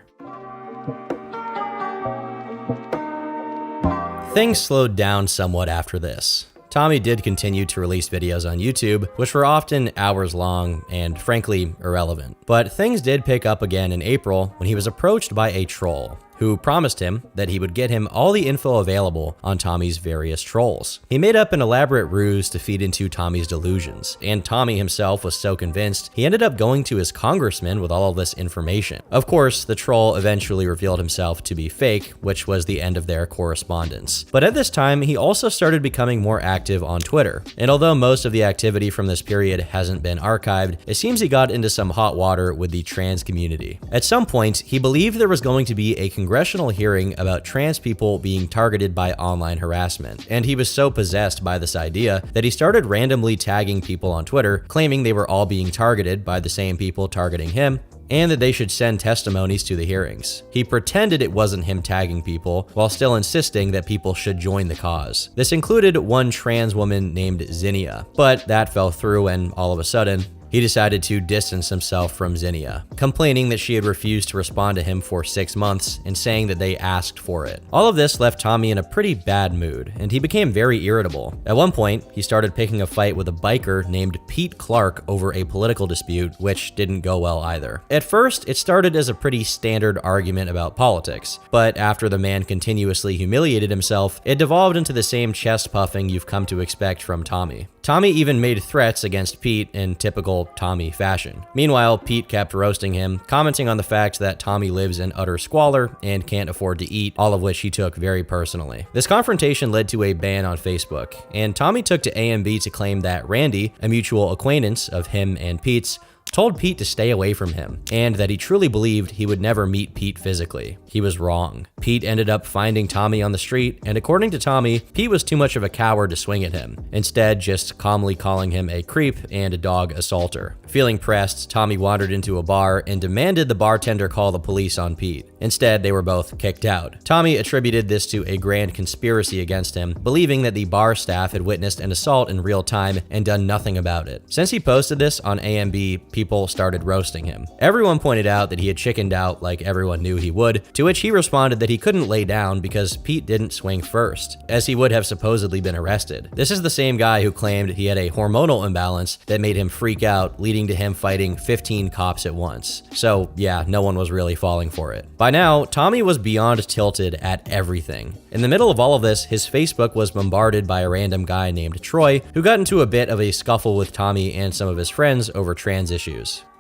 Things slowed down somewhat after this. Tommy did continue to release videos on YouTube, which were often hours long and frankly irrelevant. But things did pick up again in April when he was approached by a troll who promised him that he would get him all the info available on Tommy's various trolls. He made up an elaborate ruse to feed into Tommy's delusions, and Tommy himself was so convinced he ended up going to his congressman with all of this information. Of course, the troll eventually revealed himself to be fake, which was the end of their correspondence. But at this time, he also started becoming more active on Twitter, and although most of the activity from this period hasn't been archived, it seems he got into some hot water with the trans community. At some point, he believed there was going to be a congressional hearing about trans people being targeted by online harassment, and he was so possessed by this idea that he started randomly tagging people on Twitter, claiming they were all being targeted by the same people targeting him, and that they should send testimonies to the hearings. He pretended it wasn't him tagging people, while still insisting that people should join the cause. This included one trans woman named Zinnia, but that fell through, and all of a sudden, he decided to distance himself from Zinnia, complaining that she had refused to respond to him for 6 months and saying that they asked for it. All of this left Tommy in a pretty bad mood, and he became very irritable. At one point, he started picking a fight with a biker named Pete Clark over a political dispute, which didn't go well either. At first, it started as a pretty standard argument about politics, but after the man continuously humiliated himself, it devolved into the same chest puffing you've come to expect from Tommy. Tommy even made threats against Pete in typical Tommy fashion. Meanwhile, Pete kept roasting him, commenting on the fact that Tommy lives in utter squalor and can't afford to eat, all of which he took very personally. This confrontation led to a ban on Facebook, and Tommy took to AMB to claim that Randy, a mutual acquaintance of him and Pete's, told Pete to stay away from him, and that he truly believed he would never meet Pete physically. He was wrong. Pete ended up finding Tommy on the street, and according to Tommy, Pete was too much of a coward to swing at him, instead just calmly calling him a creep and a dog assaulter. Feeling pressed, Tommy wandered into a bar and demanded the bartender call the police on Pete. Instead, they were both kicked out. Tommy attributed this to a grand conspiracy against him, believing that the bar staff had witnessed an assault in real time and done nothing about it. Since he posted this on AMB, people started roasting him. Everyone pointed out that he had chickened out like everyone knew he would, to which he responded that he couldn't lay down because Pete didn't swing first, as he would have supposedly been arrested. This is the same guy who claimed he had a hormonal imbalance that made him freak out, leading to him fighting 15 cops at once. So yeah, no one was really falling for it. By now, Tommy was beyond tilted at everything. In the middle of all of this, his Facebook was bombarded by a random guy named Troy, who got into a bit of a scuffle with Tommy and some of his friends over trans issues.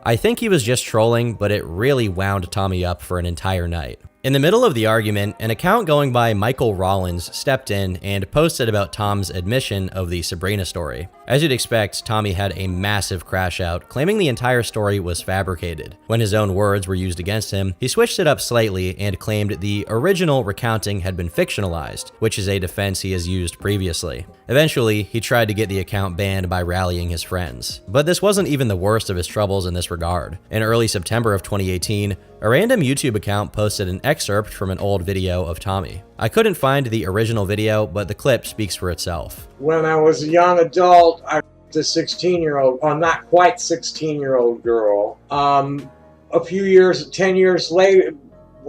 I think he was just trolling, but it really wound Tommy up for an entire night. In the middle of the argument, an account going by Michael Rollins stepped in and posted about Tom's admission of the Sabrina story. As you'd expect, Tommy had a massive crash out, claiming the entire story was fabricated. When his own words were used against him, he switched it up slightly and claimed the original recounting had been fictionalized, which is a defense he has used previously. Eventually, he tried to get the account banned by rallying his friends. But this wasn't even the worst of his troubles in this regard. In early September of 2018, a random YouTube account posted an excerpt from an old video of Tommy. I couldn't find the original video, but the clip speaks for itself. When I was a young adult, I was a 16-year-old, or not quite 16-year-old girl. A few years, 10 years later,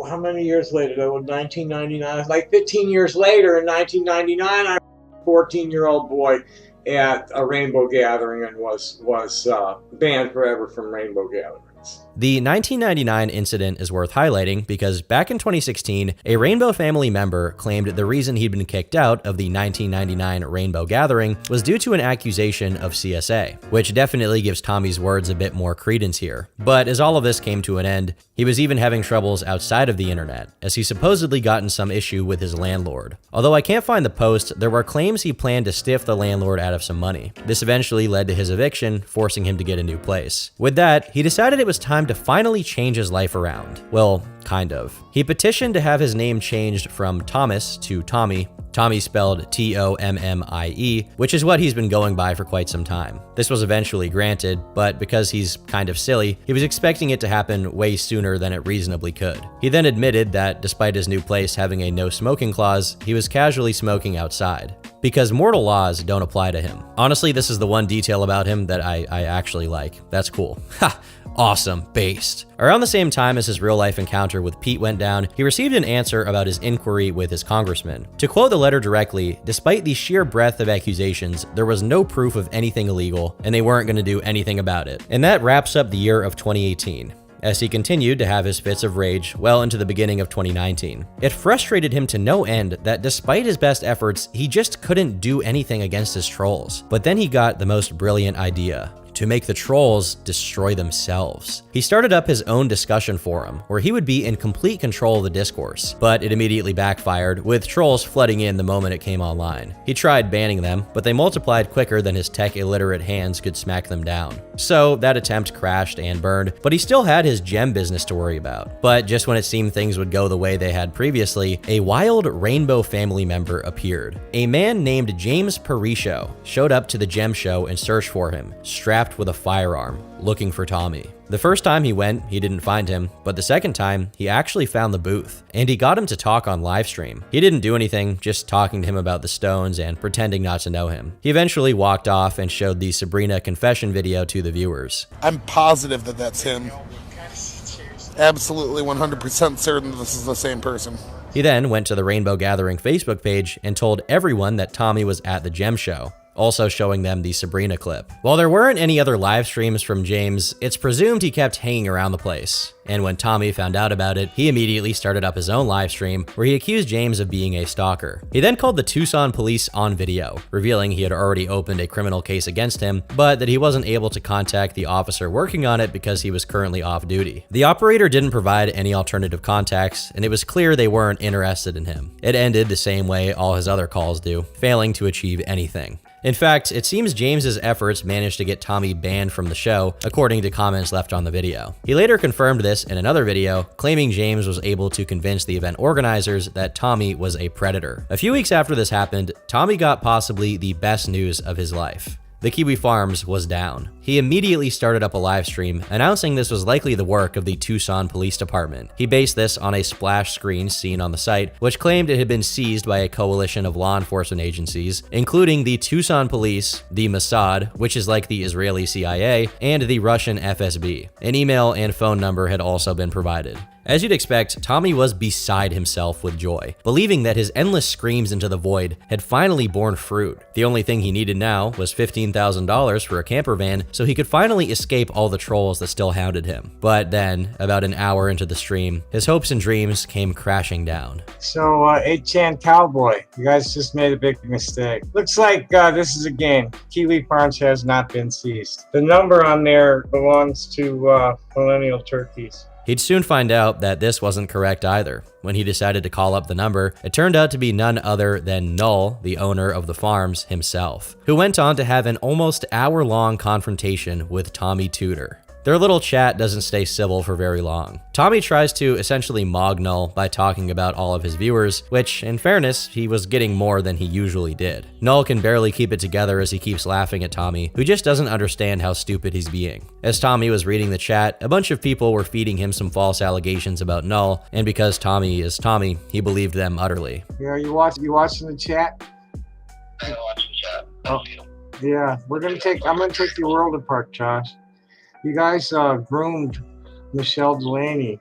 how many years later? That was 1999. Like 15 years later, in 1999, I was a 14-year-old boy at a rainbow gathering and was banned forever from rainbow gatherings. The 1999 incident is worth highlighting because back in 2016, a Rainbow family member claimed the reason he'd been kicked out of the 1999 Rainbow Gathering was due to an accusation of CSA, which definitely gives Tommy's words a bit more credence here. But as all of this came to an end, he was even having troubles outside of the internet, as he supposedly got in some issue with his landlord. Although I can't find the post, there were claims he planned to stiff the landlord out of some money. This eventually led to his eviction, forcing him to get a new place. With that, he decided it was time to finally change his life around. Well, kind of. He petitioned to have his name changed from Thomas to Tommy. Tommy spelled Tommie, which is what he's been going by for quite some time. This was eventually granted, but because he's kind of silly, he was expecting it to happen way sooner than it reasonably could. He then admitted that despite his new place having a no smoking clause, he was casually smoking outside, because mortal laws don't apply to him. Honestly, this is the one detail about him that I actually like. That's cool. Ha! Awesome. Based. Around the same time as his real-life encounter with Pete went down, he received an answer about his inquiry with his congressman. To quote the letter directly, despite the sheer breadth of accusations, there was no proof of anything illegal, and they weren't going to do anything about it. And that wraps up the year of 2018. As he continued to have his fits of rage well into the beginning of 2019. It frustrated him to no end that despite his best efforts, he just couldn't do anything against his trolls. But then he got the most brilliant idea: to make the trolls destroy themselves. He started up his own discussion forum, where he would be in complete control of the discourse, but it immediately backfired, with trolls flooding in the moment it came online. He tried banning them, but they multiplied quicker than his tech-illiterate hands could smack them down. So that attempt crashed and burned, but he still had his gem business to worry about. But just when it seemed things would go the way they had previously, a wild rainbow family member appeared. A man named James Parisho showed up to the gem show and searched for him, strapped with a firearm, looking for Tommy. The first time he went, he didn't find him, but the second time, he actually found the booth, and he got him to talk on livestream. He didn't do anything, just talking to him about the stones and pretending not to know him. He eventually walked off and showed the Sabrina confession video to the viewers. I'm positive that that's him. Absolutely 100% certain that this is the same person. He then went to the Rainbow Gathering Facebook page and told everyone that Tommy was at the gem show, also showing them the Sabrina clip. While there weren't any other live streams from James, it's presumed he kept hanging around the place. And when Tommy found out about it, he immediately started up his own live stream where he accused James of being a stalker. He then called the Tucson police on video, revealing he had already opened a criminal case against him, but that he wasn't able to contact the officer working on it because he was currently off duty. The operator didn't provide any alternative contacts, and it was clear they weren't interested in him. It ended the same way all his other calls do, failing to achieve anything. In fact, it seems James's efforts managed to get Tommy banned from the show, according to comments left on the video. He later confirmed this in another video, claiming James was able to convince the event organizers that Tommy was a predator. A few weeks after this happened, Tommy got possibly the best news of his life. The Kiwi Farms was down. He immediately started up a live stream, announcing this was likely the work of the Tucson Police Department. He based this on a splash screen seen on the site, which claimed it had been seized by a coalition of law enforcement agencies, including the Tucson Police, the Mossad, which is like the Israeli CIA, and the Russian FSB. An email and phone number had also been provided. As you'd expect, Tommy was beside himself with joy, believing that his endless screams into the void had finally borne fruit. The only thing he needed now was $15,000 for a camper van so he could finally escape all the trolls that still hounded him. But then, about an hour into the stream, his hopes and dreams came crashing down. So, 8chan Cowboy, you guys just made a big mistake. Looks like this is a game. Kiwi Farms has not been seized. The number on there belongs to Millennial Turkeys. He'd soon find out that this wasn't correct either. When he decided to call up the number, it turned out to be none other than Null, the owner of the farms himself, who went on to have an almost hour-long confrontation with Tommy Tooter. Their little chat doesn't stay civil for very long. Tommy tries to essentially mog Null by talking about all of his viewers, which, in fairness, he was getting more than he usually did. Null can barely keep it together as he keeps laughing at Tommy, who just doesn't understand how stupid he's being. As Tommy was reading the chat, a bunch of people were feeding him some false allegations about Null, and because Tommy is Tommy, he believed them utterly. Yeah, you watching the chat? I'm watching chat. Oh, yeah, I'm gonna take your world apart, Josh. You guys groomed Michelle Delaney,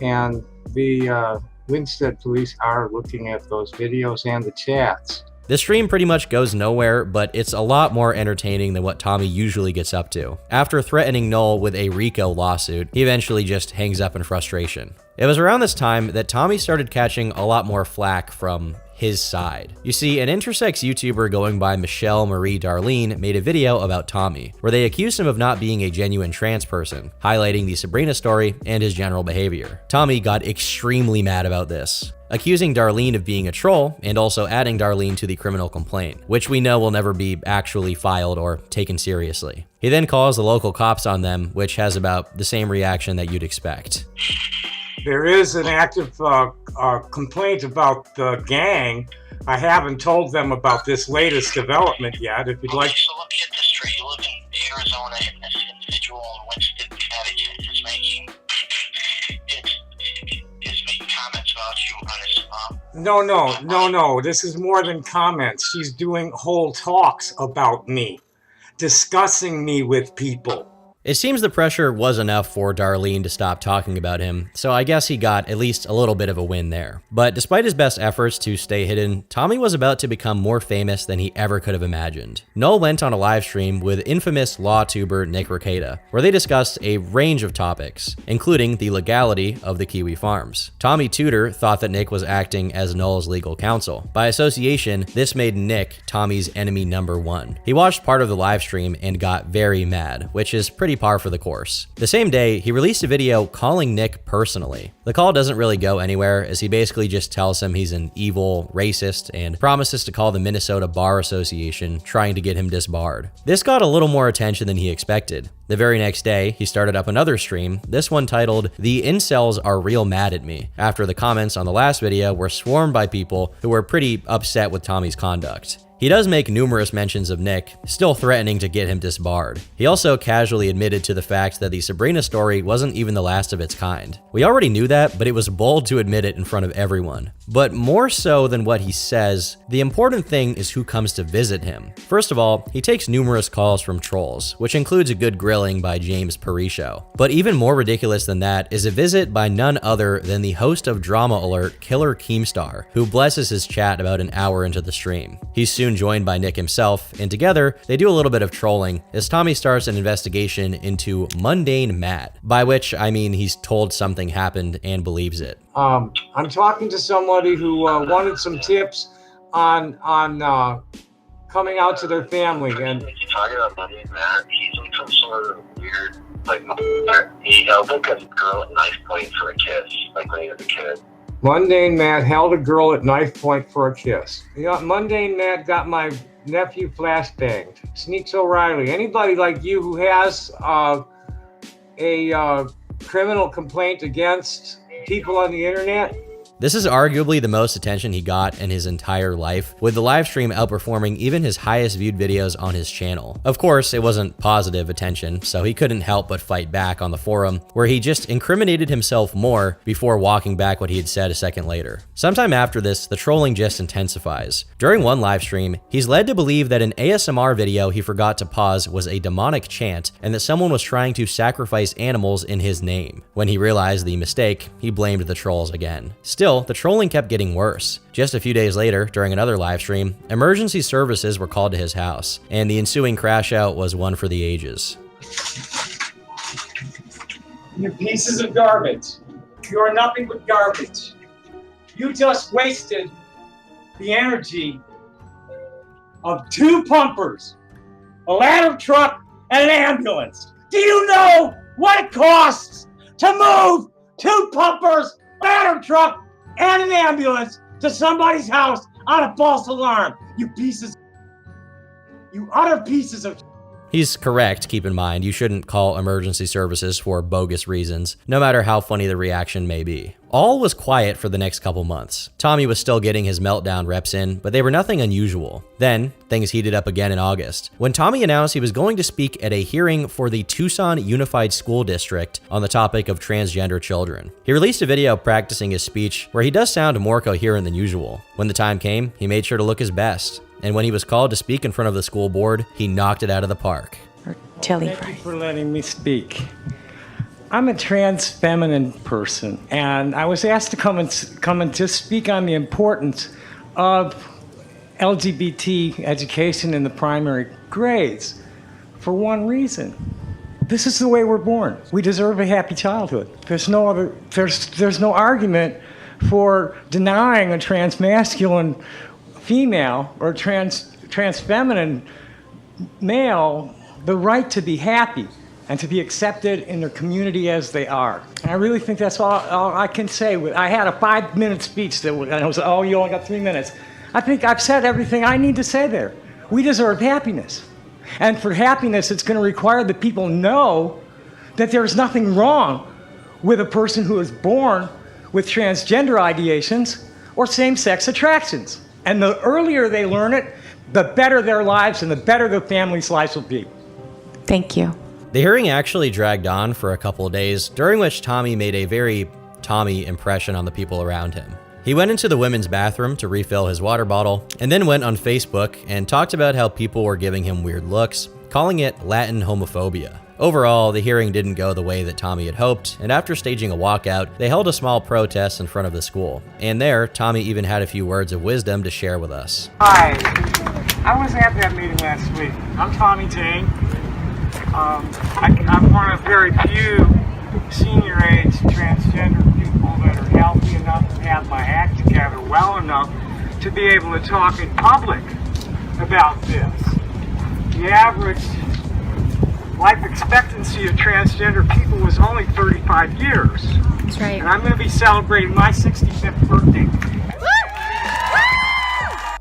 and the Winstead police are looking at those videos and the chats. The stream pretty much goes nowhere, but it's a lot more entertaining than what Tommy usually gets up to. After threatening Null with a RICO lawsuit, he eventually just hangs up in frustration. It was around this time that Tommy started catching a lot more flack from his side. You see, an intersex YouTuber going by Michelle Marie Darlene made a video about Tommy, where they accused him of not being a genuine trans person, highlighting the Sabrina story and his general behavior. Tommy got extremely mad about this, accusing Darlene of being a troll and also adding Darlene to the criminal complaint, which we know will never be actually filed or taken seriously. He then calls the local cops on them, which has about the same reaction that you'd expect. There is an active complaint about the gang. I haven't told them about this latest development yet. If you'd like. So let me get this straight. You live in Arizona, and this individual in Winston, Connecticut is making comments about you on his No. This is more than comments. She's doing whole talks about me, discussing me with people. It seems the pressure was enough for Darlene to stop talking about him, so I guess he got at least a little bit of a win there. But despite his best efforts to stay hidden, Tommy was about to become more famous than he ever could have imagined. Null went on a live stream with infamous law tuber Nick Rekieta, where they discussed a range of topics, including the legality of the Kiwi Farms. Tommy Tooter thought that Nick was acting as Null's legal counsel. By association, this made Nick Tommy's enemy number one. He watched part of the live stream and got very mad, which is pretty pretty par for the course. The same day, he released a video calling Nick personally. The call doesn't really go anywhere, as he basically just tells him he's an evil racist and promises to call the Minnesota Bar Association, trying to get him disbarred. This got a little more attention than he expected. The very next day, he started up another stream, this one titled, "The Incels Are Real Mad at Me," after the comments on the last video were swarmed by people who were pretty upset with Tommy's conduct. He does make numerous mentions of Nick, still threatening to get him disbarred. He also casually admitted to the fact that the Sabrina story wasn't even the last of its kind. We already knew that, but it was bold to admit it in front of everyone. But more so than what he says, the important thing is who comes to visit him. First of all, he takes numerous calls from trolls, which includes a good grilling by James Parisho. But even more ridiculous than that is a visit by none other than the host of Drama Alert, Killer Keemstar, who blesses his chat about an hour into the stream. He's soon joined by Nick himself, and together they do a little bit of trolling as Tommy starts an investigation into Mundane Matt, by which I mean he's told something happened and believes it. I'm talking to somebody who wanted some tips on coming out to their family. And you're talking about Mundane Matt, he's in some sort of weird, like, he held a girl at knife point for a kiss, like when he was a kid. Mundane Matt held a girl at knife point for a kiss. Yeah, Mundane Matt got my nephew flashbanged. Sneaks O'Reilly. Anybody like you who has a criminal complaint against people on the internet? This is arguably the most attention he got in his entire life, with the live stream outperforming even his highest viewed videos on his channel. Of course, it wasn't positive attention, so he couldn't help but fight back on the forum, where he just incriminated himself more before walking back what he had said a second later. Sometime after this, the trolling just intensifies. During one live stream, he's led to believe that an ASMR video he forgot to pause was a demonic chant and that someone was trying to sacrifice animals in his name. When he realized the mistake, he blamed the trolls again. Still, the trolling kept getting worse. Just a few days later, during another live stream, emergency services were called to his house, and the ensuing crash out was one for the ages. You pieces of garbage. You are nothing but garbage. You just wasted the energy of 2 pumpers, a ladder truck, and an ambulance. Do you know what it costs to move 2 pumpers, a ladder truck, and an ambulance to somebody's house on a false alarm? You utter pieces of... He's correct, keep in mind, you shouldn't call emergency services for bogus reasons, no matter how funny the reaction may be. All was quiet for the next couple months. Tommy was still getting his meltdown reps in, but they were nothing unusual. Then, things heated up again in August, when Tommy announced he was going to speak at a hearing for the Tucson Unified School District on the topic of transgender children. He released a video practicing his speech, where he does sound more coherent than usual. When the time came, he made sure to look his best. And when he was called to speak in front of the school board, he knocked it out of the park. Thank you for letting me speak. I'm a trans feminine person, and I was asked to come and just speak on the importance of LGBT education in the primary grades for one reason. This is the way we're born. We deserve a happy childhood. There's no argument for denying a trans masculine female or trans feminine male the right to be happy and to be accepted in their community as they are. And I really think that's all I can say. I had a 5-minute speech and I was, oh, you only got 3 minutes. I think I've said everything I need to say there. We deserve happiness. And for happiness, it's going to require that people know that there's nothing wrong with a person who is born with transgender ideations or same-sex attractions. And the earlier they learn it, the better their lives and the better their families' lives will be. Thank you. The hearing actually dragged on for a couple of days, during which Tommy made a very Tommy impression on the people around him. He went into the women's bathroom to refill his water bottle, and then went on Facebook and talked about how people were giving him weird looks, calling it Latin homophobia. Overall, the hearing didn't go the way that Tommy had hoped, and after staging a walkout, they held a small protest in front of the school. And there, Tommy even had a few words of wisdom to share with us. Hi, I was at that meeting last week. I'm Tommy Jane. I'm one of very few senior-age transgender people that are healthy enough to have my act together well enough to be able to talk in public about this. The average life expectancy of transgender people was only 35 years. That's right. And I'm going to be celebrating my 65th birthday.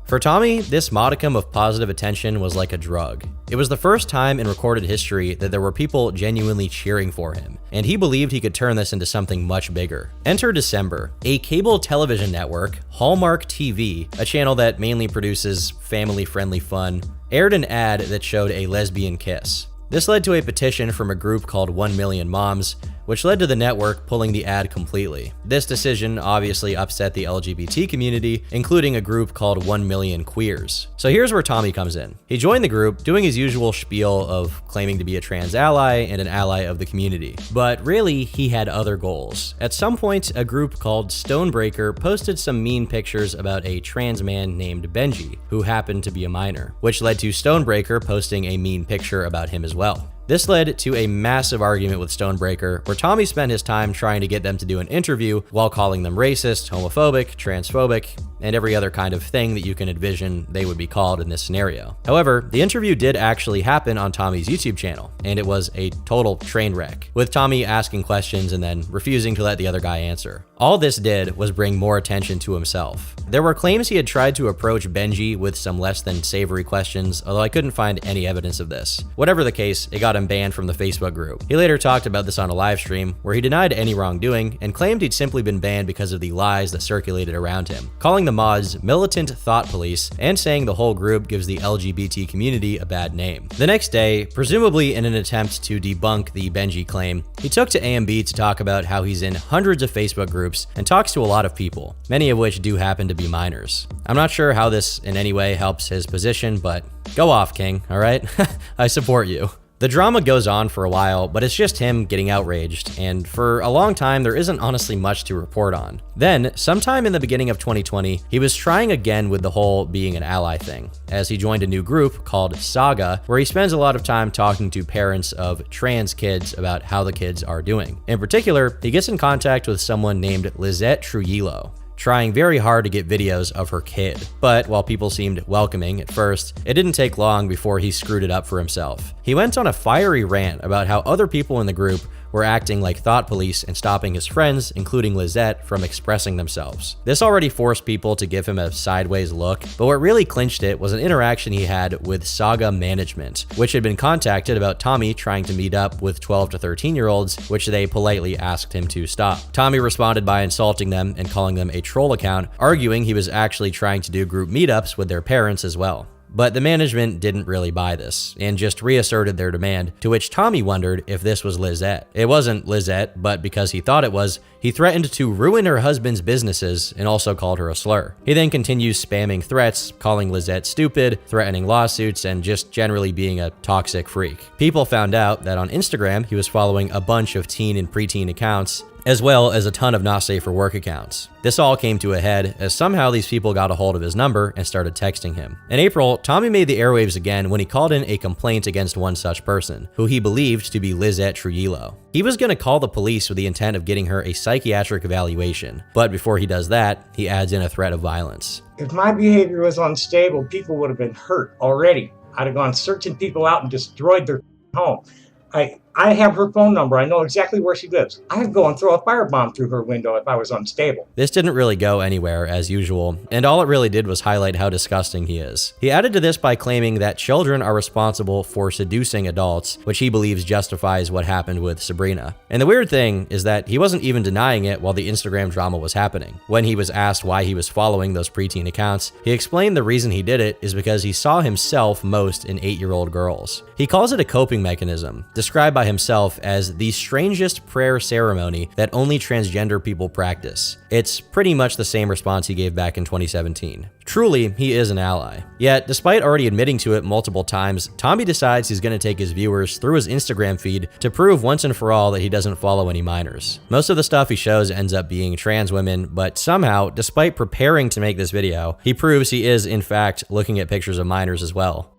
For Tommy, this modicum of positive attention was like a drug. It was the first time in recorded history that there were people genuinely cheering for him, and he believed he could turn this into something much bigger. Enter December. A cable television network, Hallmark TV, a channel that mainly produces family-friendly fun, aired an ad that showed a lesbian kiss. This led to a petition from a group called 1 Million Moms, which led to the network pulling the ad completely. This decision obviously upset the LGBT community, including a group called 1 Million Queers. So here's where Tommy comes in. He joined the group, doing his usual spiel of claiming to be a trans ally and an ally of the community. But really, he had other goals. At some point, a group called Stonebreaker posted some mean pictures about a trans man named Benji, who happened to be a minor, which led to Stonebreaker posting a mean picture about him as well. This led to a massive argument with Stonebreaker, where Tommy spent his time trying to get them to do an interview while calling them racist, homophobic, transphobic, and every other kind of thing that you can envision they would be called in this scenario. However, the interview did actually happen on Tommy's YouTube channel, and it was a total train wreck, with Tommy asking questions and then refusing to let the other guy answer. All this did was bring more attention to himself. There were claims he had tried to approach Benji with some less than savory questions, although I couldn't find any evidence of this. Whatever the case, it got him banned from the Facebook group. He later talked about this on a live stream, where he denied any wrongdoing and claimed he'd simply been banned because of the lies that circulated around him, calling the mods militant thought police and saying the whole group gives the LGBT community a bad name. The next day, presumably in an attempt to debunk the Benji claim, he took to AMB to talk about how he's in hundreds of Facebook groups and talks to a lot of people, many of which do happen to be minors. I'm not sure how this in any way helps his position, but go off, King, all right? I support you. The drama goes on for a while, but it's just him getting outraged, and for a long time there isn't honestly much to report on. Then, sometime in the beginning of 2020, he was trying again with the whole being an ally thing, as he joined a new group called Saga, where he spends a lot of time talking to parents of trans kids about how the kids are doing. In particular, he gets in contact with someone named Lizette Trujillo, trying very hard to get videos of her kid. But while people seemed welcoming at first, it didn't take long before he screwed it up for himself. He went on a fiery rant about how other people in the group were acting like thought police and stopping his friends, including Lizette, from expressing themselves. This already forced people to give him a sideways look, but what really clinched it was an interaction he had with Saga management, which had been contacted about Tommy trying to meet up with 12 to 13-year-olds, which they politely asked him to stop. Tommy responded by insulting them and calling them a troll account, arguing he was actually trying to do group meetups with their parents as well. But the management didn't really buy this, and just reasserted their demand, to which Tommy wondered if this was Lizette. It wasn't Lizette, but because he thought it was, he threatened to ruin her husband's businesses and also called her a slur. He then continues spamming threats, calling Lizette stupid, threatening lawsuits, and just generally being a toxic freak. People found out that on Instagram, he was following a bunch of teen and preteen accounts, as well as a ton of not safe for work accounts. This all came to a head as somehow these people got a hold of his number and started texting him. In April, Tommy made the airwaves again when he called in a complaint against one such person, who he believed to be Lizette Trujillo. He was going to call the police with the intent of getting her a psychiatric evaluation, but before he does that, he adds in a threat of violence. If my behavior was unstable, people would have been hurt already. I'd have gone searching people out and destroyed their home. I have her phone number. I know exactly where she lives. I'd go and throw a firebomb through her window if I was unstable. This didn't really go anywhere, as usual, and all it really did was highlight how disgusting he is. He added to this by claiming that children are responsible for seducing adults, which he believes justifies what happened with Sabrina. And the weird thing is that he wasn't even denying it while the Instagram drama was happening. When he was asked why he was following those preteen accounts, he explained the reason he did it is because he saw himself most in 8-year-old girls. He calls it a coping mechanism, described by himself as the strangest prayer ceremony that only transgender people practice. It's pretty much the same response he gave back in 2017. Truly, he is an ally. Yet, despite already admitting to it multiple times, Tommy decides he's going to take his viewers through his Instagram feed to prove once and for all that he doesn't follow any minors. Most of the stuff he shows ends up being trans women, but somehow, despite preparing to make this video, he proves he is, in fact, looking at pictures of minors as well.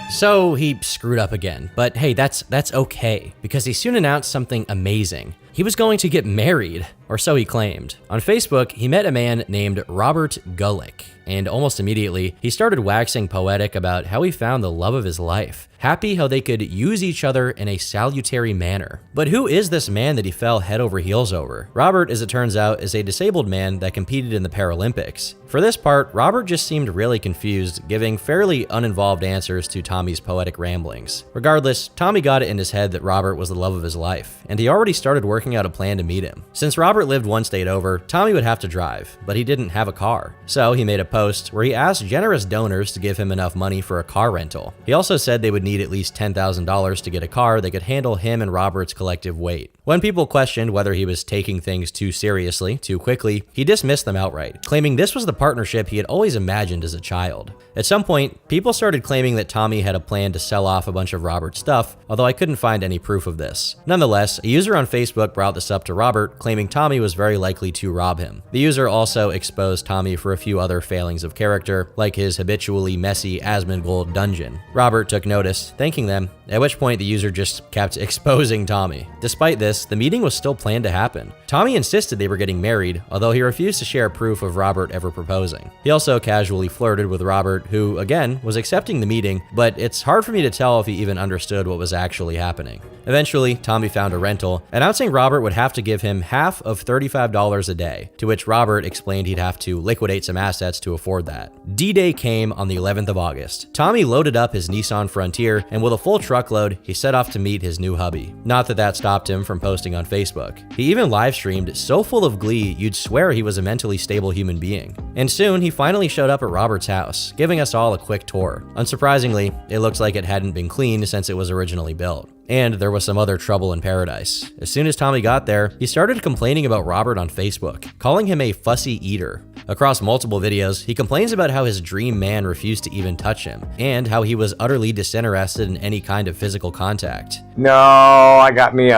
So he screwed up again, but hey, that's okay, because he soon announced something amazing. He was going to get married. or so he claimed. On Facebook, he met a man named Robert Gulick, and almost immediately, he started waxing poetic about how he found the love of his life, happy how they could use each other in a salutary manner. But who is this man that he fell head over heels over? Robert, as it turns out, is a disabled man that competed in the Paralympics. For this part, Robert just seemed really confused, giving fairly uninvolved answers to Tommy's poetic ramblings. Regardless, Tommy got it in his head that Robert was the love of his life, and he already started working out a plan to meet him. Since Robert lived one state over, Tommy would have to drive, but he didn't have a car. So he made a post where he asked generous donors to give him enough money for a car rental. He also said they would need at least $10,000 to get a car that could handle him and Robert's collective weight. When people questioned whether he was taking things too seriously, too quickly, he dismissed them outright, claiming this was the partnership he had always imagined as a child. At some point, people started claiming that Tommy had a plan to sell off a bunch of Robert's stuff, although I couldn't find any proof of this. Nonetheless, a user on Facebook brought this up to Robert, claiming Tommy was very likely to rob him. The user also exposed Tommy for a few other failings of character, like his habitually messy Asmongold dungeon. Robert took notice, thanking them, at which point the user just kept exposing Tommy. Despite this, the meeting was still planned to happen. Tommy insisted they were getting married, although he refused to share proof of Robert ever proposing. He also casually flirted with Robert, who, again, was accepting the meeting, but it's hard for me to tell if he even understood what was actually happening. Eventually, Tommy found a rental, announcing Robert would have to give him half of $35 a day, to which Robert explained he'd have to liquidate some assets to afford that. D-Day came on the 11th of August. Tommy loaded up his Nissan Frontier, and with a full truckload, he set off to meet his new hubby. Not that that stopped him from posting on Facebook. He even live-streamed so full of glee you'd swear he was a mentally stable human being. And soon, he finally showed up at Robert's house, giving us all a quick tour. Unsurprisingly, it looks like it hadn't been cleaned since it was originally built. And there was some other trouble in paradise. As soon as Tommy got there, he started complaining about Robert on Facebook, calling him a fussy eater. Across multiple videos, he complains about how his dream man refused to even touch him, and how he was utterly disinterested in any kind of physical contact. No, I got me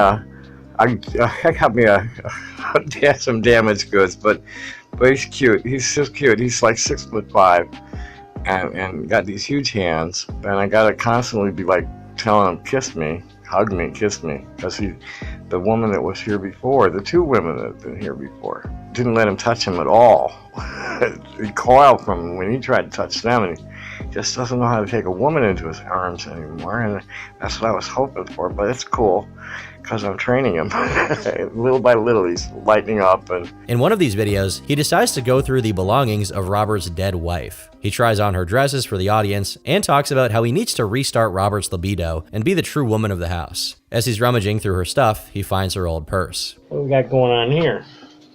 some damaged goods, but he's cute. He's so cute. He's like 6'5", and got these huge hands, and I gotta constantly be like telling him, kiss me, hug me, kiss me, because the woman that was here before, the two women that had been here before, didn't let him touch him at all. He recoiled from him when he tried to touch them, and he just doesn't know how to take a woman into his arms anymore, and that's what I was hoping for, but it's cool, because I'm training him. Little by little, he's lightening up. And in one of these videos, he decides to go through the belongings of Robert's dead wife. He tries on her dresses for the audience and talks about how he needs to restart Robert's libido and be the true woman of the house. As he's rummaging through her stuff, he finds her old purse. What we got going on here?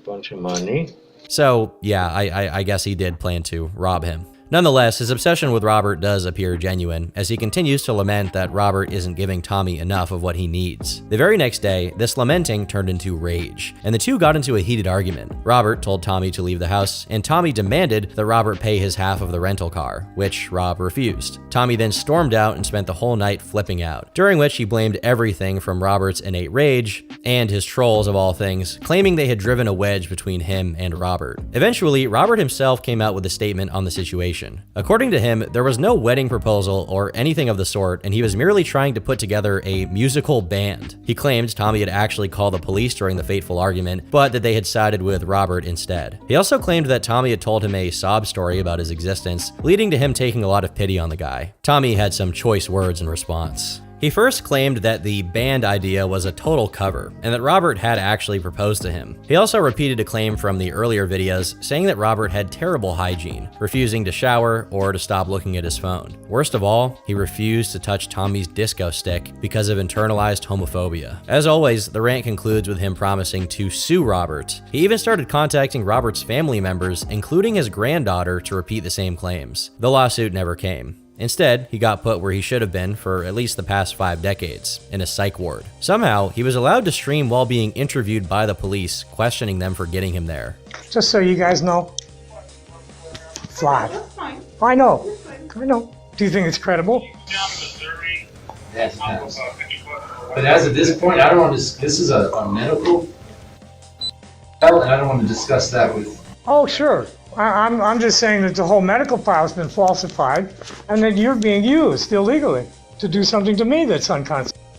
Bunch of money. So, yeah, I guess he did plan to rob him. Nonetheless, his obsession with Robert does appear genuine, as he continues to lament that Robert isn't giving Tommy enough of what he needs. The very next day, this lamenting turned into rage, and the two got into a heated argument. Robert told Tommy to leave the house, and Tommy demanded that Robert pay his half of the rental car, which Rob refused. Tommy then stormed out and spent the whole night flipping out, during which he blamed everything from Robert's innate rage and his trolls of all things, claiming they had driven a wedge between him and Robert. Eventually, Robert himself came out with a statement on the situation. According to him, there was no wedding proposal or anything of the sort, and he was merely trying to put together a musical band. He claimed Tommy had actually called the police during the fateful argument, but that they had sided with Robert instead. He also claimed that Tommy had told him a sob story about his existence, leading to him taking a lot of pity on the guy. Tommy had some choice words in response. He first claimed that the band idea was a total cover, and that Robert had actually proposed to him. He also repeated a claim from the earlier videos, saying that Robert had terrible hygiene, refusing to shower or to stop looking at his phone. Worst of all, he refused to touch Tommy's disco stick because of internalized homophobia. As always, the rant concludes with him promising to sue Robert. He even started contacting Robert's family members, including his granddaughter, to repeat the same claims. The lawsuit never came. Instead, he got put where he should have been for at least the past 5 decades, in a psych ward. Somehow, he was allowed to stream while being interviewed by the police, questioning them for getting him there. Just so you guys know, fly. That's fine. I know. I know. Do you think it's credible? Yes, but as of this point, I don't want to. This is a medical, and I don't want to discuss that with. Oh, sure. I'm just saying that the whole medical file's been falsified, and that you're being used illegally to do something to me that's unconstitutional.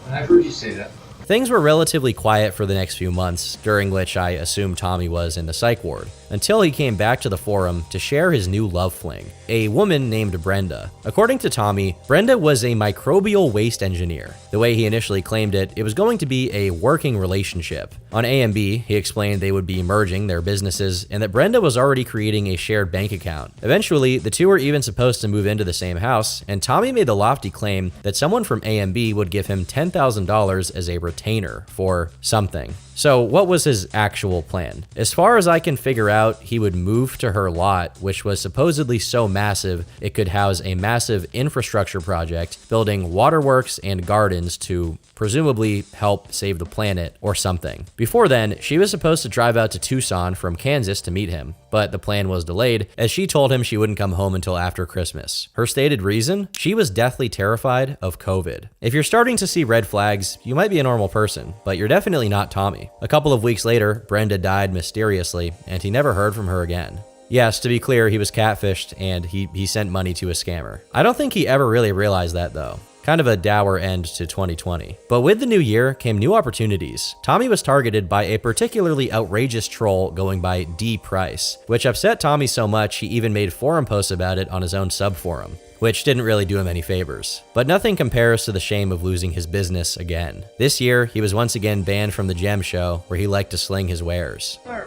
And I've heard you say that. Things were relatively quiet for the next few months, during which I assumed Tommy was in the psych ward, until he came back to the forum to share his new love fling, a woman named Brenda. According to Tommy, Brenda was a microbial waste engineer. The way he initially claimed it, it was going to be a working relationship. On A&B, he explained they would be merging their businesses and that Brenda was already creating a shared bank account. Eventually, the two were even supposed to move into the same house, and Tommy made the lofty claim that someone from A&B would give him $10,000 as a retainer for something. So what was his actual plan? As far as I can figure out, he would move to her lot, which was supposedly so massive it could house a massive infrastructure project, building waterworks and gardens to presumably help save the planet or something. Before then, she was supposed to drive out to Tucson from Kansas to meet him, but the plan was delayed as she told him she wouldn't come home until after Christmas. Her stated reason? She was deathly terrified of COVID. If you're starting to see red flags, you might be a normal person, but you're definitely not Tommy. A couple of weeks later, Brenda died mysteriously, and he never heard from her again. Yes, to be clear, he was catfished, and he sent money to a scammer. I don't think he ever really realized that, though. Kind of a dour end to 2020. But with the new year came new opportunities. Tommy was targeted by a particularly outrageous troll going by D Price, which upset Tommy so much he even made forum posts about it on his own subforum, which didn't really do him any favors. But nothing compares to the shame of losing his business again. This year, he was once again banned from the Gem Show, where he liked to sling his wares. Sir,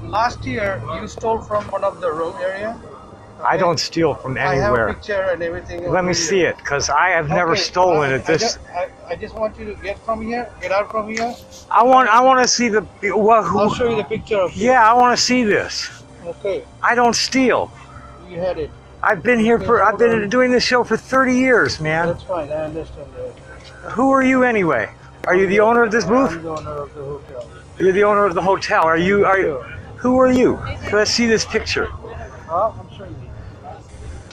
last year you stole from one of the road area. Okay. I don't steal from anywhere. I have a picture and everything. Let me see it, because I have never stolen it. I just want you to get out from here. I want to see the. I'll show you the picture of you. Yeah, I want to see this. Okay. I don't steal. You had it. I've been doing this show for 30 years, man. That's fine, I understand that. Who are you anyway? Are you the owner of this booth? I'm the owner of the hotel. You're the owner of the hotel. Who are you? Let's see this picture. I'm showing you.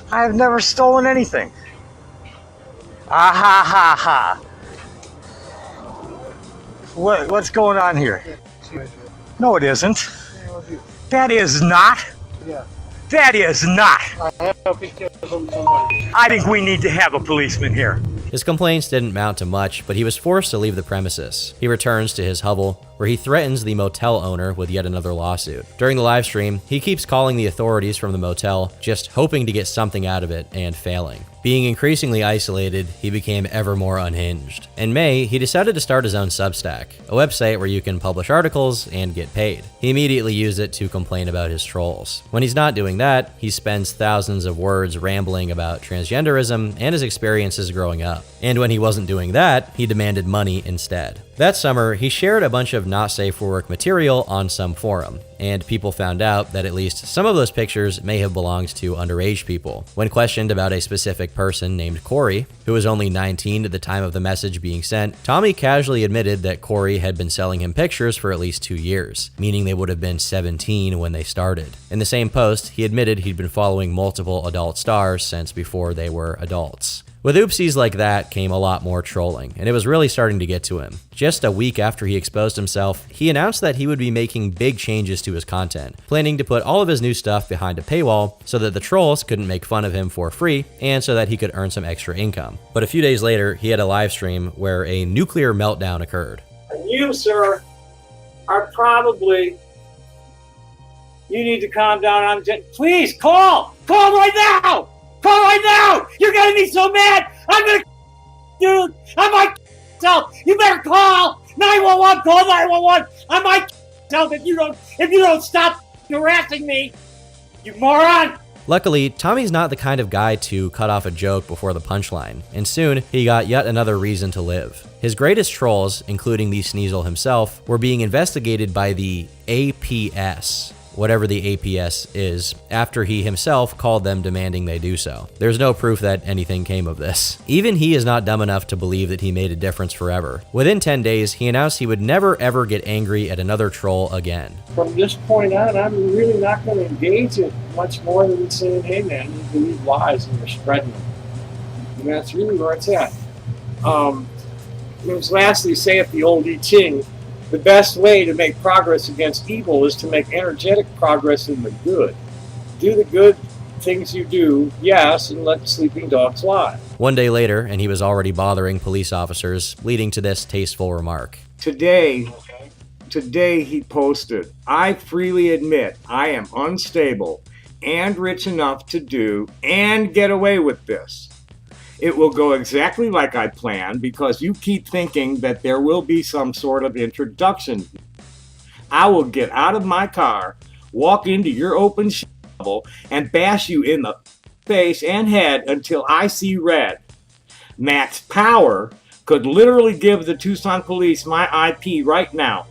I have never stolen anything. Ah ha ha ha. What's going on here? No, it isn't. That is not. Yeah. That is not. I have a picture from somebody. I think we need to have a policeman here. His complaints didn't amount to much, but he was forced to leave the premises. He returns to his hovel, where he threatens the motel owner with yet another lawsuit. During the live stream, he keeps calling the authorities from the motel, just hoping to get something out of it and failing. Being increasingly isolated, he became ever more unhinged. In May, he decided to start his own Substack, a website where you can publish articles and get paid. He immediately used it to complain about his trolls. When he's not doing that, he spends thousands of words rambling about transgenderism and his experiences growing up. And when he wasn't doing that, he demanded money instead. That summer, he shared a bunch of not safe for work material on some forum, and people found out that at least some of those pictures may have belonged to underage people. When questioned about a specific person named Corey, who was only 19 at the time of the message being sent, Tommy casually admitted that Corey had been selling him pictures for at least 2 years, meaning they would have been 17 when they started. In the same post, he admitted he'd been following multiple adult stars since before they were adults. With oopsies like that came a lot more trolling, and it was really starting to get to him. Just a week after he exposed himself, he announced that he would be making big changes to his content, planning to put all of his new stuff behind a paywall so that the trolls couldn't make fun of him for free, and so that he could earn some extra income. But a few days later, he had a live stream where a nuclear meltdown occurred. And you, sir, are probably... You need to calm down. Please, call! Call right now! Call right now! You're getting me so mad! I'm gonna... Dude, I might myself! You better call! 911! Call 911! I might myself if you don't stop harassing me! You moron! Luckily, Tommy's not the kind of guy to cut off a joke before the punchline, and soon he got yet another reason to live. His greatest trolls, including the Sneasel himself, were being investigated by the APS, whatever the APS is, after he himself called them demanding they do so. There's no proof that anything came of this. Even he is not dumb enough to believe that he made a difference forever. Within 10 days, he announced he would never ever get angry at another troll again. From this point on, I'm really not going to engage it much more than saying, hey man, you believe lies and you're spreading them. And that's really where it's at. Lastly, saith the old I Ching, the best way to make progress against evil is to make energetic progress in the good. Do the good, things you do, yes, and let sleeping dogs lie. One day later, and he was already bothering police officers, leading to this tasteful remark. Today he posted, I freely admit I am unstable and rich enough to do and get away with this. It will go exactly like I planned because you keep thinking that there will be some sort of introduction. I will get out of my car, walk into your open shovel, and bash you in the face and head until I see red. Max Power could literally give the Tucson police my IP right now.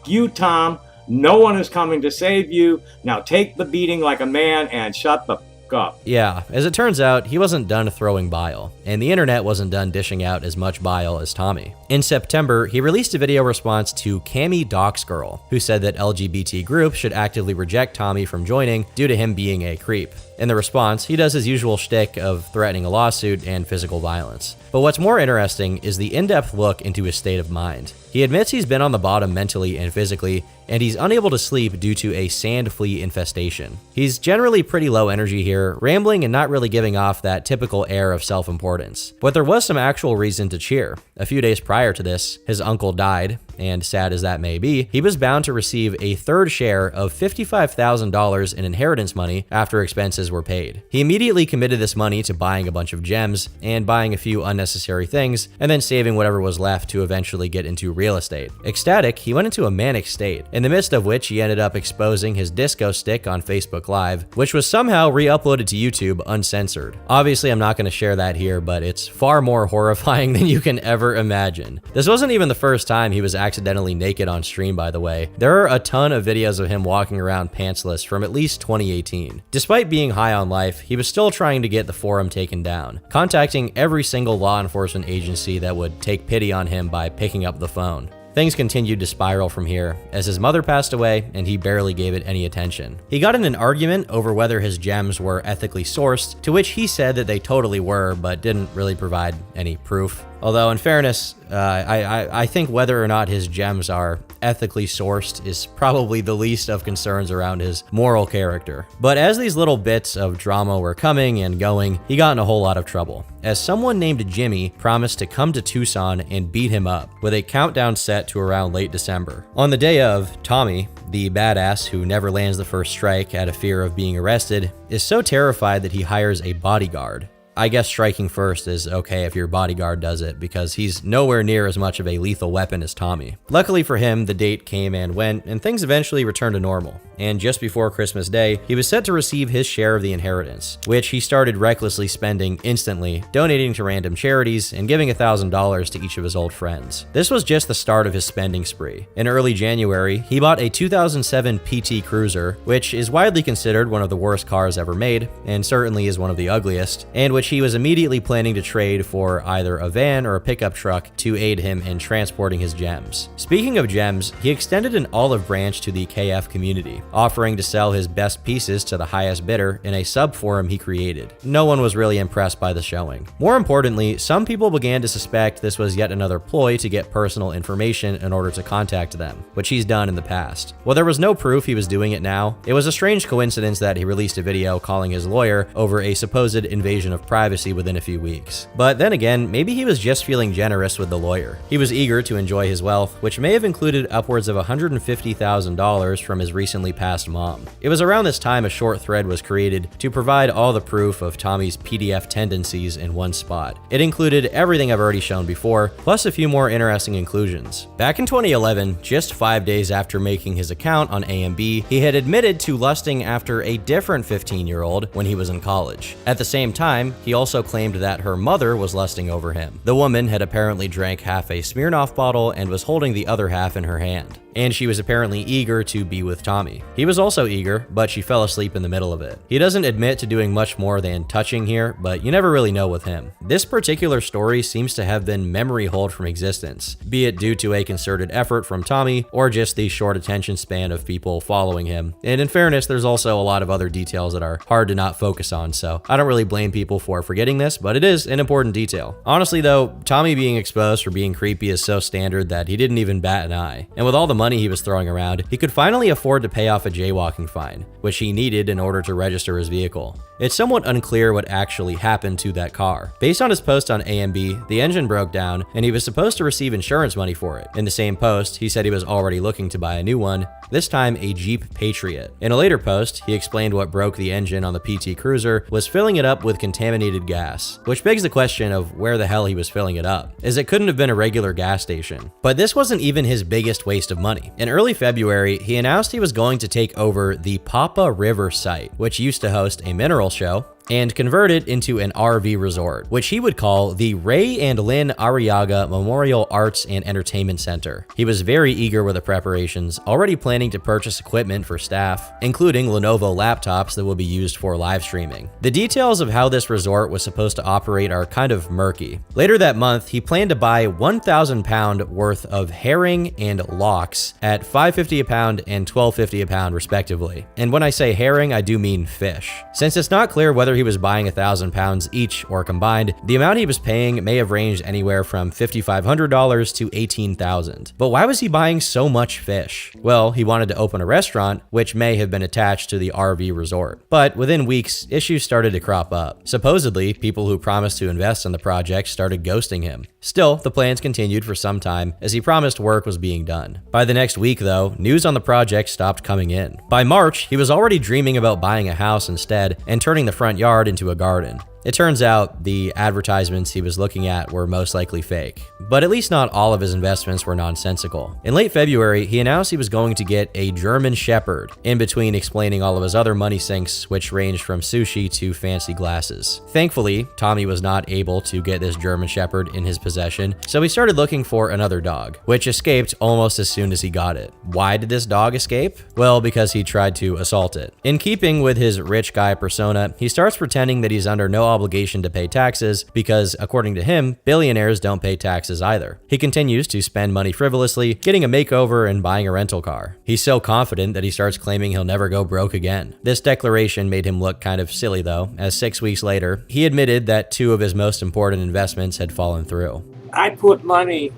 You, Tom, no one is coming to save you. Now take the beating like a man and shut the f*** up. Yeah, as it turns out, he wasn't done throwing bile, and the internet wasn't done dishing out as much bile as Tommy. In September, he released a video response to Cami Docs Girl, who said that LGBT groups should actively reject Tommy from joining due to him being a creep. In the response, he does his usual shtick of threatening a lawsuit and physical violence. But what's more interesting is the in-depth look into his state of mind. He admits he's been on the bottom mentally and physically, and he's unable to sleep due to a sand flea infestation. He's generally pretty low energy here, rambling and not really giving off that typical air of self-importance. But there was some actual reason to cheer. A few days prior to this, his uncle died, and sad as that may be, he was bound to receive a third share of $55,000 in inheritance money after expenses were paid. He immediately committed this money to buying a bunch of gems and buying a few unnecessary things, and then saving whatever was left to eventually get into real estate. Ecstatic, he went into a manic state, in the midst of which he ended up exposing his disco stick on Facebook Live, which was somehow re-uploaded to YouTube uncensored. Obviously, I'm not going to share that here, but it's far more horrifying than you can ever imagine. This wasn't even the first time he was accidentally naked on stream, by the way. There are a ton of videos of him walking around pantsless from at least 2018. Despite being high on life, he was still trying to get the forum taken down, contacting every single law enforcement agency that would take pity on him by picking up the phone. Things continued to spiral from here, as his mother passed away and he barely gave it any attention. He got in an argument over whether his gems were ethically sourced, to which he said that they totally were, but didn't really provide any proof. Although, in fairness, I think whether or not his gems are ethically sourced is probably the least of concerns around his moral character. But as these little bits of drama were coming and going, he got in a whole lot of trouble, as someone named Jimmy promised to come to Tucson and beat him up, with a countdown set to around late December. On the day of, Tommy, the badass who never lands the first strike out of fear of being arrested, is so terrified that he hires a bodyguard. I guess striking first is okay if your bodyguard does it, because he's nowhere near as much of a lethal weapon as Tommy. Luckily for him, the date came and went, and things eventually returned to normal. And just before Christmas Day, he was set to receive his share of the inheritance, which he started recklessly spending instantly, donating to random charities and giving $1,000 to each of his old friends. This was just the start of his spending spree. In early January, he bought a 2007 PT Cruiser, which is widely considered one of the worst cars ever made, and certainly is one of the ugliest, and which he was immediately planning to trade for either a van or a pickup truck to aid him in transporting his gems. Speaking of gems, he extended an olive branch to the KF community, offering to sell his best pieces to the highest bidder in a sub-forum he created. No one was really impressed by the showing. More importantly, some people began to suspect this was yet another ploy to get personal information in order to contact them, which he's done in the past. While there was no proof he was doing it now, it was a strange coincidence that he released a video calling his lawyer over a supposed invasion of privacy within a few weeks. But then again, maybe he was just feeling generous with the lawyer. He was eager to enjoy his wealth, which may have included upwards of $150,000 from his recently passed mom. It was around this time a short thread was created to provide all the proof of Tommy's PDF tendencies in one spot. It included everything I've already shown before, plus a few more interesting inclusions. Back in 2011, just 5 days after making his account on AMB, he had admitted to lusting after a different 15-year-old when he was in college. At the same time, he also claimed that her mother was lusting over him. The woman had apparently drank half a Smirnoff bottle and was holding the other half in her hand, and she was apparently eager to be with Tommy. He was also eager, but she fell asleep in the middle of it. He doesn't admit to doing much more than touching here, but you never really know with him. This particular story seems to have been memory holed from existence, be it due to a concerted effort from Tommy or just the short attention span of people following him. And in fairness, there's also a lot of other details that are hard to not focus on, so I don't really blame people for forgetting this, but it is an important detail. Honestly though, Tommy being exposed for being creepy is so standard that he didn't even bat an eye. And with all the money he was throwing around, he could finally afford to pay off a jaywalking fine, which he needed in order to register his vehicle. It's somewhat unclear what actually happened to that car. Based on his post on AMB, the engine broke down and he was supposed to receive insurance money for it. In the same post, he said he was already looking to buy a new one, this time a Jeep Patriot. In a later post, he explained what broke the engine on the PT Cruiser was filling it up with contaminated gas, which begs the question of where the hell he was filling it up, as it couldn't have been a regular gas station. But this wasn't even his biggest waste of money. In early February, he announced he was going to take over the Papa River site, which used to host a mineral show, and convert it into an RV resort, which he would call the Ray and Lynn Arriaga Memorial Arts and Entertainment Center. He was very eager with the preparations, already planning to purchase equipment for staff, including Lenovo laptops that will be used for live streaming. The details of how this resort was supposed to operate are kind of murky. Later that month, he planned to buy 1,000 pound worth of herring and lox at $5.50 a pound and $12.50 a pound respectively. And when I say herring, I do mean fish. Since it's not clear whether he was buying 1,000 pounds each or combined, the amount he was paying may have ranged anywhere from $5,500 to $18,000. But why was he buying so much fish? Well, he wanted to open a restaurant, which may have been attached to the RV resort. But within weeks, issues started to crop up. Supposedly, people who promised to invest in the project started ghosting him. Still, the plans continued for some time, as he promised work was being done. By the next week, though, news on the project stopped coming in. By March, he was already dreaming about buying a house instead and turning the front yard into a garden. It turns out the advertisements he was looking at were most likely fake, but at least not all of his investments were nonsensical. In late February, he announced he was going to get a German Shepherd, in between explaining all of his other money sinks, which ranged from sushi to fancy glasses. Thankfully, Tommy was not able to get this German Shepherd in his possession, so he started looking for another dog, which escaped almost as soon as he got it. Why did this dog escape? Well, because he tried to assault it. In keeping with his rich guy persona, he starts pretending that he's under no obligation to pay taxes because, according to him, billionaires don't pay taxes either. He continues to spend money frivolously, getting a makeover and buying a rental car. He's so confident that he starts claiming he'll never go broke again. This declaration made him look kind of silly though, as 6 weeks later, he admitted that 2 of his most important investments had fallen through. I put money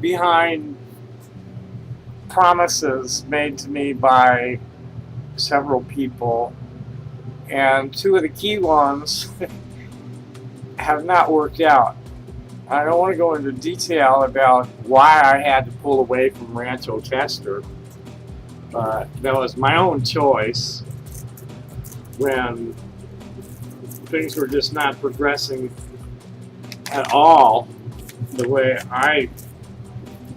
behind promises made to me by several people, and 2 of the key ones have not worked out. I don't want to go into detail about why I had to pull away from Rancho Chester, but that was my own choice when things were just not progressing at all the way I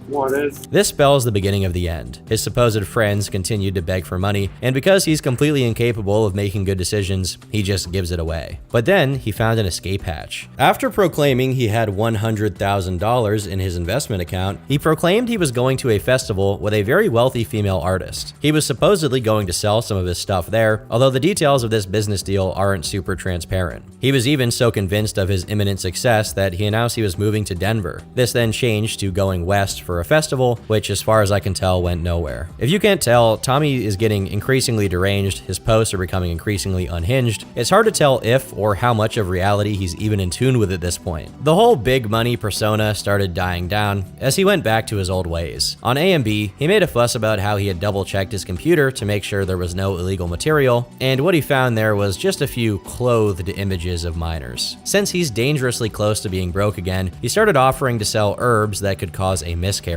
wanted. This spells the beginning of the end. His supposed friends continued to beg for money, and because he's completely incapable of making good decisions, he just gives it away. But then he found an escape hatch. After proclaiming he had $100,000 in his investment account, he proclaimed he was going to a festival with a very wealthy female artist. He was supposedly going to sell some of his stuff there, although the details of this business deal aren't super transparent. He was even so convinced of his imminent success that he announced he was moving to Denver. This then changed to going west for a festival, which as far as I can tell went nowhere. If you can't tell, Tommy is getting increasingly deranged, his posts are becoming increasingly unhinged. It's hard to tell if or how much of reality he's even in tune with at this point. The whole big money persona started dying down as he went back to his old ways. On AMB, he made a fuss about how he had double-checked his computer to make sure there was no illegal material, and what he found there was just a few clothed images of minors. Since he's dangerously close to being broke again, he started offering to sell herbs that could cause a miscarriage.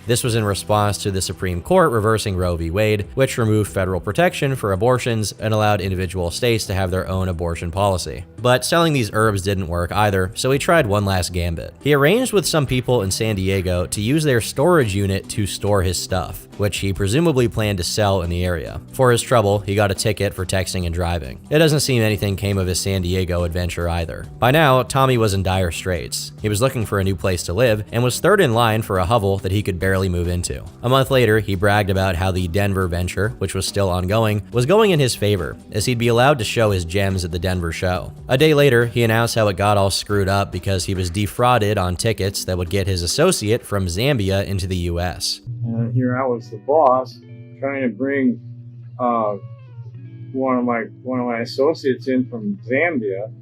This was in response to the Supreme Court reversing Roe v. Wade, which removed federal protection for abortions and allowed individual states to have their own abortion policy. But selling these herbs didn't work either, so he tried one last gambit. He arranged with some people in San Diego to use their storage unit to store his stuff, which he presumably planned to sell in the area. For his trouble, he got a ticket for texting and driving. It doesn't seem anything came of his San Diego adventure either. By now, Tommy was in dire straits. He was looking for a new place to live and was third in line for a hovel that he could barely move into. A month later, he bragged about how the Denver venture, which was still ongoing, was going in his favor, as he'd be allowed to show his gems at the Denver show. A day later, he announced how it got all screwed up because he was defrauded on tickets that would get his associate from Zambia into the US. Here I was the boss, trying to bring one of my associates in from Zambia,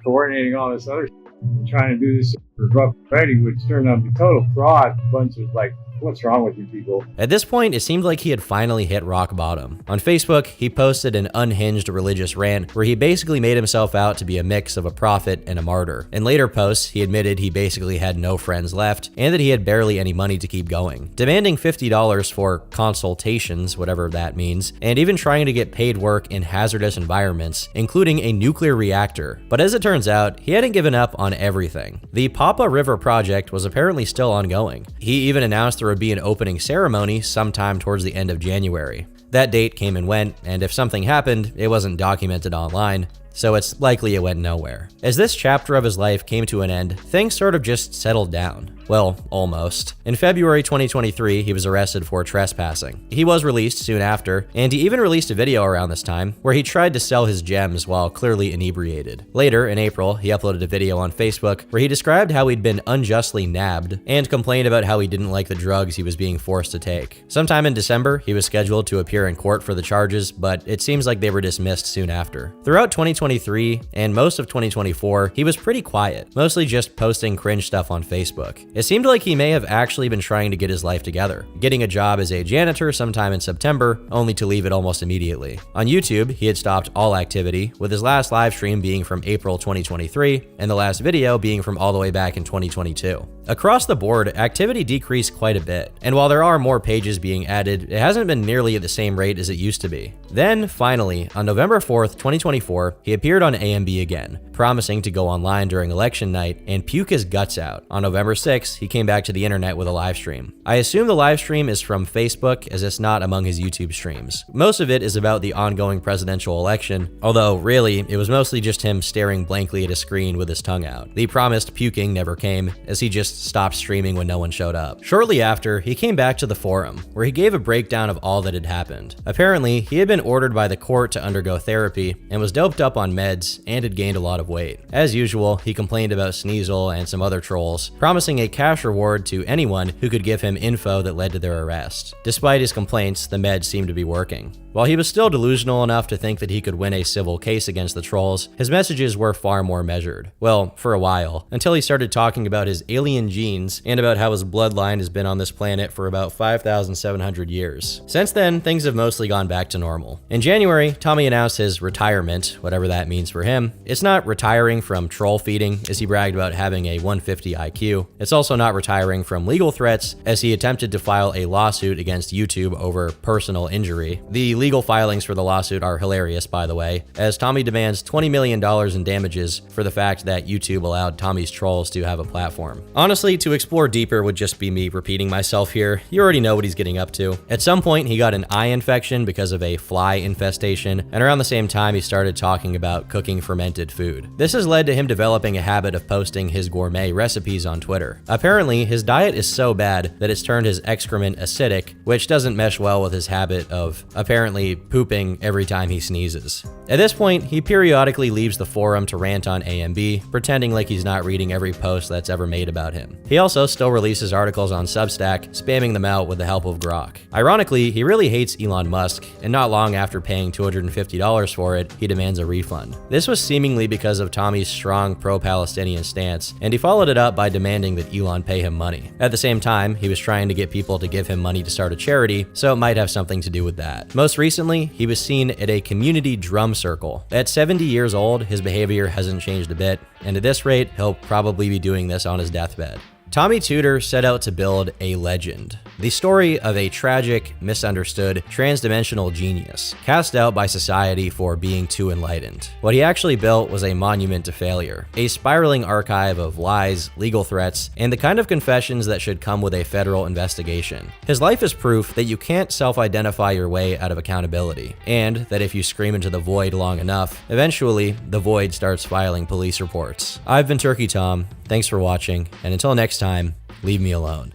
coordinating all this other shit, and trying to do this for Rough Ready, which turned out to be total fraud, a bunch of like What's wrong with you people? At this point, it seemed like he had finally hit rock bottom. On Facebook, he posted an unhinged religious rant where he basically made himself out to be a mix of a prophet and a martyr. In later posts, he admitted he basically had no friends left and that he had barely any money to keep going, demanding $50 for consultations, whatever that means, and even trying to get paid work in hazardous environments, including a nuclear reactor. But as it turns out, he hadn't given up on everything. The Papa River project was apparently still ongoing. He even announced there would be an opening ceremony sometime towards the end of January. That date came and went, and if something happened, it wasn't documented online, so it's likely it went nowhere. As this chapter of his life came to an end, things sort of just settled down. Well, almost. In February 2023, he was arrested for trespassing. He was released soon after, and he even released a video around this time where he tried to sell his gems while clearly inebriated. Later, in April, he uploaded a video on Facebook where he described how he'd been unjustly nabbed and complained about how he didn't like the drugs he was being forced to take. Sometime in December, he was scheduled to appear in court for the charges, but it seems like they were dismissed soon after. Throughout 2023 and most of 2024, he was pretty quiet, mostly just posting cringe stuff on Facebook. It seemed like he may have actually been trying to get his life together, getting a job as a janitor sometime in September, only to leave it almost immediately. On YouTube, he had stopped all activity, with his last live stream being from April 2023, and the last video being from all the way back in 2022. Across the board, activity decreased quite a bit, and while there are more pages being added, it hasn't been nearly at the same rate as it used to be. Then, finally, on November 4th, 2024, he appeared on AMB again, promising to go online during election night and puke his guts out. On November 6th, he came back to the internet with a live stream. I assume the live stream is from Facebook, as it's not among his YouTube streams. Most of it is about the ongoing presidential election, although really, it was mostly just him staring blankly at a screen with his tongue out. The promised puking never came, as he just stopped streaming when no one showed up. Shortly after, he came back to the forum, where he gave a breakdown of all that had happened. Apparently, he had been ordered by the court to undergo therapy and was doped up on meds and had gained a lot of weight. As usual, he complained about Sneasel and some other trolls, promising a cash reward to anyone who could give him info that led to their arrest. Despite his complaints, the meds seemed to be working. While he was still delusional enough to think that he could win a civil case against the trolls, his messages were far more measured. Well, for a while, until he started talking about his alien genes and about how his bloodline has been on this planet for about 5,700 years. Since then, things have mostly gone back to normal. In January, Tommy announced his retirement, whatever that means for him. It's not retiring from troll feeding, as he bragged about having a 150 IQ. It's also not retiring from legal threats, as he attempted to file a lawsuit against YouTube over personal injury. The legal filings for the lawsuit are hilarious, by the way, as Tommy demands $20 million in damages for the fact that YouTube allowed Tommy's trolls to have a platform. Honestly, to explore deeper would just be me repeating myself here. You already know what he's getting up to. At some point, he got an eye infection because of a fly infestation, and around the same time, he started talking about cooking fermented food. This has led to him developing a habit of posting his gourmet recipes on Twitter. Apparently, his diet is so bad that it's turned his excrement acidic, which doesn't mesh well with his habit of apparently pooping every time he sneezes. At this point, he periodically leaves the forum to rant on AMB, pretending like he's not reading every post that's ever made about him. He also still releases articles on Substack, spamming them out with the help of Grok. Ironically, he really hates Elon Musk, and not long after paying $250 for it, he demands a refund. This was seemingly because of Tommy's strong pro-Palestinian stance, and he followed it up by demanding that Elon pay him money. At the same time, he was trying to get people to give him money to start a charity, so it might have something to do with that. Most recently, he was seen at a community drum circle. At 70 years old, his behavior hasn't changed a bit, and at this rate, he'll probably be doing this on his deathbed. Tommy Tooter set out to build a legend, the story of a tragic, misunderstood, transdimensional genius, cast out by society for being too enlightened. What he actually built was a monument to failure, a spiraling archive of lies, legal threats, and the kind of confessions that should come with a federal investigation. His life is proof that you can't self-identify your way out of accountability, and that if you scream into the void long enough, eventually, the void starts filing police reports. I've been Turkey Tom. Thanks for watching, and until next time, leave me alone.